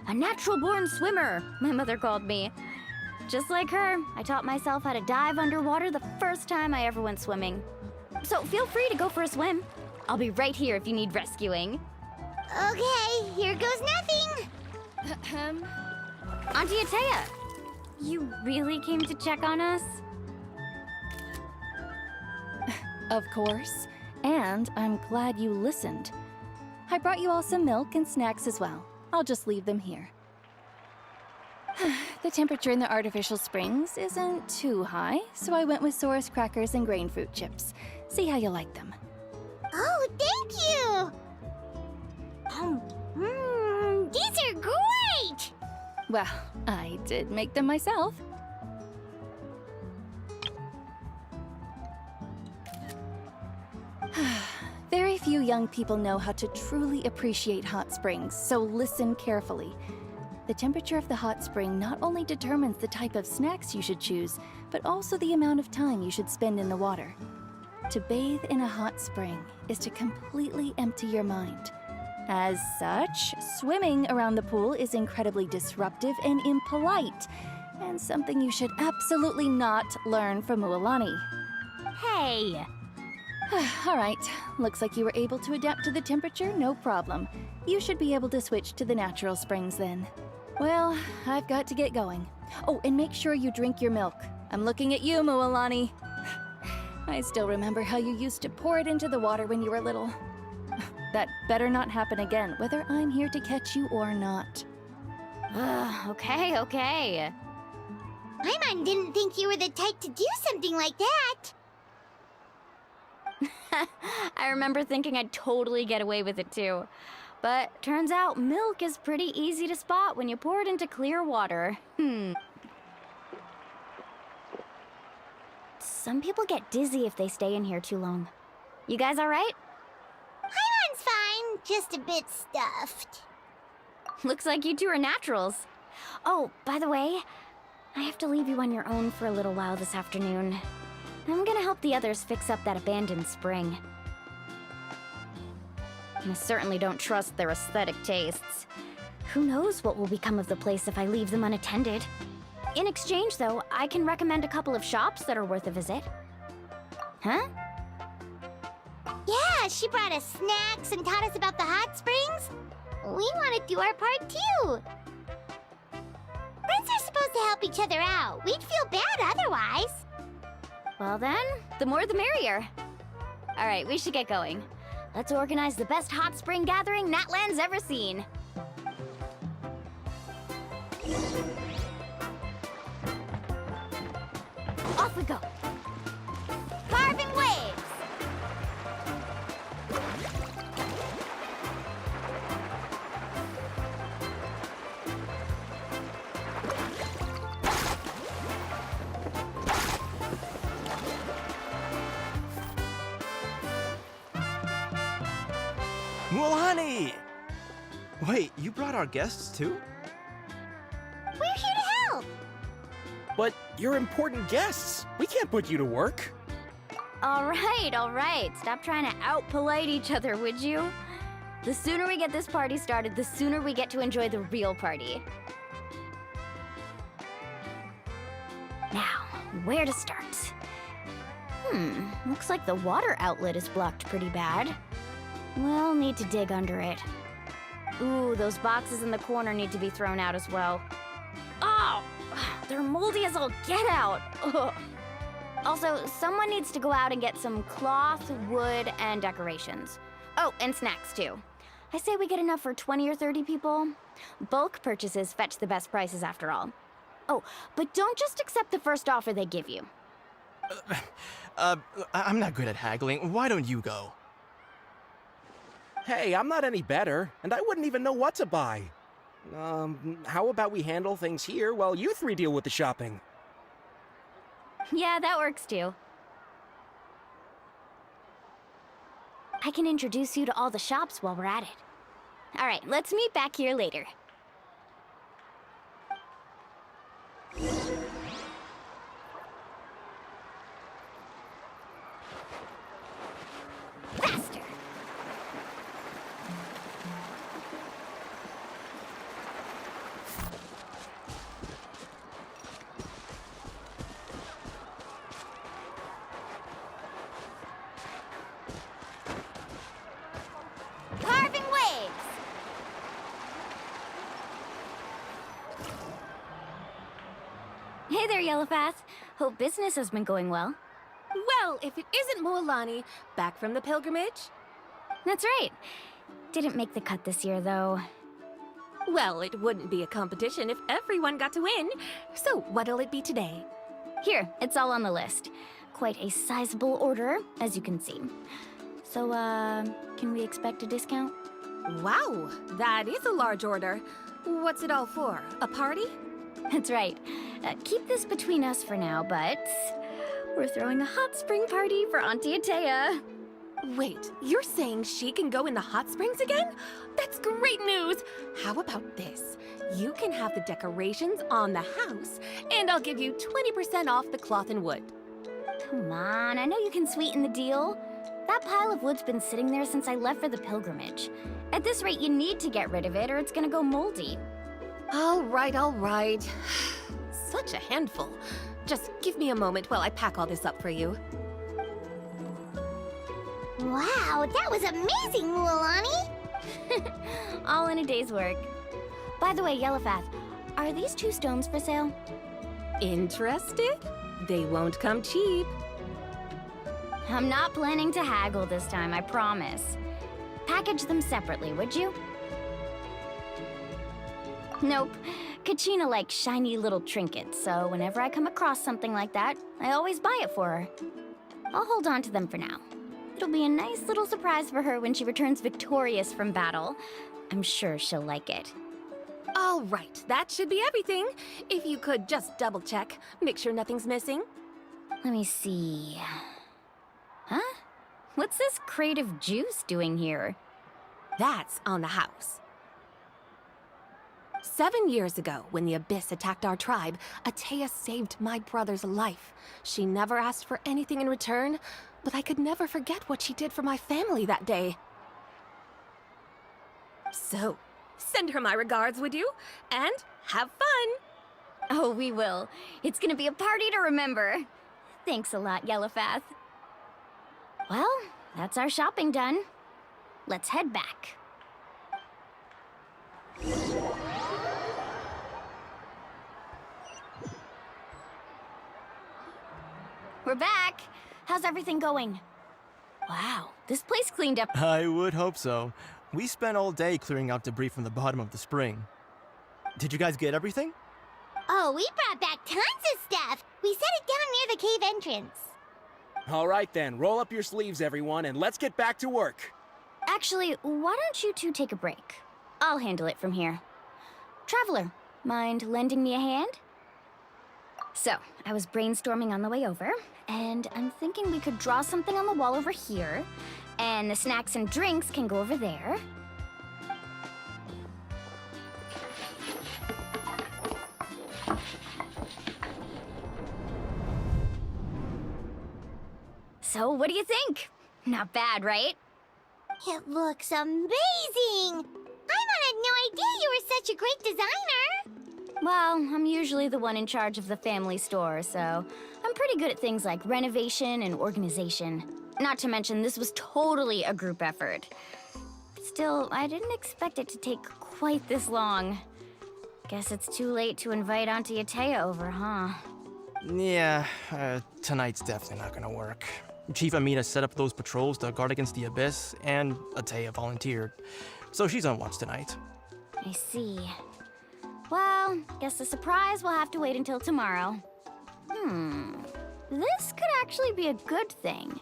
A natural-born swimmer, my mother called me. Just like her, I taught myself how to dive underwater the first time I ever went swimming. So feel free to go for a swim. I'll be right here if you need rescuing. Okay, here goes nothing. Auntie Atea, you really came to check on us? Of course. And I'm glad you listened. I brought you all some milk and snacks as well. I'll just leave them here. The temperature in the artificial springs isn't too high, so I went with Saurus crackers and grain fruit chips. See how you like them. Oh, thank you! These are great! Well, I did make them myself. Very few young people know how to truly appreciate hot springs, so listen carefully. The temperature of the hot spring not only determines the type of snacks you should choose, but also the amount of time you should spend in the water. To bathe in a hot spring is to completely empty your mind. As such, swimming around the pool is incredibly disruptive and impolite, and something you should absolutely not learn from Mualani. Hey! All right, looks like you were able to adapt to the temperature, no problem. You should be able to switch to the natural springs then. Well, I've got to get going. Oh, and make sure you drink your milk. I'm looking at you, Mualani. I still remember how you used to pour it into the water when you were little. That better not happen again, whether I'm here to catch you or not. Okay. Paimon didn't think you were the type to do something like that. I remember thinking I'd totally get away with it too. But turns out milk is pretty easy to spot when you pour it into clear water. Some people get dizzy if they stay in here too long. You guys all right? Paimon's fine, just a bit stuffed. Looks like you two are naturals. Oh, by the way, I have to leave you on your own for a little while this afternoon. I'm gonna help the others fix up that abandoned spring. I certainly don't trust their aesthetic tastes. Who knows what will become of the place if I leave them unattended? In exchange, though, I can recommend a couple of shops that are worth a visit. Huh? Yeah, she brought us snacks and taught us about the hot springs. We want to do our part too. Friends are supposed to help each other out. We'd feel bad otherwise. Well then, the more the merrier. All right, we should get going. Let's organize the best hot spring gathering Natlan's ever seen. Off we go. Carving waves! Mualani! Wait, you brought our guests too? We're here to help! But you're important guests. We can't put you to work. All right. Stop trying to out-polite each other, would you? The sooner we get this party started, the sooner we get to enjoy the real party. Now, where to start? Looks like the water outlet is blocked pretty bad. We'll need to dig under it. Ooh, those boxes in the corner need to be thrown out as well. Oh, they're moldy as all get out. Ugh. Also, someone needs to go out and get some cloth, wood, and decorations. Oh, and snacks too. I say we get enough for 20 or 30 people. Bulk purchases fetch the best prices after all. Oh, but don't just accept the first offer they give you. I'm not good at haggling. Why don't you go? Hey, I'm not any better, and I wouldn't even know what to buy. How about we handle things here while you three deal with the shopping? Yeah, that works too. I can introduce you to all the shops while we're at it. All right, let's meet back here later. Faster! Carving waves! Hey there, Yellowpath. Hope business has been going well. Well, if it isn't Mualani, back from the pilgrimage? That's right. Didn't make the cut this year, though. Well, it wouldn't be a competition if everyone got to win. So what'll it be today? Here, it's all on the list. Quite a sizable order, as you can see. So, can we expect a discount? Wow, that is a large order. What's it all for? A party? That's right. Keep this between us for now, but we're throwing a hot spring party for Auntie Atea. Wait, you're saying she can go in the hot springs again? That's great news! How about this? You can have the decorations on the house, and I'll give you 20% off the cloth and wood. Come on, I know you can sweeten the deal. That pile of wood's been sitting there since I left for the pilgrimage. At this rate, you need to get rid of it or it's gonna go moldy. All right. Such a handful. Just give me a moment while I pack all this up for you. Wow, that was amazing, Mualani! All in a day's work. By the way, Yellowpath, are these 2 stones for sale? Interested? They won't come cheap. I'm not planning to haggle this time, I promise. Package them separately, would you? Nope. Kachina likes shiny little trinkets, so whenever I come across something like that, I always buy it for her. I'll hold on to them for now. It'll be a nice little surprise for her when she returns victorious from battle. I'm sure she'll like it. All right, that should be everything. If you could just double check, make sure nothing's missing. Let me see. Huh? What's this crate of juice doing here? That's on the house. 7 years ago, when the Abyss attacked our tribe, Atea saved my brother's life. She never asked for anything in return, but I could never forget what she did for my family that day. So, send her my regards, would you? And have fun! Oh, we will. It's gonna be a party to remember. Thanks a lot, Yellowpath. Well, that's our shopping done. Let's head back. We're back. How's everything going? Wow, this place cleaned up. I would hope so. We spent all day clearing out debris from the bottom of the spring. Did you guys get everything? Oh, we brought back tons of stuff! We set it down near the cave entrance. All right then, roll up your sleeves, everyone, and let's get back to work. Actually, why don't you two take a break? I'll handle it from here. Traveler, mind lending me a hand? So, I was brainstorming on the way over, and I'm thinking we could draw something on the wall over here, And the snacks and drinks can go over there. So, what do you think? Not bad, right? It looks amazing! Paimon had no idea you were such a great designer! Well, I'm usually the one in charge of the family store, so I'm pretty good at things like renovation and organization. Not to mention, this was totally a group effort. Still, I didn't expect it to take quite this long. Guess it's too late to invite Auntie Atea over, huh? Yeah, tonight's definitely not gonna work. Chief Amina set up those patrols to guard against the Abyss, and Atea volunteered. So she's on watch tonight. I see. Well, guess the surprise will have to wait until tomorrow. This could actually be a good thing.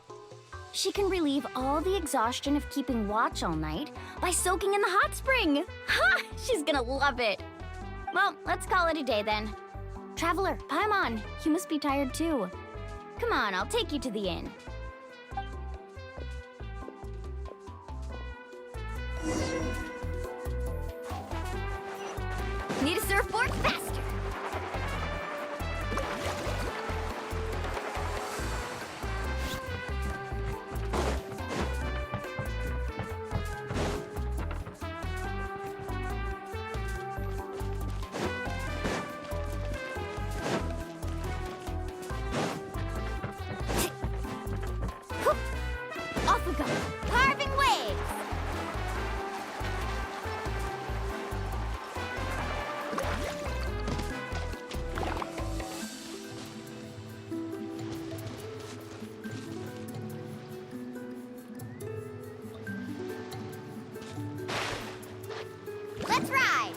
She can relieve all the exhaustion of keeping watch all night by soaking in the hot spring. Ha! She's gonna love it. Well, let's call it a day then. Traveler, Paimon, you must be tired too. Come on, I'll take you to the inn. Need a surfboard faster. Off we go, carving waves. Let's ride!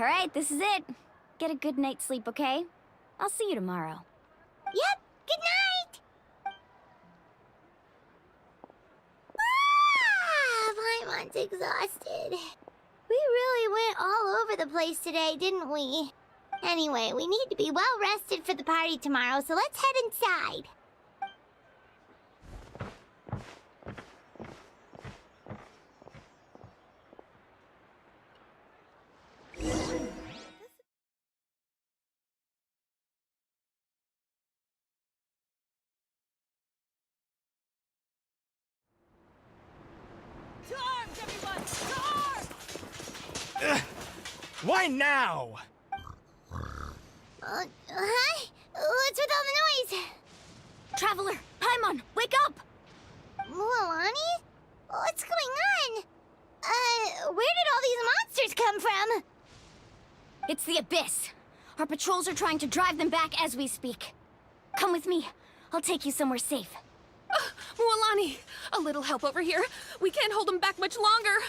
All right, this is it. Get a good night's sleep, okay? I'll see you tomorrow. Yep, good night! Paimon's exhausted. We really went all over the place today, didn't we? Anyway, we need to be well rested for the party tomorrow, so let's head inside. To arms, everyone! To arms! Why now? Hi? What's with all the noise? Traveler, Paimon, wake up! Mualani? What's going on? Where did all these monsters come from? It's the Abyss. Our patrols are trying to drive them back as we speak. Come with me. I'll take you somewhere safe. Mualani, a little help over here. We can't hold them back much longer.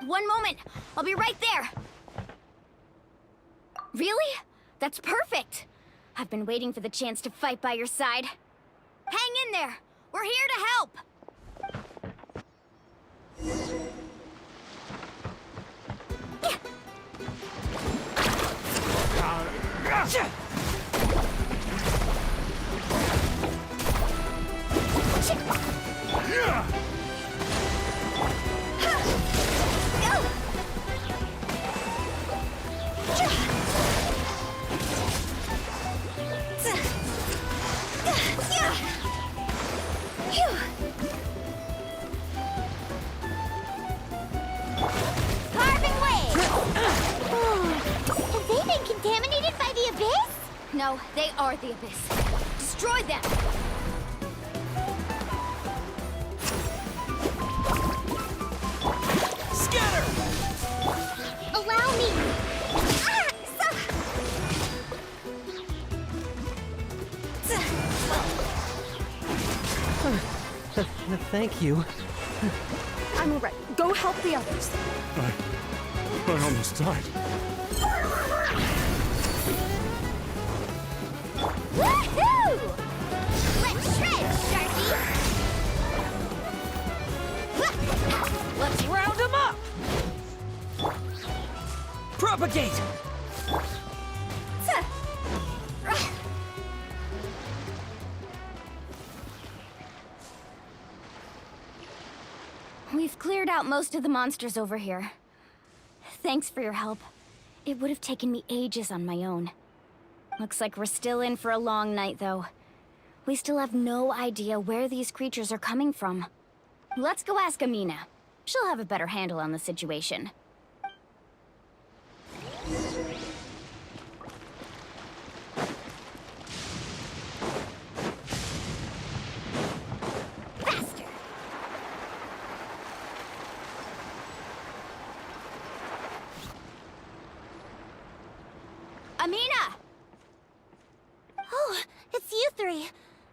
One moment. I'll be right there. Really? That's perfect. I've been waiting for the chance to fight by your side. Hang in there. We're here to help. Carving waves! Have they been contaminated by the Abyss? No, they are the Abyss. Destroy them! Scatter! Allow me! Thank you. I'm all right. Go help the others. I almost died. Woohoo! Let's shred, Sharky! Let's round them up! Propagate! We've cleared out most of the monsters over here. Thanks for your help. It would have taken me ages on my own. Looks like we're still in for a long night, though. We still have no idea where these creatures are coming from. Let's go ask Amina. She'll have a better handle on the situation. Amina! Oh, it's you three.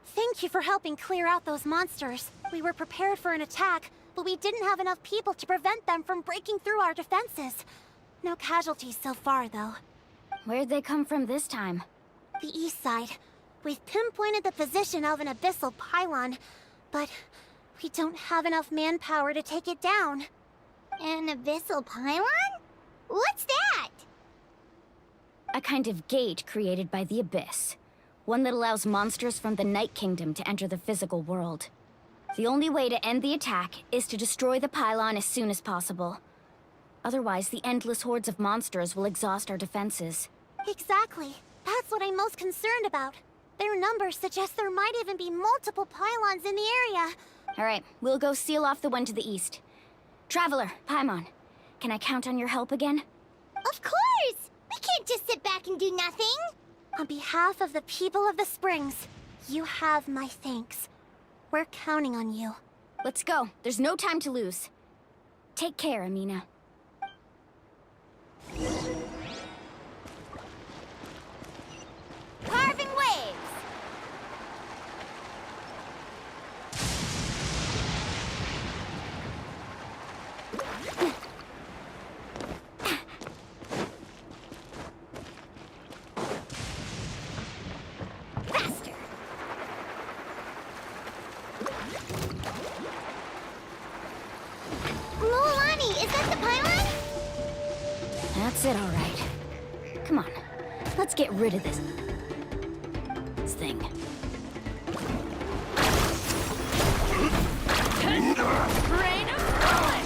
Thank you for helping clear out those monsters. We were prepared for an attack, but we didn't have enough people to prevent them from breaking through our defenses. No casualties so far, though. Where'd they come from this time? The east side. We've pinpointed the position of an abyssal pylon, but we don't have enough manpower to take it down. An abyssal pylon? What's that? A kind of gate created by the Abyss. One that allows monsters from the Night Kingdom to enter the physical world. The only way to end the attack is to destroy the pylon as soon as possible. Otherwise, the endless hordes of monsters will exhaust our defenses. Exactly. That's what I'm most concerned about. Their numbers suggest there might even be multiple pylons in the area. Alright, we'll go seal off the one to the east. Traveler, Paimon, can I count on your help again? Of course! We can't just sit back and do nothing! On behalf of the people of the Springs, you have my thanks. We're counting on you. Let's go. There's no time to lose. Take care, Amina. Carving waves! Mualani, is that the pylon? That's it, all right. Come on, let's get rid of this thing. Rain of blood!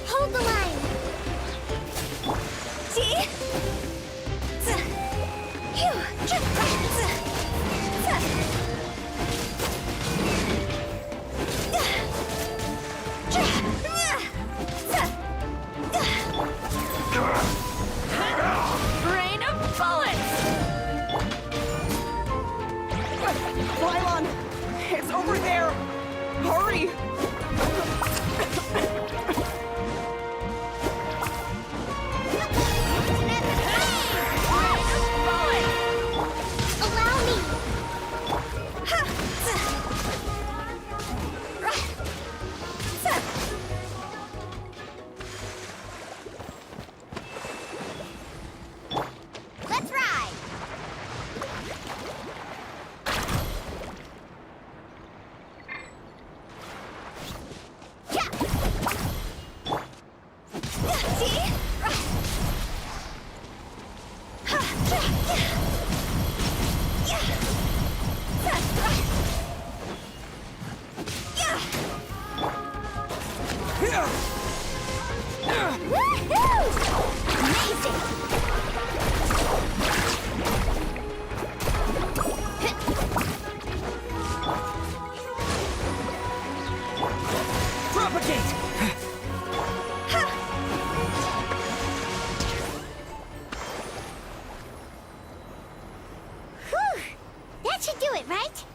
Hold the line. See? Rain of bullets! Pylon! It's over there! Hurry! Allow me! Let's ride! That should do it, right?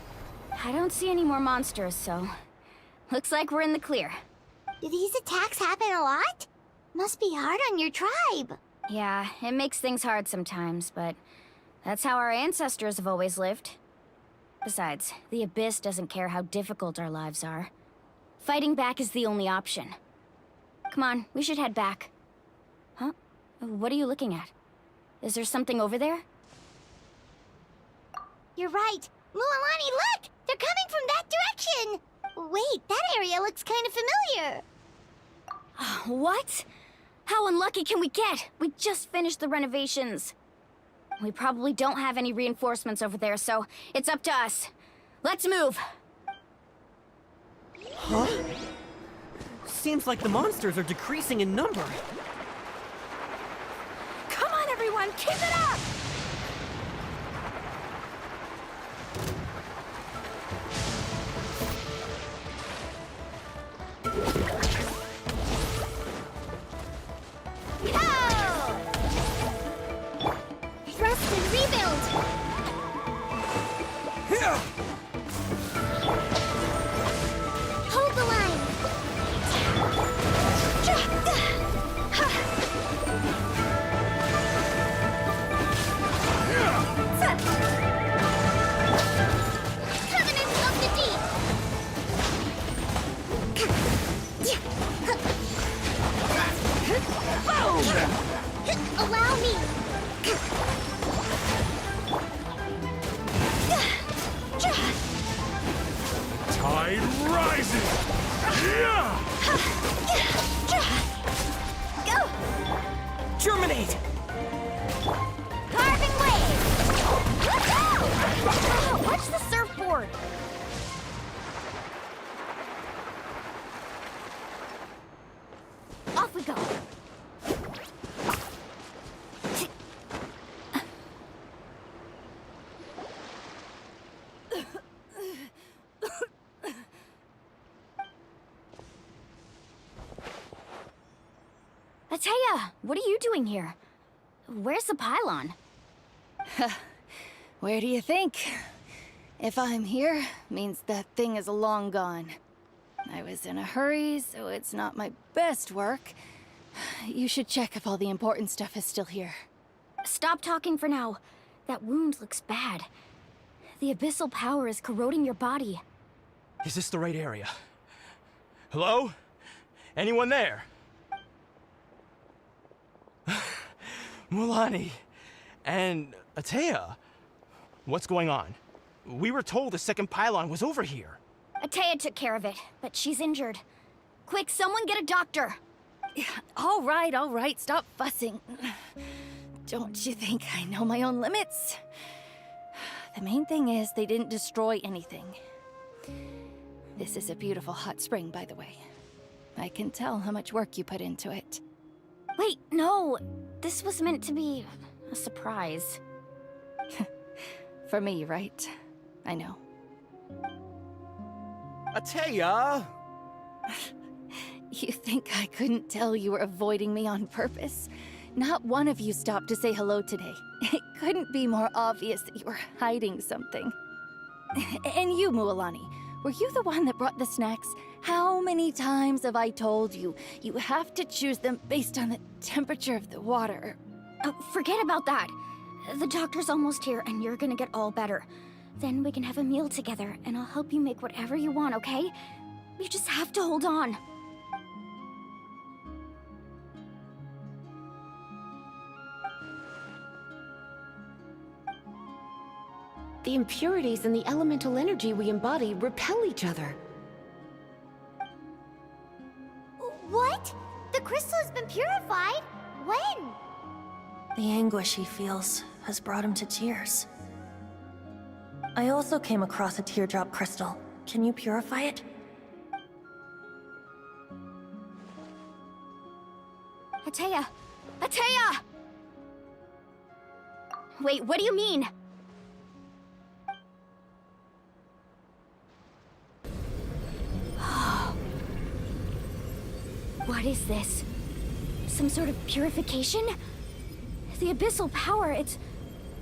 I don't see any more monsters, so... Looks like we're in the clear. Do these attacks happen a lot? Must be hard on your tribe. Yeah, it makes things hard sometimes, but... that's how our ancestors have always lived. Besides, the Abyss doesn't care how difficult our lives are. Fighting back is the only option. Come on, we should head back. Huh? What are you looking at? Is there something over there? You're right. Mualani, look! They're coming from that direction! Wait, that area looks kind of familiar. What? How unlucky can we get? We just finished the renovations. We probably don't have any reinforcements over there, so it's up to us. Let's move! Huh? Seems like the monsters are decreasing in number. Come on, everyone! Keep it up! Rest and rebuild! Hold the line! Covenant of the Deep! Allow me! Tide rises! Yeah! Go! Germinate! Carving wave! Oh, watch the surfboard! Off we go! Atea, what are you doing here? Where's the pylon? Where do you think? If I'm here, means that thing is long gone. I was in a hurry, so it's not my best work. You should check if all the important stuff is still here. Stop talking for now. That wound looks bad. The abyssal power is corroding your body. Is this the right area? Hello? Anyone there? Mulani and Atea, what's going on? We were told the second pylon was over here. Atea took care of it, but she's injured. Quick, someone get a doctor! All right, stop fussing. Don't you think I know my own limits? The main thing is they didn't destroy anything. This is a beautiful hot spring, by the way. I can tell how much work you put into it. Wait, no! This was meant to be a surprise. For me, right? I know. Atea! You think I couldn't tell you were avoiding me on purpose? Not one of you stopped to say hello today. It couldn't be more obvious that you were hiding something. And you, Mualani, were you the one that brought the snacks? How many times have I told you, you have to choose them based on the temperature of the water? Oh, forget about that. The doctor's almost here, and you're gonna get all better. Then we can have a meal together, and I'll help you make whatever you want, okay? You just have to hold on. The impurities and the elemental energy we embody repel each other. What? The crystal has been purified? When? The anguish he feels has brought him to tears. I also came across a teardrop crystal. Can you purify it? Atea! Atea! Wait, what do you mean? What is this? Some sort of purification? The abyssal power, it's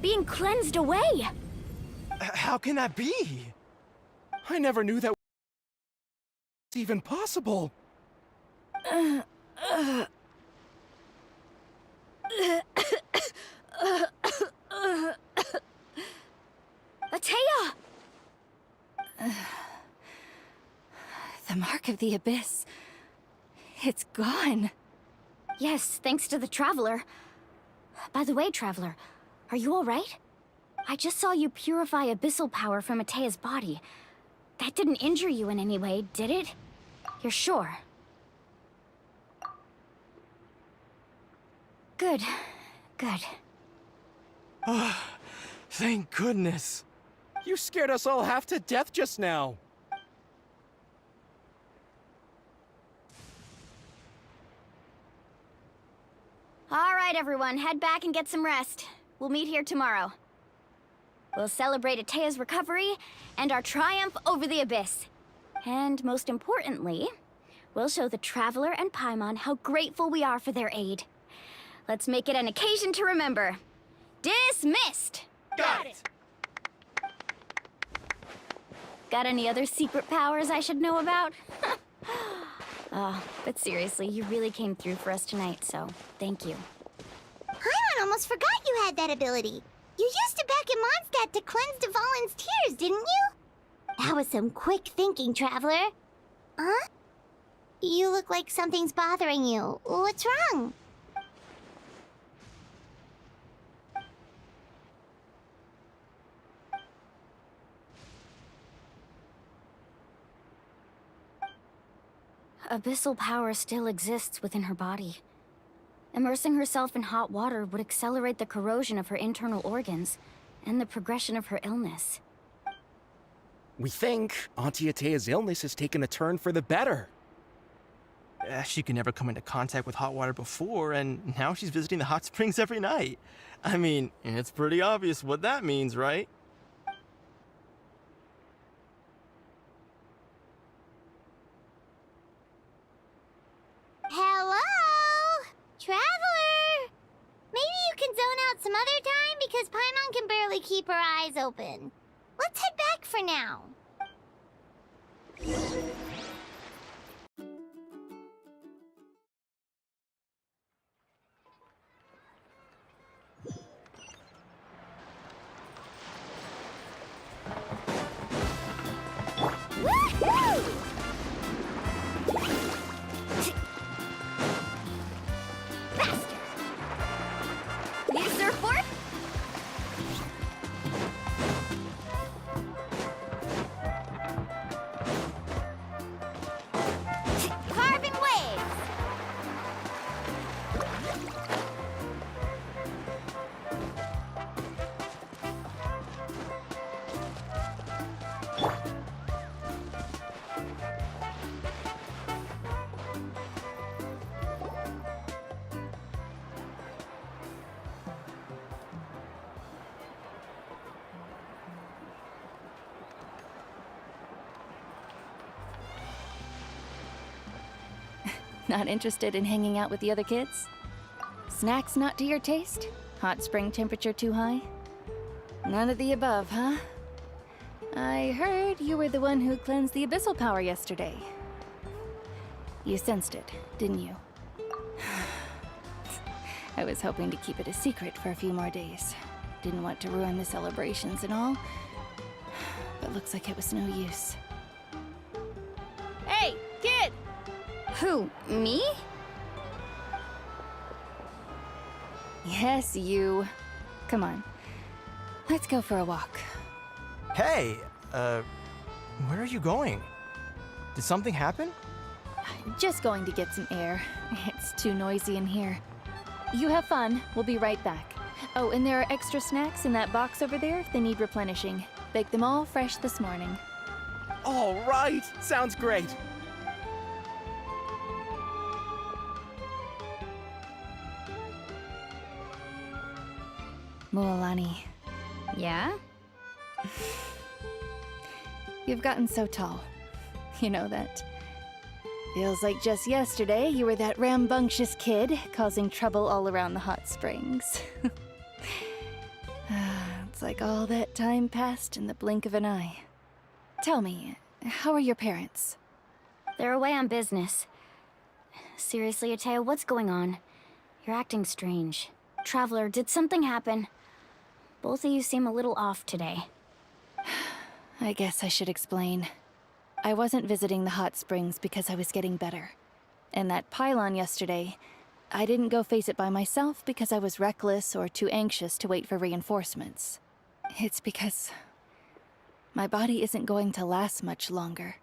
being cleansed away! How can that be? I never knew that was even possible. Atea! The mark of the abyss. It's gone. Yes, thanks to the Traveler. By the way, Traveler, are you alright? I just saw you purify abyssal power from Atea's body. That didn't injure you in any way, did it? You're sure? Good. Good. Thank goodness. You scared us all half to death just now. All right, everyone, head back and get some rest. We'll meet here tomorrow. We'll celebrate Atea's recovery and our triumph over the Abyss. And most importantly, we'll show the Traveler and Paimon how grateful we are for their aid. Let's make it an occasion to remember. Dismissed! Got it! Got any other secret powers I should know about? Oh, but seriously, you really came through for us tonight, so thank you. Paimon almost forgot you had that ability. You used it back in Mondstadt to cleanse Dvalin's tears, didn't you? That was some quick thinking, Traveler. Huh? You look like something's bothering you. What's wrong? Abyssal power still exists within her body. Immersing herself in hot water would accelerate the corrosion of her internal organs and the progression of her illness. We think Auntie Atea's illness has taken a turn for the better. She could never come into contact with hot water before, and now she's visiting the hot springs every night. I mean, it's pretty obvious what that means, right? Hello? Traveler! Maybe you can zone out some other time because Paimon can barely keep her eyes open. Let's head back for now. Woohoo! Need a surfboard? Carving waves! Not interested in hanging out with the other kids? Snacks not to your taste? Hot spring temperature too high? None of the above, huh? I heard you were the one who cleansed the abyssal power yesterday. You sensed it, didn't you? I was hoping to keep it a secret for a few more days. Didn't want to ruin the celebrations and all. But looks like it was no use. Hey, kid! Who, me? Yes, you. Come on. Let's go for a walk. Hey, where are you going? Did something happen? Just going to get some air. It's too noisy in here. You have fun. We'll be right back. Oh, and there are extra snacks in that box over there if they need replenishing. Baked them all fresh this morning. All right, sounds great. Mualani. Yeah? You've gotten so tall. You know that. Feels like just yesterday you were that rambunctious kid causing trouble all around the hot springs. It's like all that time passed in the blink of an eye. Tell me, how are your parents? They're away on business. Seriously, Atea, what's going on? You're acting strange. Traveler, did something happen? Both of you seem a little off today. I guess I should explain. I wasn't visiting the hot springs because I was getting better. And that pylon yesterday, I didn't go face it by myself because I was reckless or too anxious to wait for reinforcements. It's because my body isn't going to last much longer.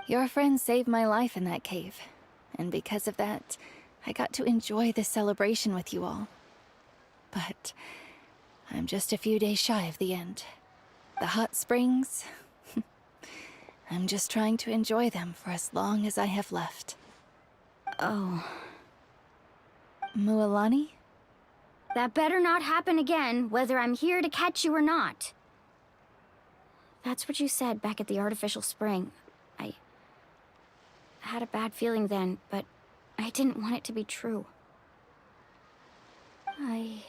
Your friend saved my life in that cave, and because of that, I got to enjoy this celebration with you all. But I'm just a few days shy of the end. The hot springs, I'm just trying to enjoy them for as long as I have left. Oh. Mualani? That better not happen again, whether I'm here to catch you or not. That's what you said back at the artificial spring. I had a bad feeling then, but I didn't want it to be true. I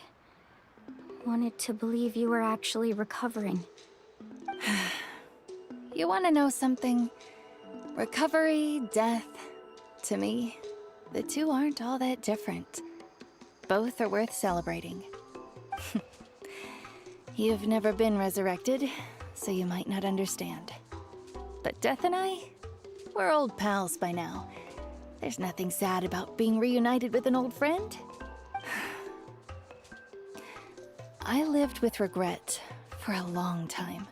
wanted to believe you were actually recovering. You want to know something? Recovery, death, to me, the two aren't all that different. Both are worth celebrating. You've never been resurrected, so you might not understand. But Death and I, we're old pals by now. There's nothing sad about being reunited with an old friend. I lived with regret for a long time.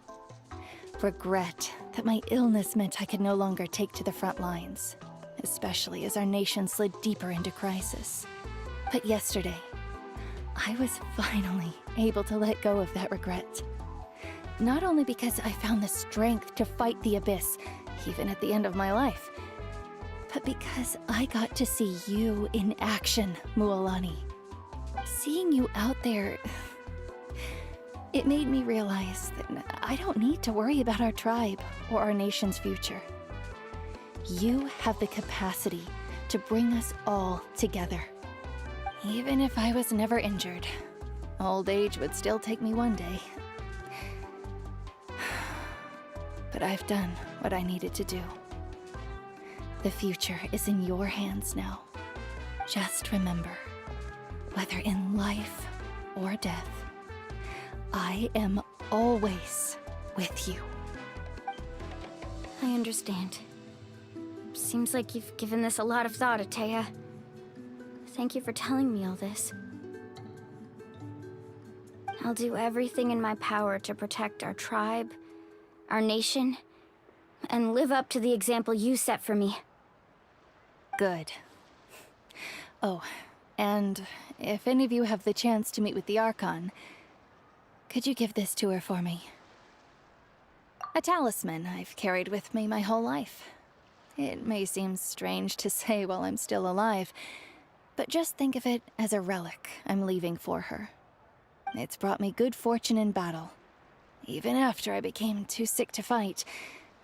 Regret that my illness meant I could no longer take to the front lines, especially as our nation slid deeper into crisis. But yesterday, I was finally able to let go of that regret. Not only because I found the strength to fight the abyss, even at the end of my life, but because I got to see you in action, Mualani. Seeing you out there, it made me realize that I don't need to worry about our tribe or our nation's future. You have the capacity to bring us all together. Even if I was never injured, old age would still take me one day. But I've done what I needed to do. The future is in your hands now. Just remember, whether in life or death, I am always with you. I understand. Seems like you've given this a lot of thought, Atea. Thank you for telling me all this. I'll do everything in my power to protect our tribe, our nation, and live up to the example you set for me. Good. Oh, and if any of you have the chance to meet with the Archon, could you give this to her for me? A talisman I've carried with me my whole life. It may seem strange to say while I'm still alive, but just think of it as a relic I'm leaving for her. It's brought me good fortune in battle. Even after I became too sick to fight,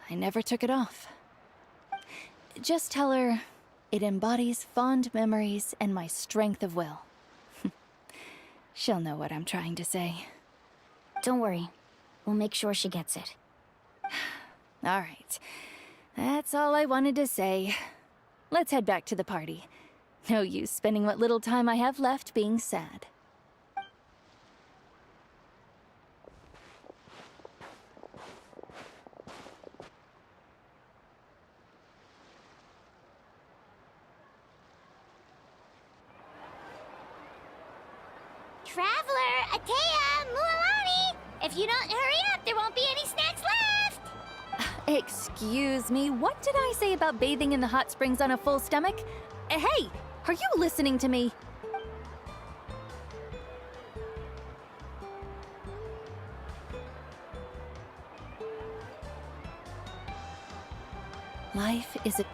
I never took it off. Just tell her it embodies fond memories and my strength of will. She'll know what I'm trying to say. Don't worry. We'll make sure she gets it. All right. That's all I wanted to say. Let's head back to the party. No use spending what little time I have left being sad. Traveler, Atea, Mualani! If you don't hurry up, there won't be any snacks left! Excuse me, what did I say about bathing in the hot springs on a full stomach? Hey, are you listening to me? Life is a...